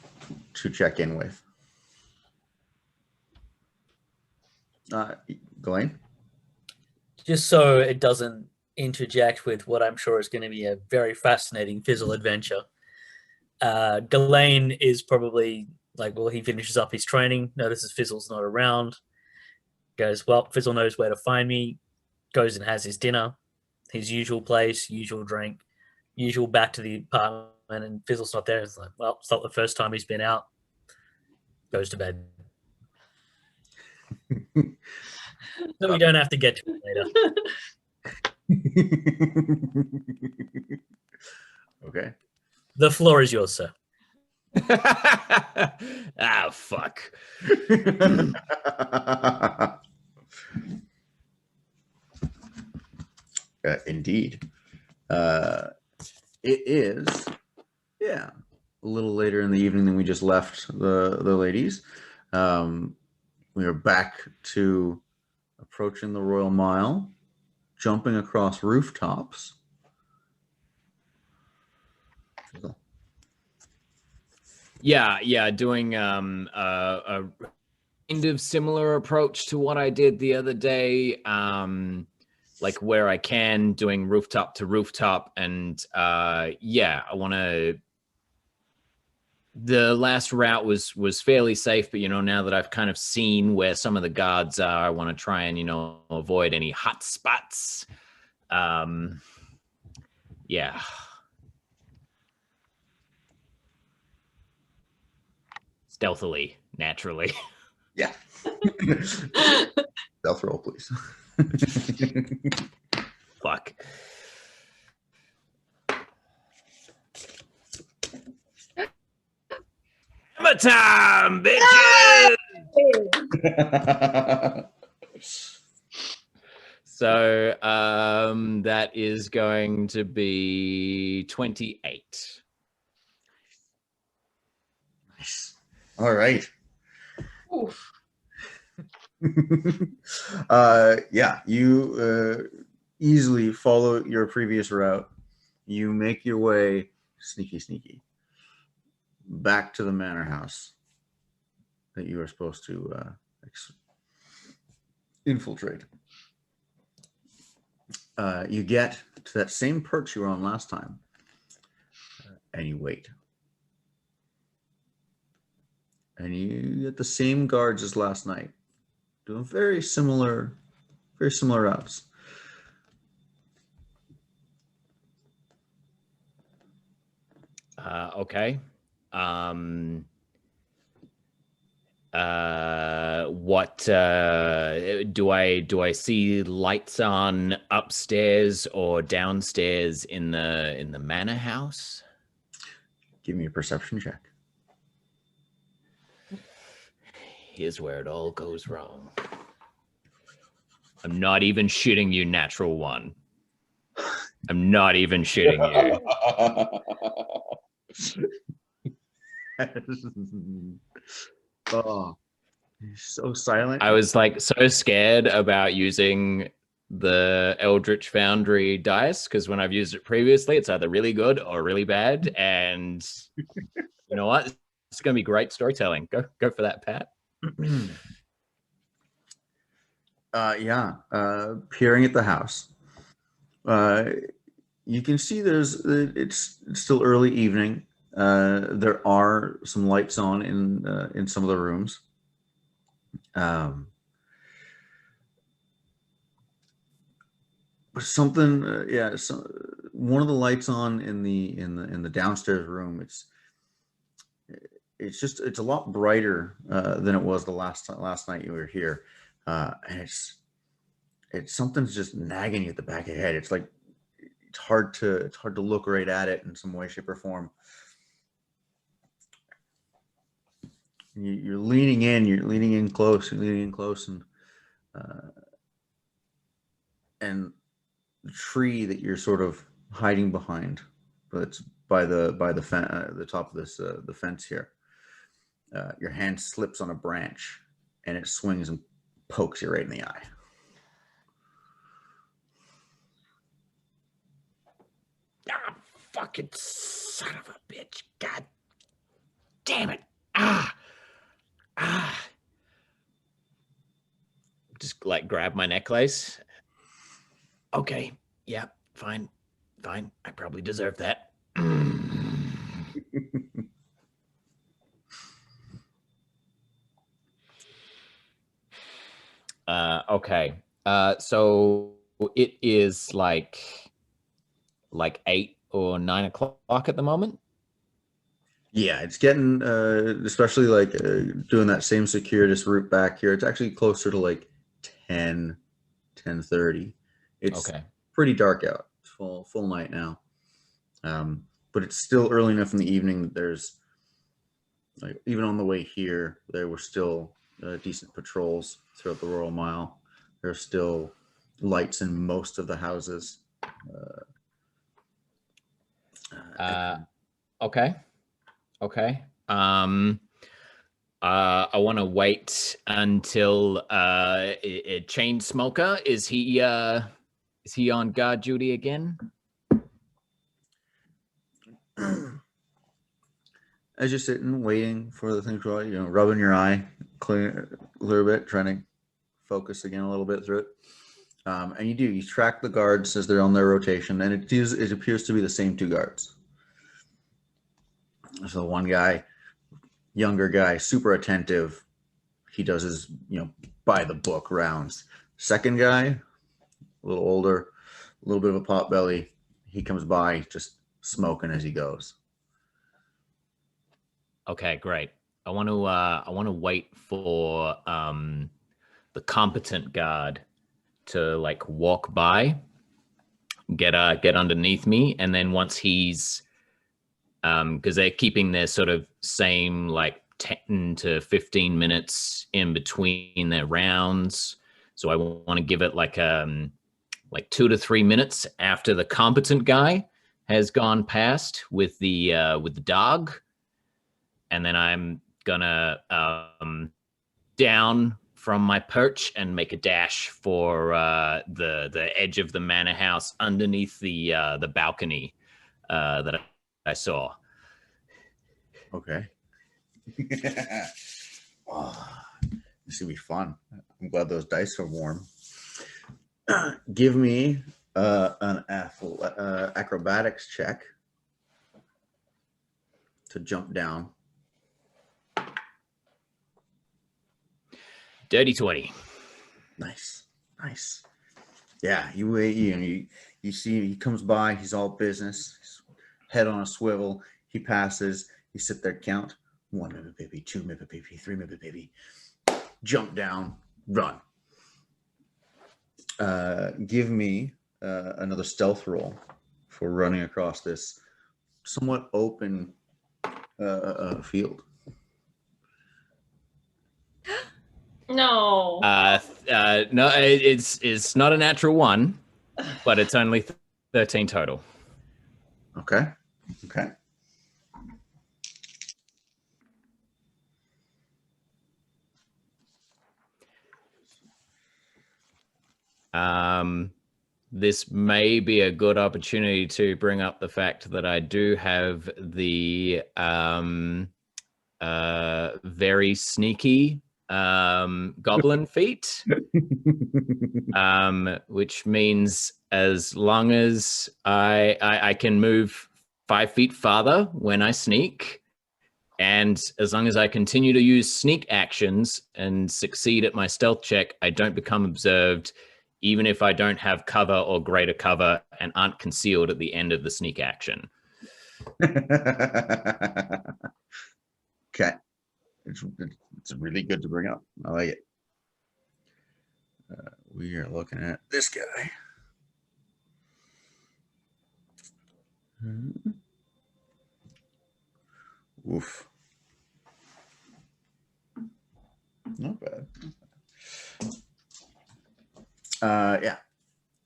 to check in with. Gallain? Just so it doesn't interject with what I'm sure is going to be a very fascinating Fizzle adventure. Gallain is probably like, well, he finishes up his training, notices Fizzle's not around, goes, well, Fizzle knows where to find me, goes and has his dinner, his usual place, usual drink, usual back to the apartment, and Fizzle's not there. It's like, well, it's not the first time he's been out. Goes to bed. So we don't have to get to it later. Okay. The floor is yours, sir. Ah, fuck. Indeed. It is, yeah, a little later in the evening than we just left the ladies. We are back to approaching the Royal Mile, jumping across rooftops. Yeah, doing a kind of similar approach to what I did the other day. Like where I can, doing rooftop to rooftop, and yeah, I want to. The last route was fairly safe, but now that I've kind of seen where some of the guards are, I want to try and avoid any hot spots. Yeah. Stealthily, naturally. Yeah. Stealth roll, please. Fuck. Hammer time, bitches! So that is going to be 28. Nice. All right. Oof. Yeah, you easily follow your previous route. You make your way sneaky back to the manor house that you are supposed to infiltrate. You get to that same perch you were on last time, and you wait. And you get the same guards as last night, doing very similar routes. Okay. What do I see lights on upstairs or downstairs in the manor house? Give me a perception check. Here's where it all goes wrong. I'm not even shitting you, natural one. I'm not even shitting you. Oh, you're so silent. I was like so scared about using the Eldritch Foundry dice because when I've used it previously, it's either really good or really bad. And you know what? It's going to be great storytelling. Go for that, Pat. Peering at the house. You can see it's still early evening. There are some lights on in some of the rooms. Something, one of the lights on in the downstairs room. It's a lot brighter than it was the last night you were here, and it's something's just nagging you at the back of your head. It's like it's hard to look right at it in some way, shape, or form. You're leaning in close, and the tree that you're sort of hiding behind, but it's by the top of this the fence here. Your hand slips on a branch, and it swings and pokes you right in the eye. Ah, fucking son of a bitch. God damn it. Just like grab my necklace. Okay. Yeah, fine. I probably deserve that. Okay. So it is like 8 or 9 o'clock at the moment. Yeah, it's getting, especially like doing that same circuitous route back here. It's actually closer to like 10:30. It's Okay. pretty dark out. It's full night now. But it's still early enough in the evening that there's, like, even on the way here, there were still decent patrols throughout the Royal Mile. There are still lights in most of the houses. Okay. I want to wait until Chain Smoker is he on guard duty again? As you're sitting, waiting for the thing to roll, rubbing your eye clear a little bit, trying to focus again a little bit through it. And you track the guards as they're on their rotation, and it appears to be the same two guards. So one guy, younger guy, super attentive. He does his, by the book rounds. Second guy, a little older, a little bit of a pot belly. He comes by just smoking as he goes. Okay, great. I want to wait for the competent guard to like walk by, get underneath me, and then once he's because they're keeping their sort of same like 10 to 15 minutes in between their rounds. So I want to give it like 2 to 3 minutes after the competent guy has gone past with the dog. And then I'm gonna down from my perch and make a dash for the edge of the manor house underneath the balcony that I saw. Okay. Oh, this will be fun. I'm glad those dice are warm. Give me an acrobatics check to jump down. Dirty 20. Nice. Yeah, you see he comes by, he's all business, his head on a swivel, he passes, you sit there, count 1 minute baby, 2 minute baby, 3 minute baby, jump down, run. Give me another stealth roll for running across this somewhat open field. No. No, it's not a natural one, but it's only 13 total. Okay. Okay. This may be a good opportunity to bring up the fact that I do have the very sneaky goblin feat, which means as long as I can move 5 feet farther when I sneak, and as long as I continue to use sneak actions and succeed at my stealth check, I don't become observed, even if I don't have cover or greater cover and aren't concealed at the end of the sneak action. Okay. It's really good to bring up. I like it. We are looking at this guy. Oof. Not bad. Yeah.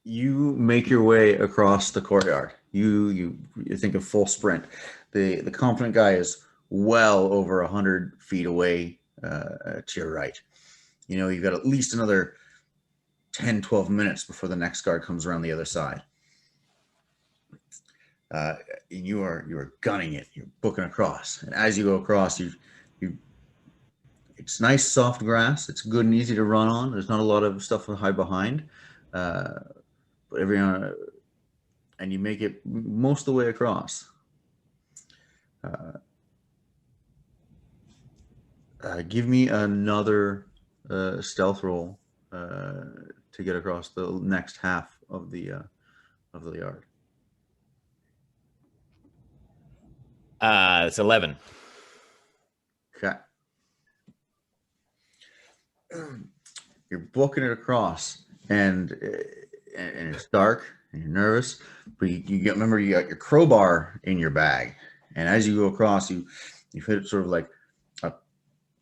You make your way across the courtyard. You think of full sprint. The confident guy is well over 100 feet away to your right. You know, you've got at least another 10, 12 minutes before the next guard comes around the other side. You are gunning it. You're booking across, and as you go across, it's nice soft grass. It's good and easy to run on. There's not a lot of stuff to hide behind, but and you make it most of the way across. Give me another stealth roll to get across the next half of the yard. It's 11. Okay. You're booking it across, and it's dark, and you're nervous, but remember you got your crowbar in your bag, and as you go across, you hit it sort of like a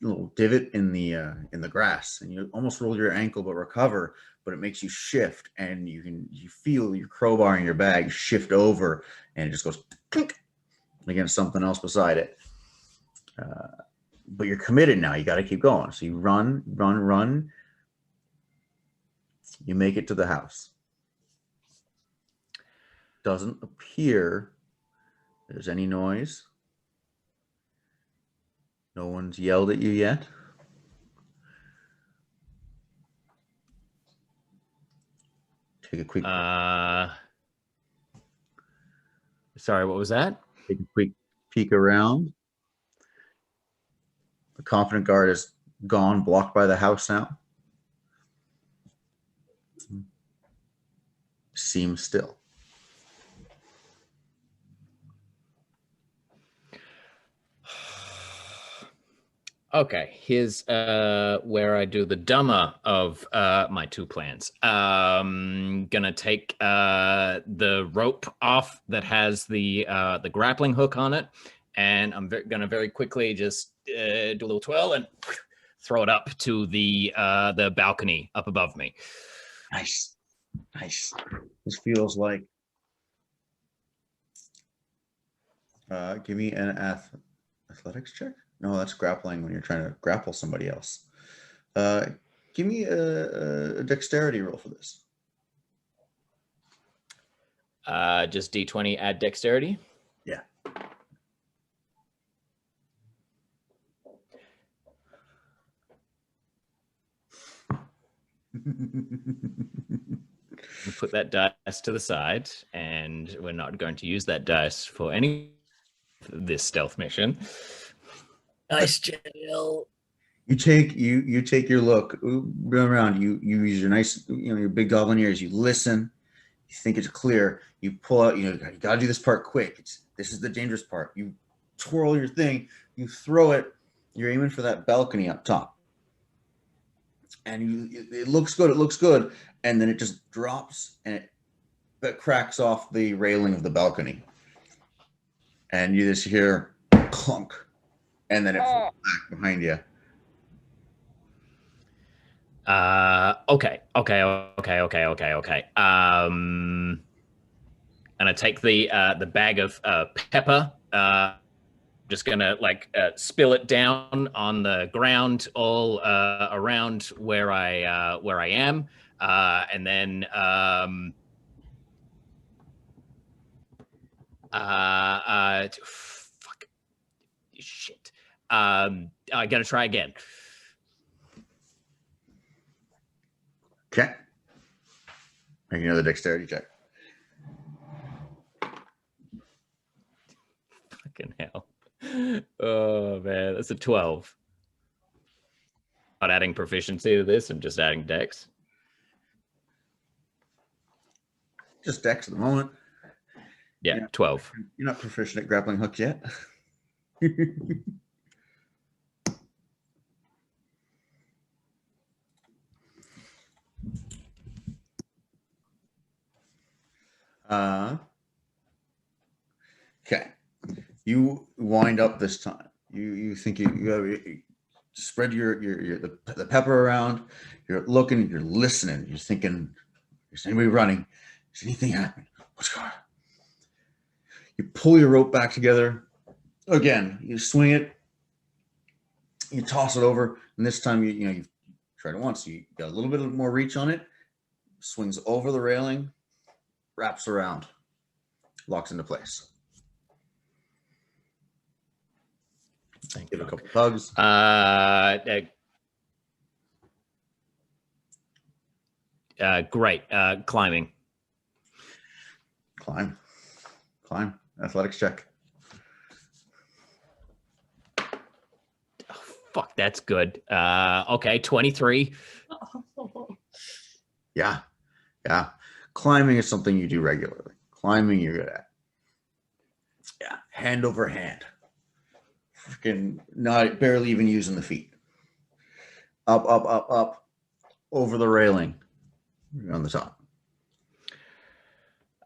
little divot in the grass, and you almost roll your ankle but recover, but it makes you shift, and you feel your crowbar in your bag shift over, and it just goes clink against something else beside it. But you're committed now. You got to keep going. So you run. You make it to the house. Doesn't appear there's any noise. No one's yelled at you yet. Take a quick. Sorry, what was that? Take a quick peek around. The confident guard is gone, blocked by the house now. Seems still. Okay, here's where I do the dumber of my two plans. Gonna take the rope off that has the grappling hook on it, and I'm gonna very quickly just do a little twirl and throw it up to the balcony up above me. Nice. This feels like. Give me an athletics check. No, that's grappling when you're trying to grapple somebody else. Give me a dexterity roll for this. Just D20, add dexterity. Yeah. We'll put that dice to the side, and we're not going to use that dice for any this stealth mission. Nice, Jill. You take your look, run around. You use your nice, your big goblin ears. You listen. You think it's clear. You pull out. You got to do this part quick. This is the dangerous part. You twirl your thing. You throw it. You're aiming for that balcony up top, and it looks good. It looks good, and then it just drops and it cracks off the railing of the balcony, and you just hear clunk. And then it falls back behind you. Okay. I take the bag of pepper. Just gonna spill it down on the ground all around where I am, and then fuck, shit. I gotta try again. Okay. Make another dexterity check. Fucking hell. Oh man, that's a 12. Not adding proficiency to this, I'm just adding dex. Just dex at the moment. Yeah, 12. You're not proficient at grappling hooks yet. Okay. You wind up this time. You think you spread the pepper around. You're looking. You're listening. You're thinking, is anybody running? Is anything happening? What's going on? You pull your rope back together. Again, you swing it. You toss it over, and this time you've tried it once. You got a little bit more reach on it. Swings over the railing, wraps around, locks into place. Give it a couple tugs. Great. Climbing. Climb. Athletics check. Oh, fuck, that's good. Okay, 23. Yeah. Climbing is something you do regularly. Climbing you're good at. Yeah. Hand over hand. Freaking not barely even using the feet. Up, over the railing. You're on the top.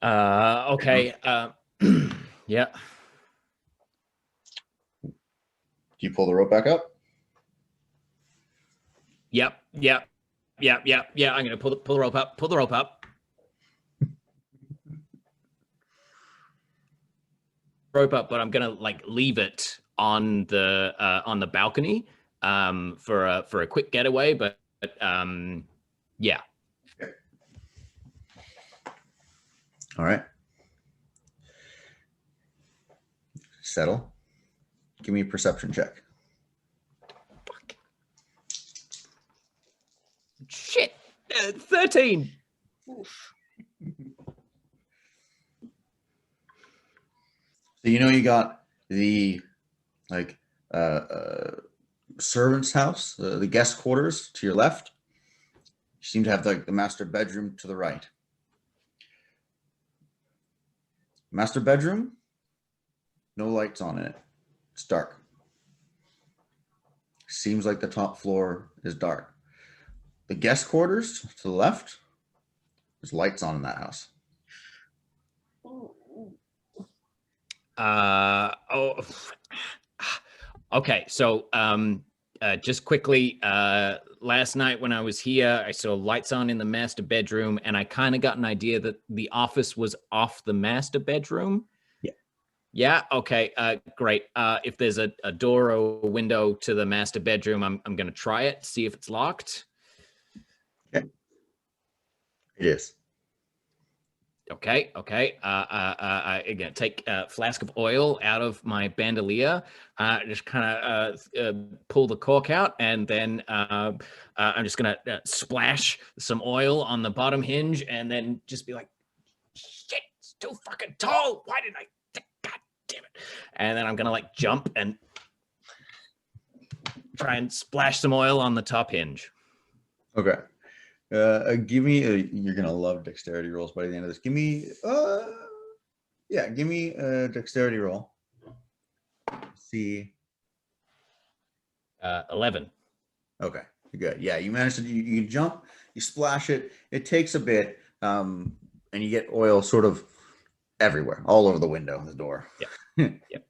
Okay. Yeah. Do you pull the rope back up? Yep. I'm gonna pull the rope up. Pull the rope up. But I'm gonna leave it on the balcony for a quick getaway. But yeah. Okay. All right. Settle. Give me a perception check. Fuck. Shit. 13. Oof. So you got the servant's house, the guest quarters to your left. You seem to have the master bedroom to the right. Master bedroom, no lights on in it. It's dark. Seems like the top floor is dark. The guest quarters to the left, there's lights on in that house. Okay, so just quickly, last night when I was here, I saw lights on in the master bedroom, and I kind of got an idea that the office was off the master bedroom. Yeah. Okay. Great. If there's a door or a window to the master bedroom, I'm gonna try it, see if it's locked. Okay. It is. Okay. I'm gonna take a flask of oil out of my bandolier, just kind of pull the cork out, and then I'm just gonna splash some oil on the bottom hinge, and then just be like, "Shit, it's too fucking tall. Why did I? God damn it!" And then I'm gonna jump and try and splash some oil on the top hinge. Okay. Give me you're gonna love dexterity rolls by the end of this. Give me a dexterity roll. Let's see. 11. Okay, good. Yeah, you managed to you jump, you splash it. It takes a bit, and you get oil sort of everywhere, all over the window, the door. Yeah. Yep.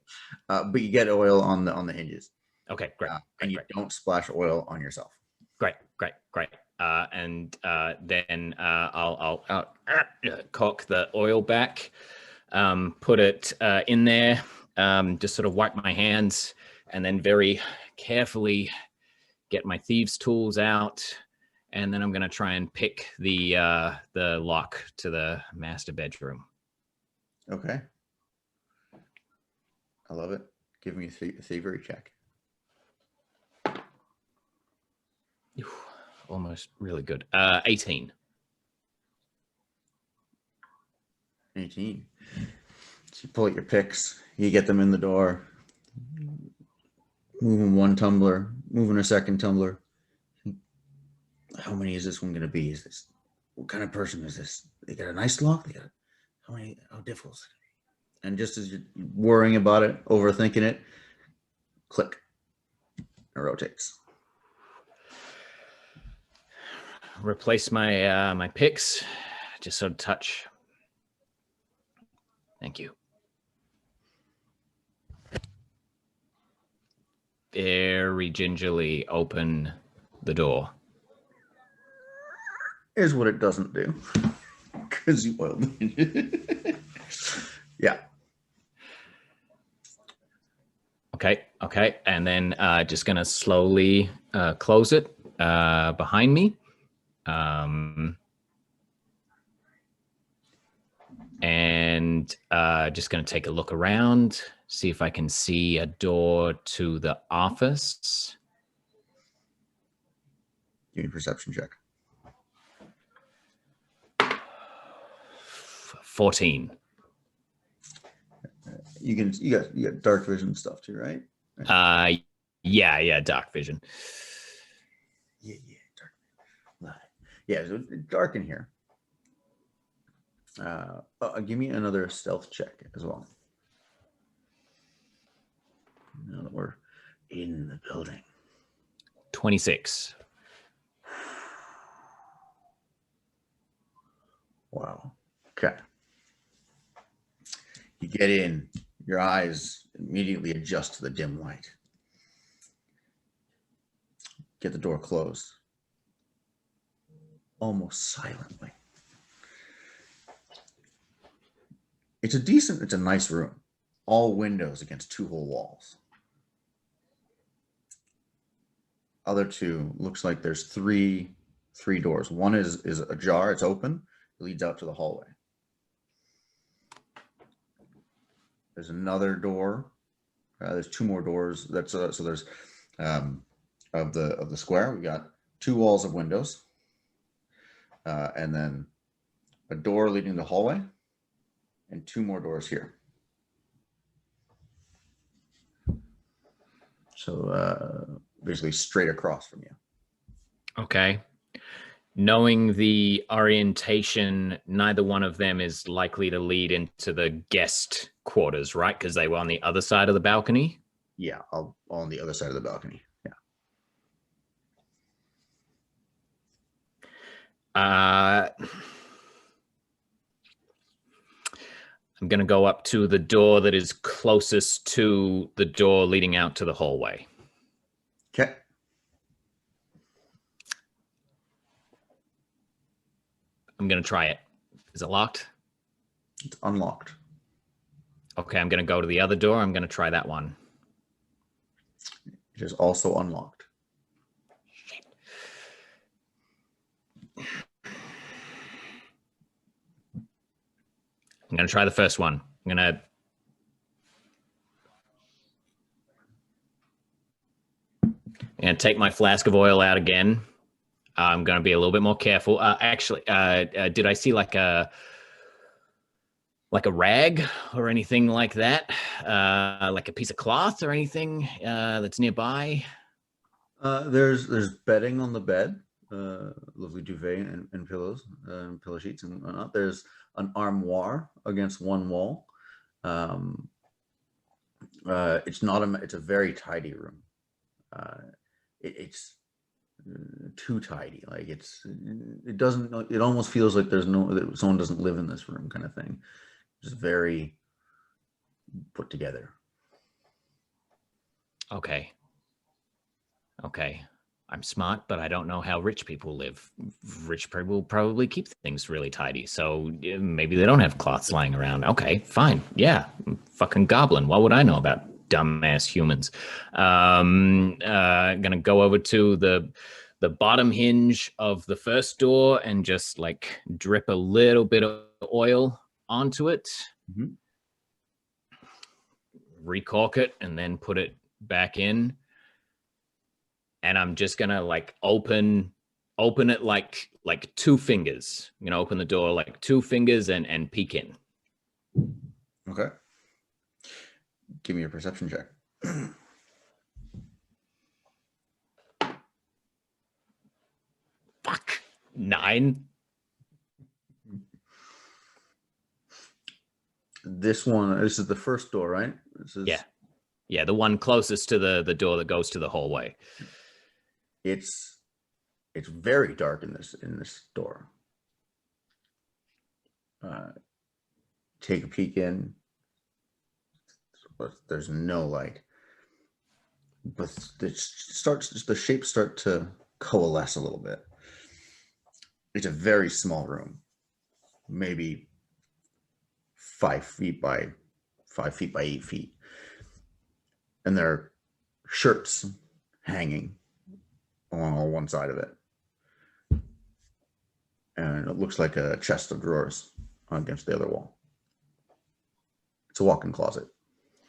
But you get oil on the hinges. Okay, great. And you don't splash oil on yourself. Great. And then I'll cock the oil back, put it in there, just sort of wipe my hands, and then very carefully get my thieves' tools out, and then I'm going to try and pick the lock to the master bedroom. Okay. I love it. Give me a thievery check. Almost really good. 18. 18. So you pull out your picks, you get them in the door, moving one tumbler, moving a second tumbler. How many is this one going to be? What kind of person is this? They got a nice lock? How difficult is it? And just as you're worrying about it, overthinking it, click. It rotates. Replace my my picks, just sort of touch. Thank you. Very gingerly open the door. Here's what it doesn't do. Because you oiled it. Yeah. Okay. And then just going to slowly close it behind me. And just going to take a look around, see if I can see a door to the office. Give me a perception check. 14. You got dark vision stuff too, right? Yeah, dark vision. Yeah, dark. Yeah, so it's dark in here. Give me another stealth check as well. Now that we're in the building. 26. Wow. Okay. You get in, your eyes immediately adjust to the dim light. Get the door closed. Almost silently. It's a nice room. All windows against two whole walls. Other two, looks like there's three doors. One is ajar, it's open, it leads out to the hallway. There's another door. There's two more doors. That's so there's of the square. We got two walls of windows, and then a door leading to the hallway, and two more doors here. So basically straight across from you. Okay. Knowing the orientation, neither one of them is likely to lead into the guest quarters, right? Because they were on the other side of the balcony. Yeah, all on the other side of the balcony. Yeah. I'm going to go up to the door that is closest to the door leading out to the hallway. Okay. I'm going to try it. Is it locked? It's unlocked. Okay, I'm going to go to the other door. I'm going to try that one. It is also unlocked. I'm going to try the first one. I'm going to take my flask of oil out again. I'm going to be a little bit more careful. Actually, did I see like a rag or anything like that? Like a piece of cloth or anything that's nearby? There's bedding on the bed, lovely duvet and pillows, pillow sheets and whatnot. There's an armoire against one wall. It's a very tidy room. It's too tidy. Like it almost feels like someone doesn't live in this room kind of thing. Just very put together. Okay. I'm smart, but I don't know how rich people live. Rich people probably keep things really tidy, so maybe they don't have cloths lying around. Okay, fine. Yeah, fucking goblin. What would I know about dumbass humans? Gonna go over to the bottom hinge of the first door and just like drip a little bit of oil onto it, recork it, and then put it back in. And I'm just gonna like open it like 2 fingers. I'm gonna open the door like 2 fingers and peek in. Okay. Give me a perception check. Fuck. 9. This is the first door, right? This is, Yeah, the one closest to the door that goes to the hallway. It's very dark in this door. Take a peek in, but there's no light. But the shapes start to coalesce a little bit. It's a very small room, maybe 5 feet by 5 feet by 8 feet, and there are shirts hanging along one side of it, and it looks like a chest of drawers against the other wall. It's a walk-in closet.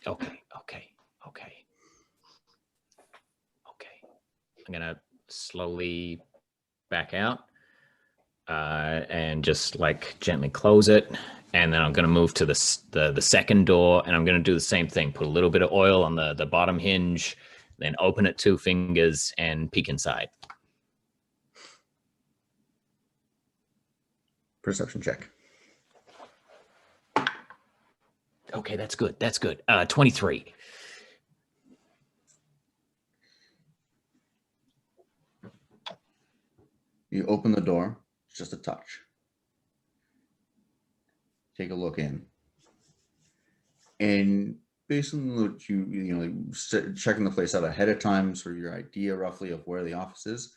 Okay. I'm gonna slowly back out and just like gently close it, and then I'm gonna move to the second door, and I'm gonna do the same thing. Put a little bit of oil on the bottom hinge, then open it 2 fingers and peek inside. Perception check. Okay, that's good. 23. You open the door, it's just a touch. Take a look in. And based on what checking the place out ahead of time, sort of your idea roughly of where the office is,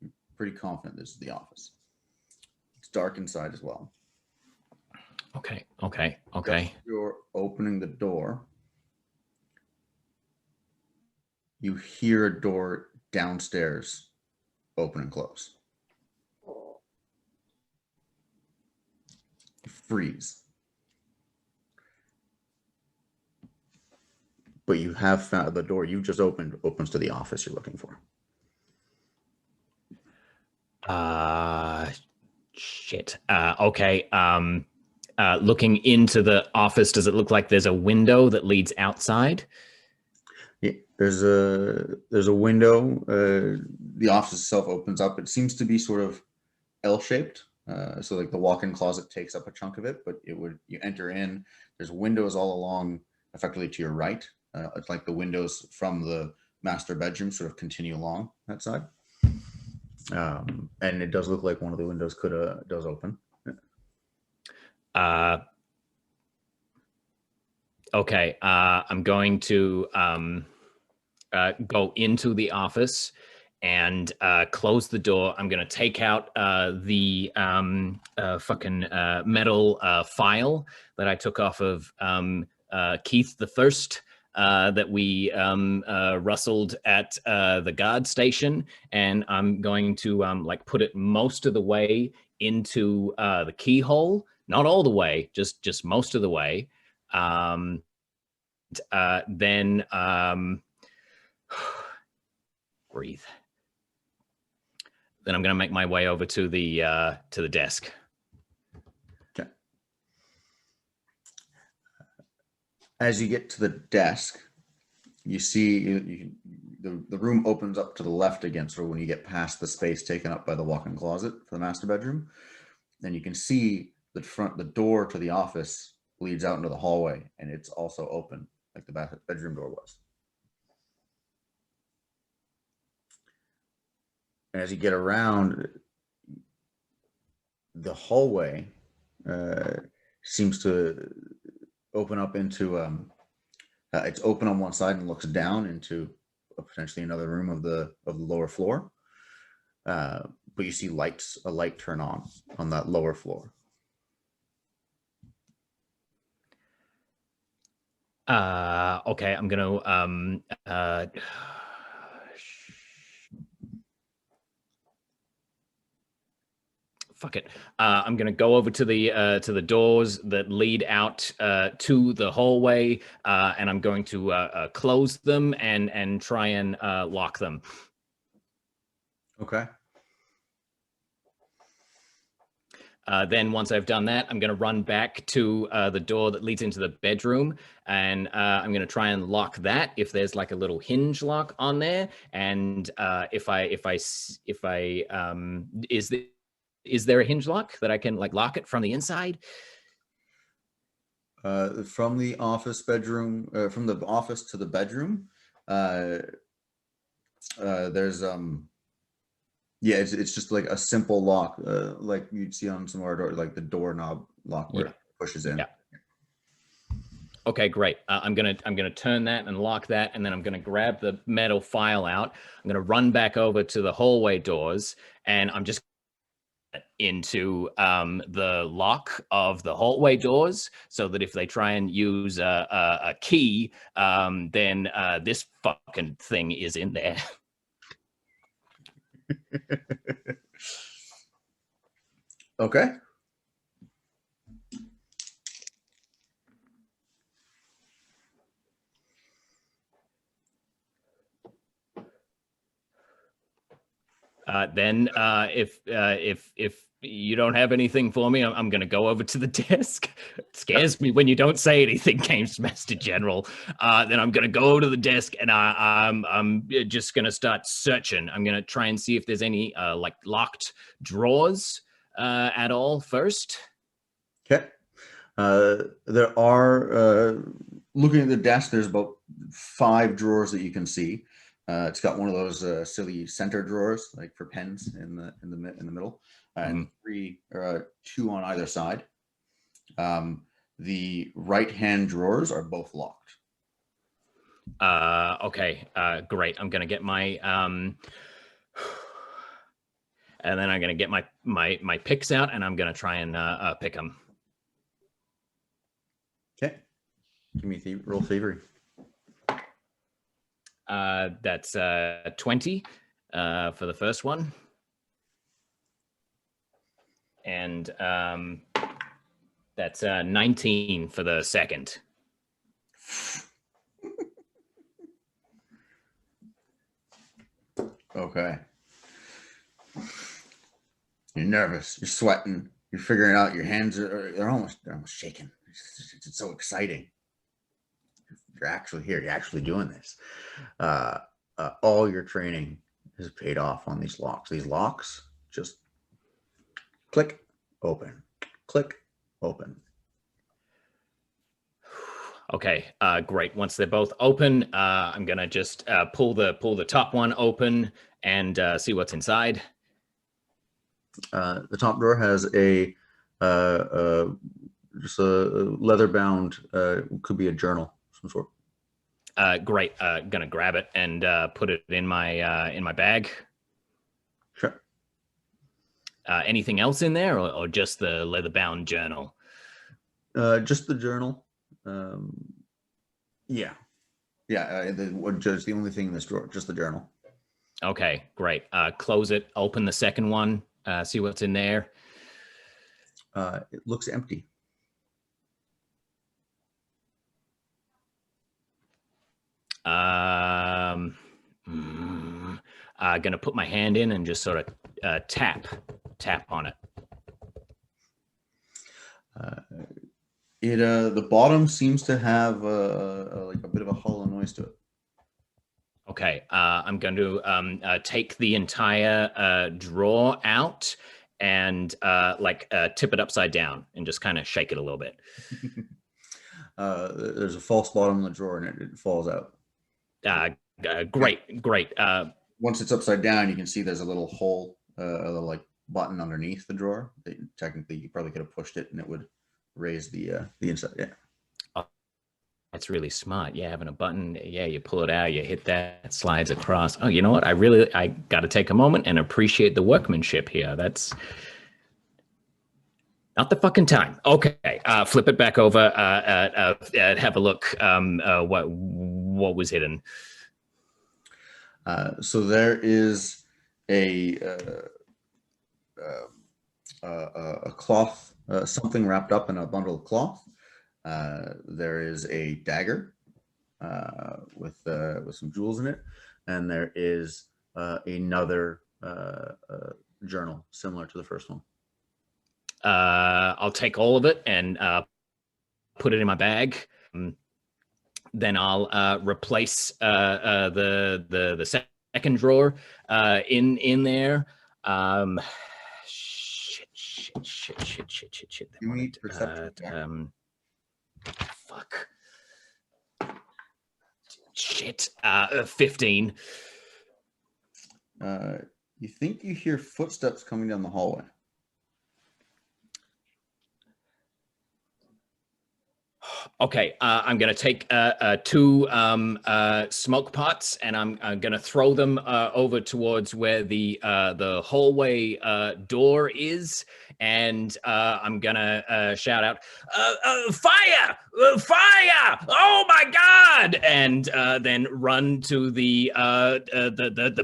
you're pretty confident this is the office. It's dark inside as well. Okay. Just you're opening the door. You hear a door downstairs open and close. You freeze. But you have found the door you just opened opens to the office you're looking for. Shit. Okay. Looking into the office, does it look like there's a window that leads outside? Yeah, there's a window. The office itself opens up. It seems to be sort of L-shaped. So like the walk-in closet takes up a chunk of it, but you enter in. There's windows all along, effectively to your right. It's like the windows from the master bedroom sort of continue along that side. And it does look like one of the windows does open. Okay. I'm going to go into the office and close the door. I'm going to take out the fucking metal file that I took off of Keith the Thirst that we rustled at the guard station, and I'm going to like put it most of the way into the keyhole. Not all the way, just most of the way. Then breathe. Then I'm going to make my way over to the desk. Okay. As you get to the desk, you see the room opens up to the left again. So when you get past the space taken up by the walk-in closet for the master bedroom, then you can see the door to the office leads out into the hallway, and it's also open like the bedroom door was. And as you get around, the hallway seems to open up into it's open on one side and looks down into potentially another room of the lower floor. but you see a light turn on that lower floor. Okay, I'm gonna fuck it. I'm gonna go over to the doors that lead out to the hallway, and I'm going to close them and try and lock them. Okay. Then once I've done that, I'm going to run back to the door that leads into the bedroom, and I'm going to try and lock that if there's like a little hinge lock on there. And is there a hinge lock that I can like lock it from the inside? From the office bedroom, from the office to the bedroom, there's yeah, it's just like a simple lock, like you'd see on some other, like the doorknob lock where it pushes in. Yeah. Okay, great. I'm gonna turn that and lock that, and then I'm gonna grab the metal file out. I'm gonna run back over to the hallway doors, and I'm just into the lock of the hallway doors, so that if they try and use a key, then this fucking thing is in there. Okay. Then if you don't have anything for me, I'm going to go over to the desk. It scares me when you don't say anything, Games Master General. Then I'm going to go over to the desk, and I'm just going to start searching. I'm going to try and see if there's any like locked drawers at all first. Okay. There are, looking at the desk, there's about 5 drawers that you can see. It's got one of those silly center drawers, like for pens in the middle, and 2 on either side. The right-hand drawers are both locked. Okay, great. I'm gonna get my and then I'm gonna get my picks out, and I'm gonna try and pick them. Okay, give me roll thievery. That's 20 for the first one, and that's 19 for the second. Okay. You're nervous. You're sweating. You're figuring out. Your hands they're almost shaking. It's so exciting. You're actually here. You're actually doing this. All your training has paid off on these locks. These locks just click, open, click, open. Okay, great. Once they're both open, I'm gonna just pull the top one open and see what's inside. The top drawer has a just a leather-bound, could be a journal of some sort. Great. Gonna grab it and put it in my bag. Sure. Anything else in there, or just the leather-bound journal? Just the journal. Yeah. Just the only thing in this drawer, just the journal. Okay, great. Close it. Open the second one. See what's in there. It looks empty. Gonna put my hand in and just sort of tap on it. The bottom seems to have like a bit of a hollow noise to it. Okay, I'm going to take the entire drawer out and tip it upside down and just kind of shake it a little bit. There's a false bottom in the drawer and it falls out. Great. Once it's upside down, you can see there's a little hole, a little like button underneath the drawer. Technically, you probably could have pushed it and it would raise the inside. Yeah. That's really smart. Yeah, having a button. Yeah, you pull it out, you hit that, it slides across. Oh, you know what? I got to take a moment and appreciate the workmanship here. That's not the fucking time. Okay, flip it back over. Have a look. What was hidden? So there is a cloth, something wrapped up in a bundle of cloth. There is a dagger with some jewels in it, and there is another journal similar to the first one. I'll take all of it and put it in my bag. Then I'll replace the second drawer in there. Shit. You need perception check. Fuck. Shit. 15. You think you hear footsteps coming down the hallway. Okay, I'm gonna take 2 smoke pots, and I'm gonna throw them over towards where the hallway door is, and I'm gonna shout out, "Fire! Fire! Oh my God!" And then run to the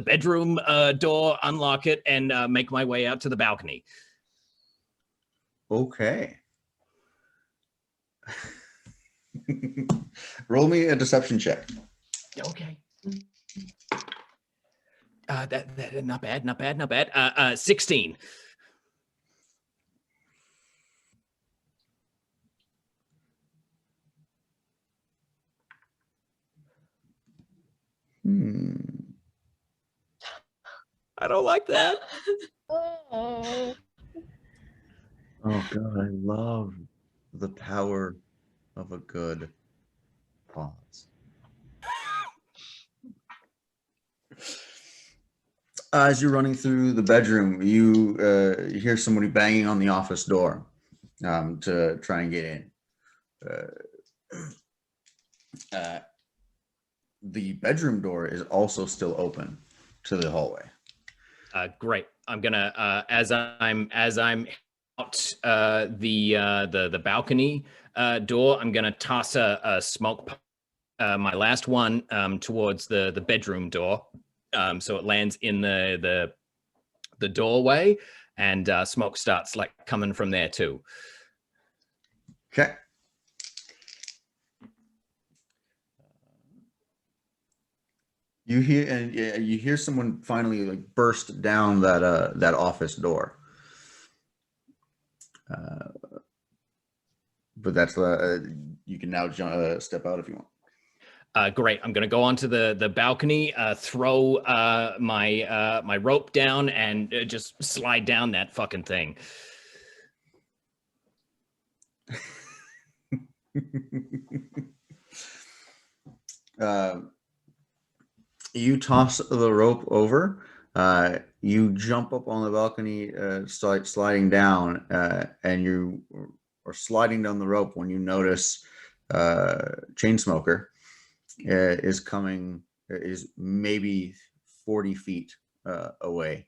bedroom door, unlock it, and make my way out to the balcony. Okay. Roll me a deception check. Okay. That not bad. 16. I don't like that. Oh God, I love the power of a good pause. As you're running through the bedroom, you hear somebody banging on the office door to try and get in. The bedroom door is also still open to the hallway. Great. I'm gonna as I'm out the balcony door, I'm gonna toss a smoke my last one towards the bedroom door, so it lands in the doorway, and smoke starts like coming from there too. Okay. You hear someone finally like burst down that office door. But that's you can now step out if you want. Great. I'm gonna go onto the balcony, throw my rope down, and just slide down that fucking thing. You toss the rope over. You jump up on the balcony, sliding down, and you are sliding down the rope when you notice Chainsmoker is maybe 40 feet away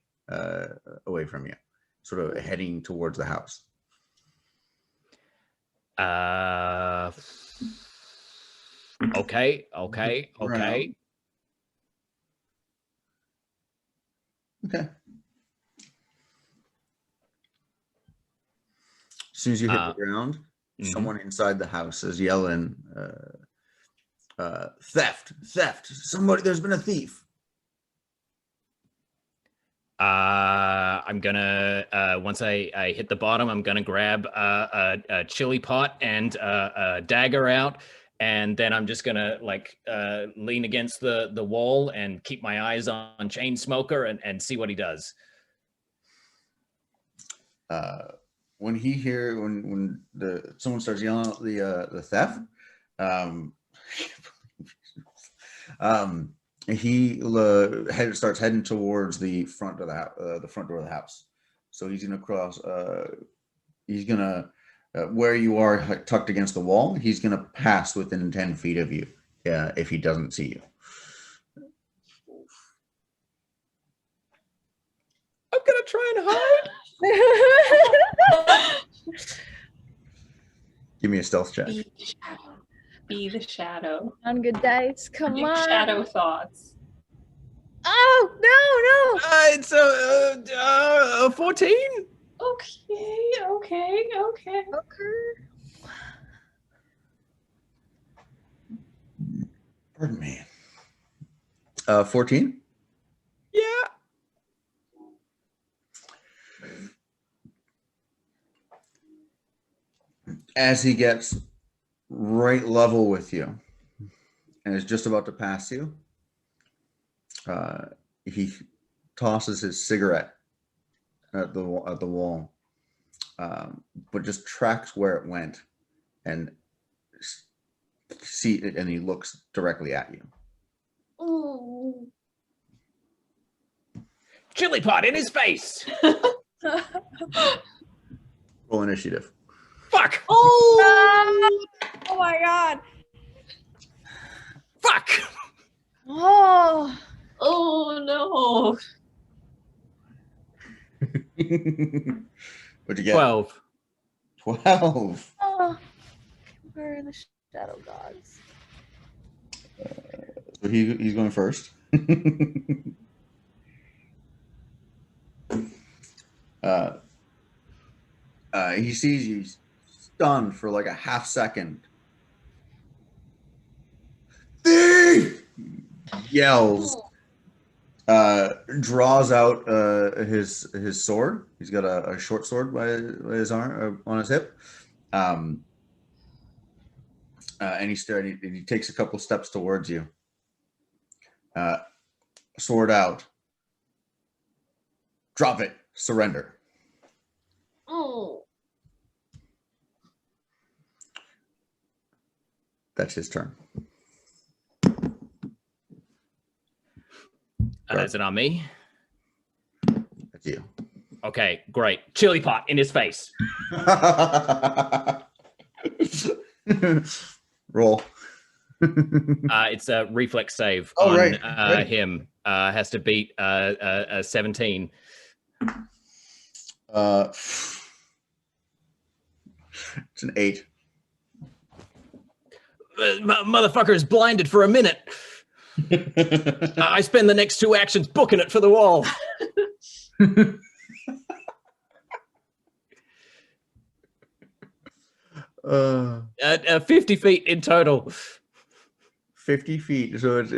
from you, sort of heading towards the house. Okay. Okay. As soon as you hit the ground, someone inside the house is yelling, theft! Somebody, there's been a thief. I'm gonna once I hit the bottom, I'm gonna grab a chili pot and a dagger out, and then I'm just gonna lean against the wall and keep my eyes on Chainsmoker and see what he does. When someone starts yelling out the theft, he starts heading towards the front of the front door of the house. So he's gonna cross. He's gonna where you are tucked against the wall, he's going to pass within 10 feet of you if he doesn't see you. I'm gonna try and hide. Give me a stealth check. Be the shadow. Be the shadow. On good dice. Come Big on. shadow thoughts. Oh, no. It's a 14. Okay. Okay. Pardon me. 14? Yeah. As he gets right level with you and is just about to pass you, he tosses his cigarette at the wall, but just tracks where it went and he looks directly at you. Ooh. Chili pot in his face. Roll initiative. Fuck. Oh my god. Fuck. Oh. Oh no. What'd you get? 12. 12. Oh. Where are the shadow gods? So he's going first. He sees you stunned for like a half second. Thief! Yells. Draws out his sword. He's got a short sword by his arm on his hip. And he takes a couple steps towards you. Sword out. Drop it. Surrender. Oh. That's his turn. Is it on me? That's you. Okay, great. Chili pot in his face. Roll. It's a reflex save Oh, on right. him. Has to beat a 17. It's an 8. Motherfucker is blinded for a minute. I spend the next 2 actions booking it for the wall. 50 feet in total. 50 feet. So it's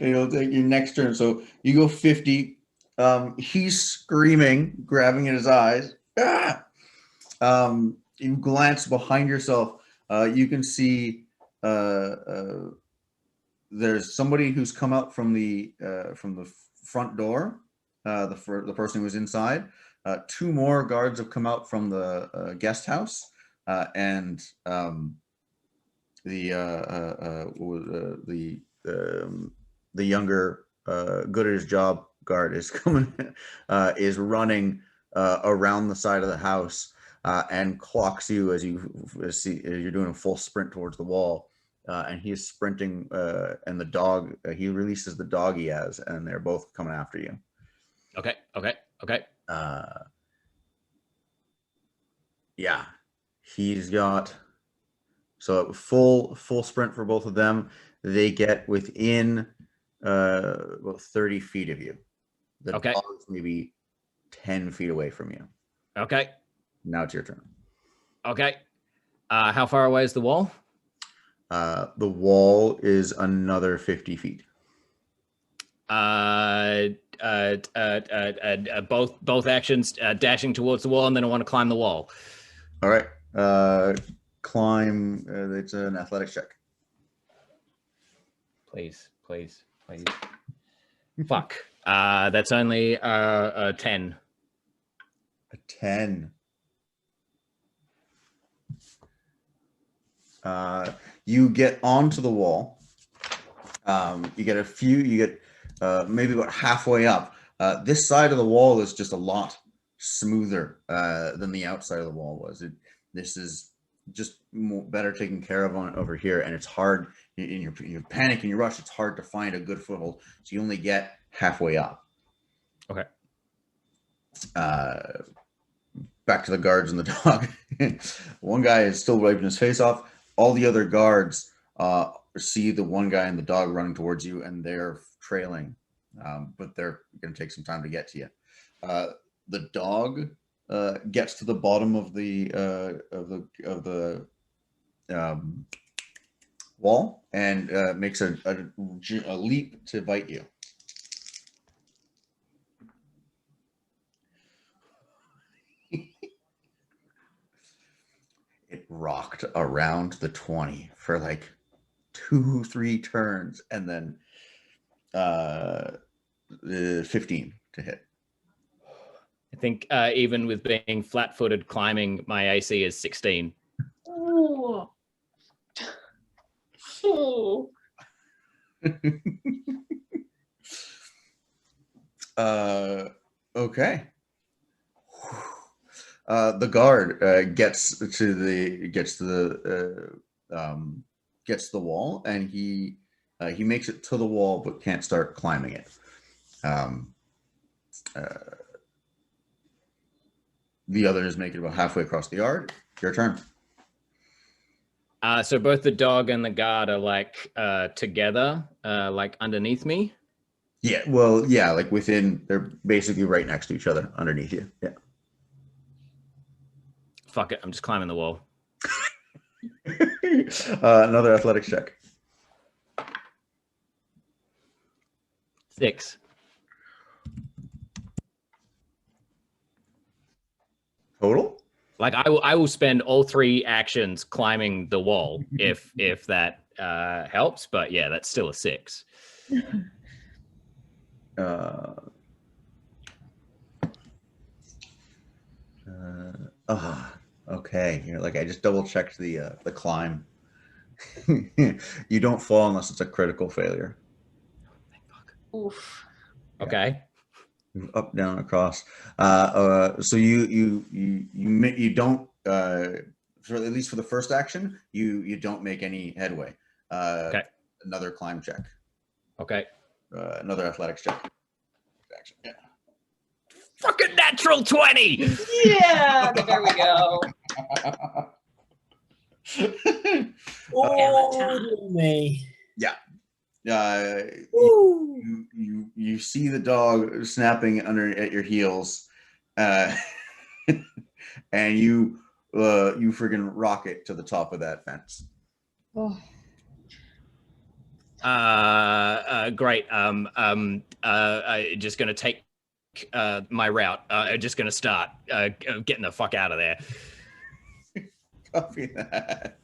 it'll take your next turn. So you go 50. He's screaming, grabbing at his eyes. Ah! You glance behind yourself. You can see there's somebody who's come out from the front door. The person who was inside. 2 more guards have come out from the guest house, and the younger good at his job guard is coming is running around the side of the house and clocks you as you're doing a full sprint towards the wall, and he is sprinting and the dog he releases the dog he has, and they're both coming after you. Okay. Yeah, he's got so full sprint for both of them. They get within about 30 feet of you. The dog's maybe 10 feet away from you. Okay. Now it's your turn. Okay. How far away is the wall? The wall is another 50 feet. Both actions, dashing towards the wall, and then I want to climb the wall. All right. Climb. It's an athletics check. Please. Fuck. That's only a 10. A 10. You get onto the wall. You get maybe about halfway up. This side of the wall is just a lot. smoother than the outside of the wall was. This is just better taken care of on over here, and it's hard in your panic and your rush. It's hard to find a good foothold, so you only get halfway up. Okay. Back to the guards and the dog. One guy is still wiping his face off. All the other guards see the one guy and the dog running towards you, and they're trailing, but they're going to take some time to get to you. The dog gets to the bottom of the wall and makes a leap to bite you. It rocked around the 20 for like 2-3 turns, and then 15 to hit. I think even with being flat-footed climbing, my AC is 16. Oh. Oh. Okay. The guard gets to the wall, and he makes it to the wall but can't start climbing it. The others make it about halfway across the yard. Your turn. So both the dog and the guard are like together, like underneath me. Yeah, well, yeah, like within. They're basically right next to each other, underneath you. Yeah. Fuck it, I'm just climbing the wall. Another athletics check. 6. Total? Like I will spend all 3 actions climbing the wall if that helps, but yeah, that's still a 6. Okay. You're like, I just double checked the climb. You don't fall unless it's a critical failure. Oof. Okay. Up, down, across. So you don't for at least for the first action, you don't make any headway. Okay. Another climb check. Okay. Another athletics check. Action. Yeah. Fucking natural 20. Yeah, there we go. Oh, me. Yeah. You see the dog snapping under at your heels, and you friggin' rocket to the top of that fence. Oh. Great. Just gonna take my route. Just gonna start getting the fuck out of there. Copy that.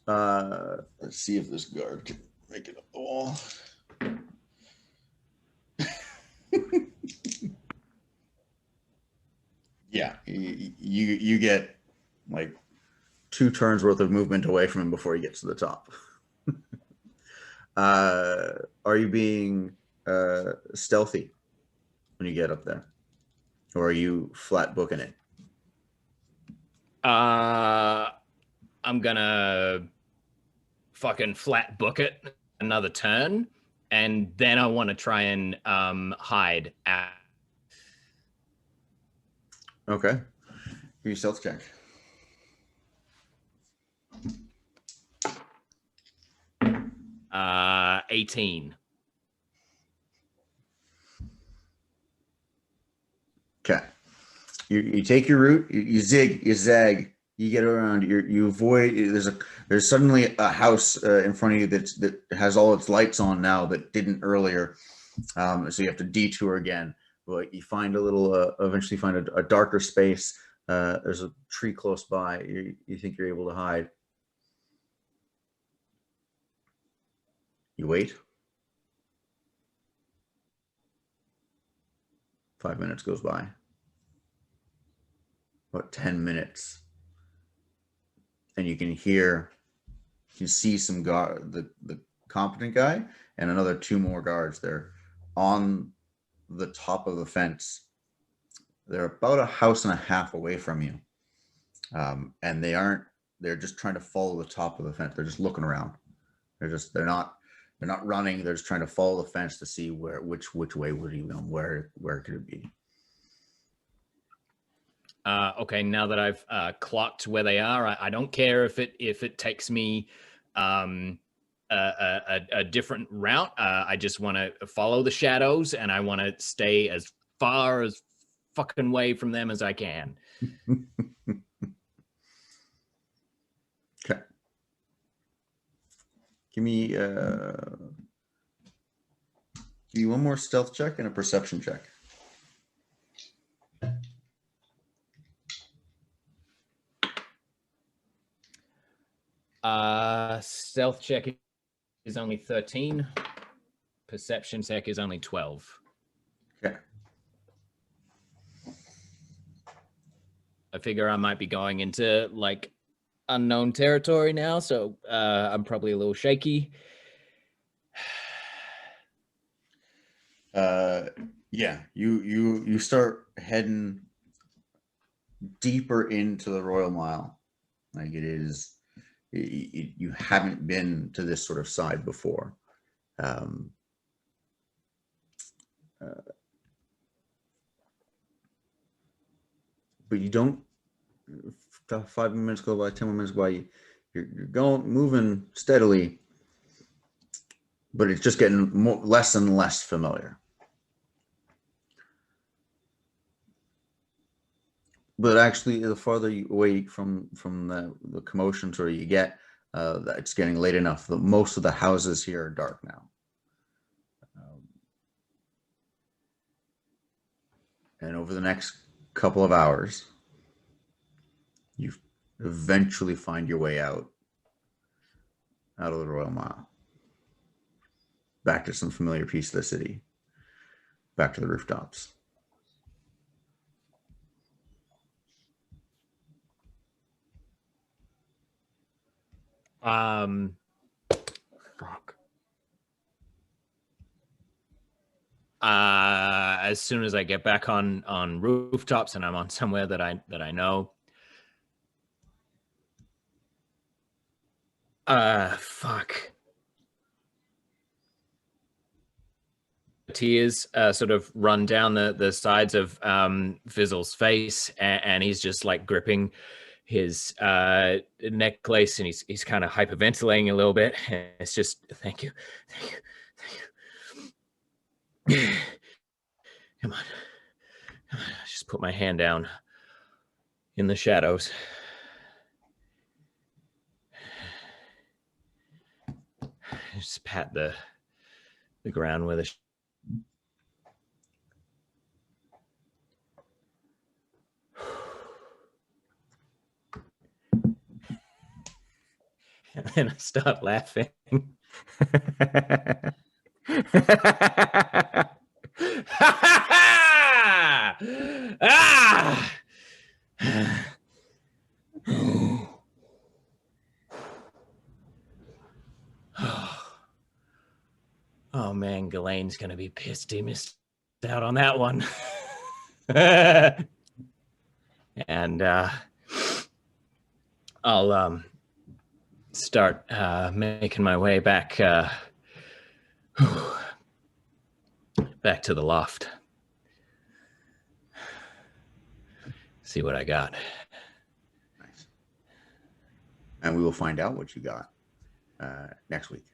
Let's see if this guard can make it up the wall. Yeah, you get like 2 turns worth of movement away from him before he gets to the top. Are you being stealthy when you get up there, or are you flat booking it? I'm gonna fucking flat book it another turn, and then I want to try and hide at. Okay. Give me a stealth check. Uh, 18. Okay. You take your route. You zig. You zag. You get around. You avoid. There's suddenly a house in front of you that has all its lights on now that didn't earlier. So you have to detour again. But you find a little. Eventually, find a darker space. There's a tree close by. You think you're able to hide. You wait. 5 minutes goes by. About 10 minutes. And you can see some guard, the competent guy and another 2 more guards. They're on the top of the fence, They're about a house and a half away from you, and they're just trying to follow the top of the fence. They're just looking around. They're not running. They're just trying to follow the fence to see which way would he go, where could it be. Okay, now that I've clocked where they are, I don't care if it takes me a different route. I just want to follow the shadows, and I want to stay as far as fucking away from them as I can. Okay. Give me one more stealth check and a perception check. Stealth check is only 13. Perception check is only 12. Okay. I figure I might be going into like unknown territory now, so I'm probably a little shaky. Yeah, you start heading deeper into the Royal Mile. Like you haven't been to this sort of side before. But you don't. 5 minutes go by, 10 minutes by. You're moving steadily, but it's just getting less and less familiar. But actually, the farther away from the commotion sort of you get, it's getting late enough that most of the houses here are dark now. And over the next couple of hours, you eventually find your way out of the Royal Mile, back to some familiar piece of the city, back to the rooftops. Fuck. As soon as I get back on rooftops and I'm on somewhere that I know. Fuck. Tears sort of run down the sides of Fizzle's face, and he's just like gripping his necklace, and he's kind of hyperventilating a little bit. And it's just thank you. Come on. Just put my hand down in the shadows. Just pat the ground with a and then I start laughing. Oh man, Gallain's gonna be pissed he missed out on that one. And I'll start making my way back back to the loft. See what I got. Nice. And we will find out what you got next week.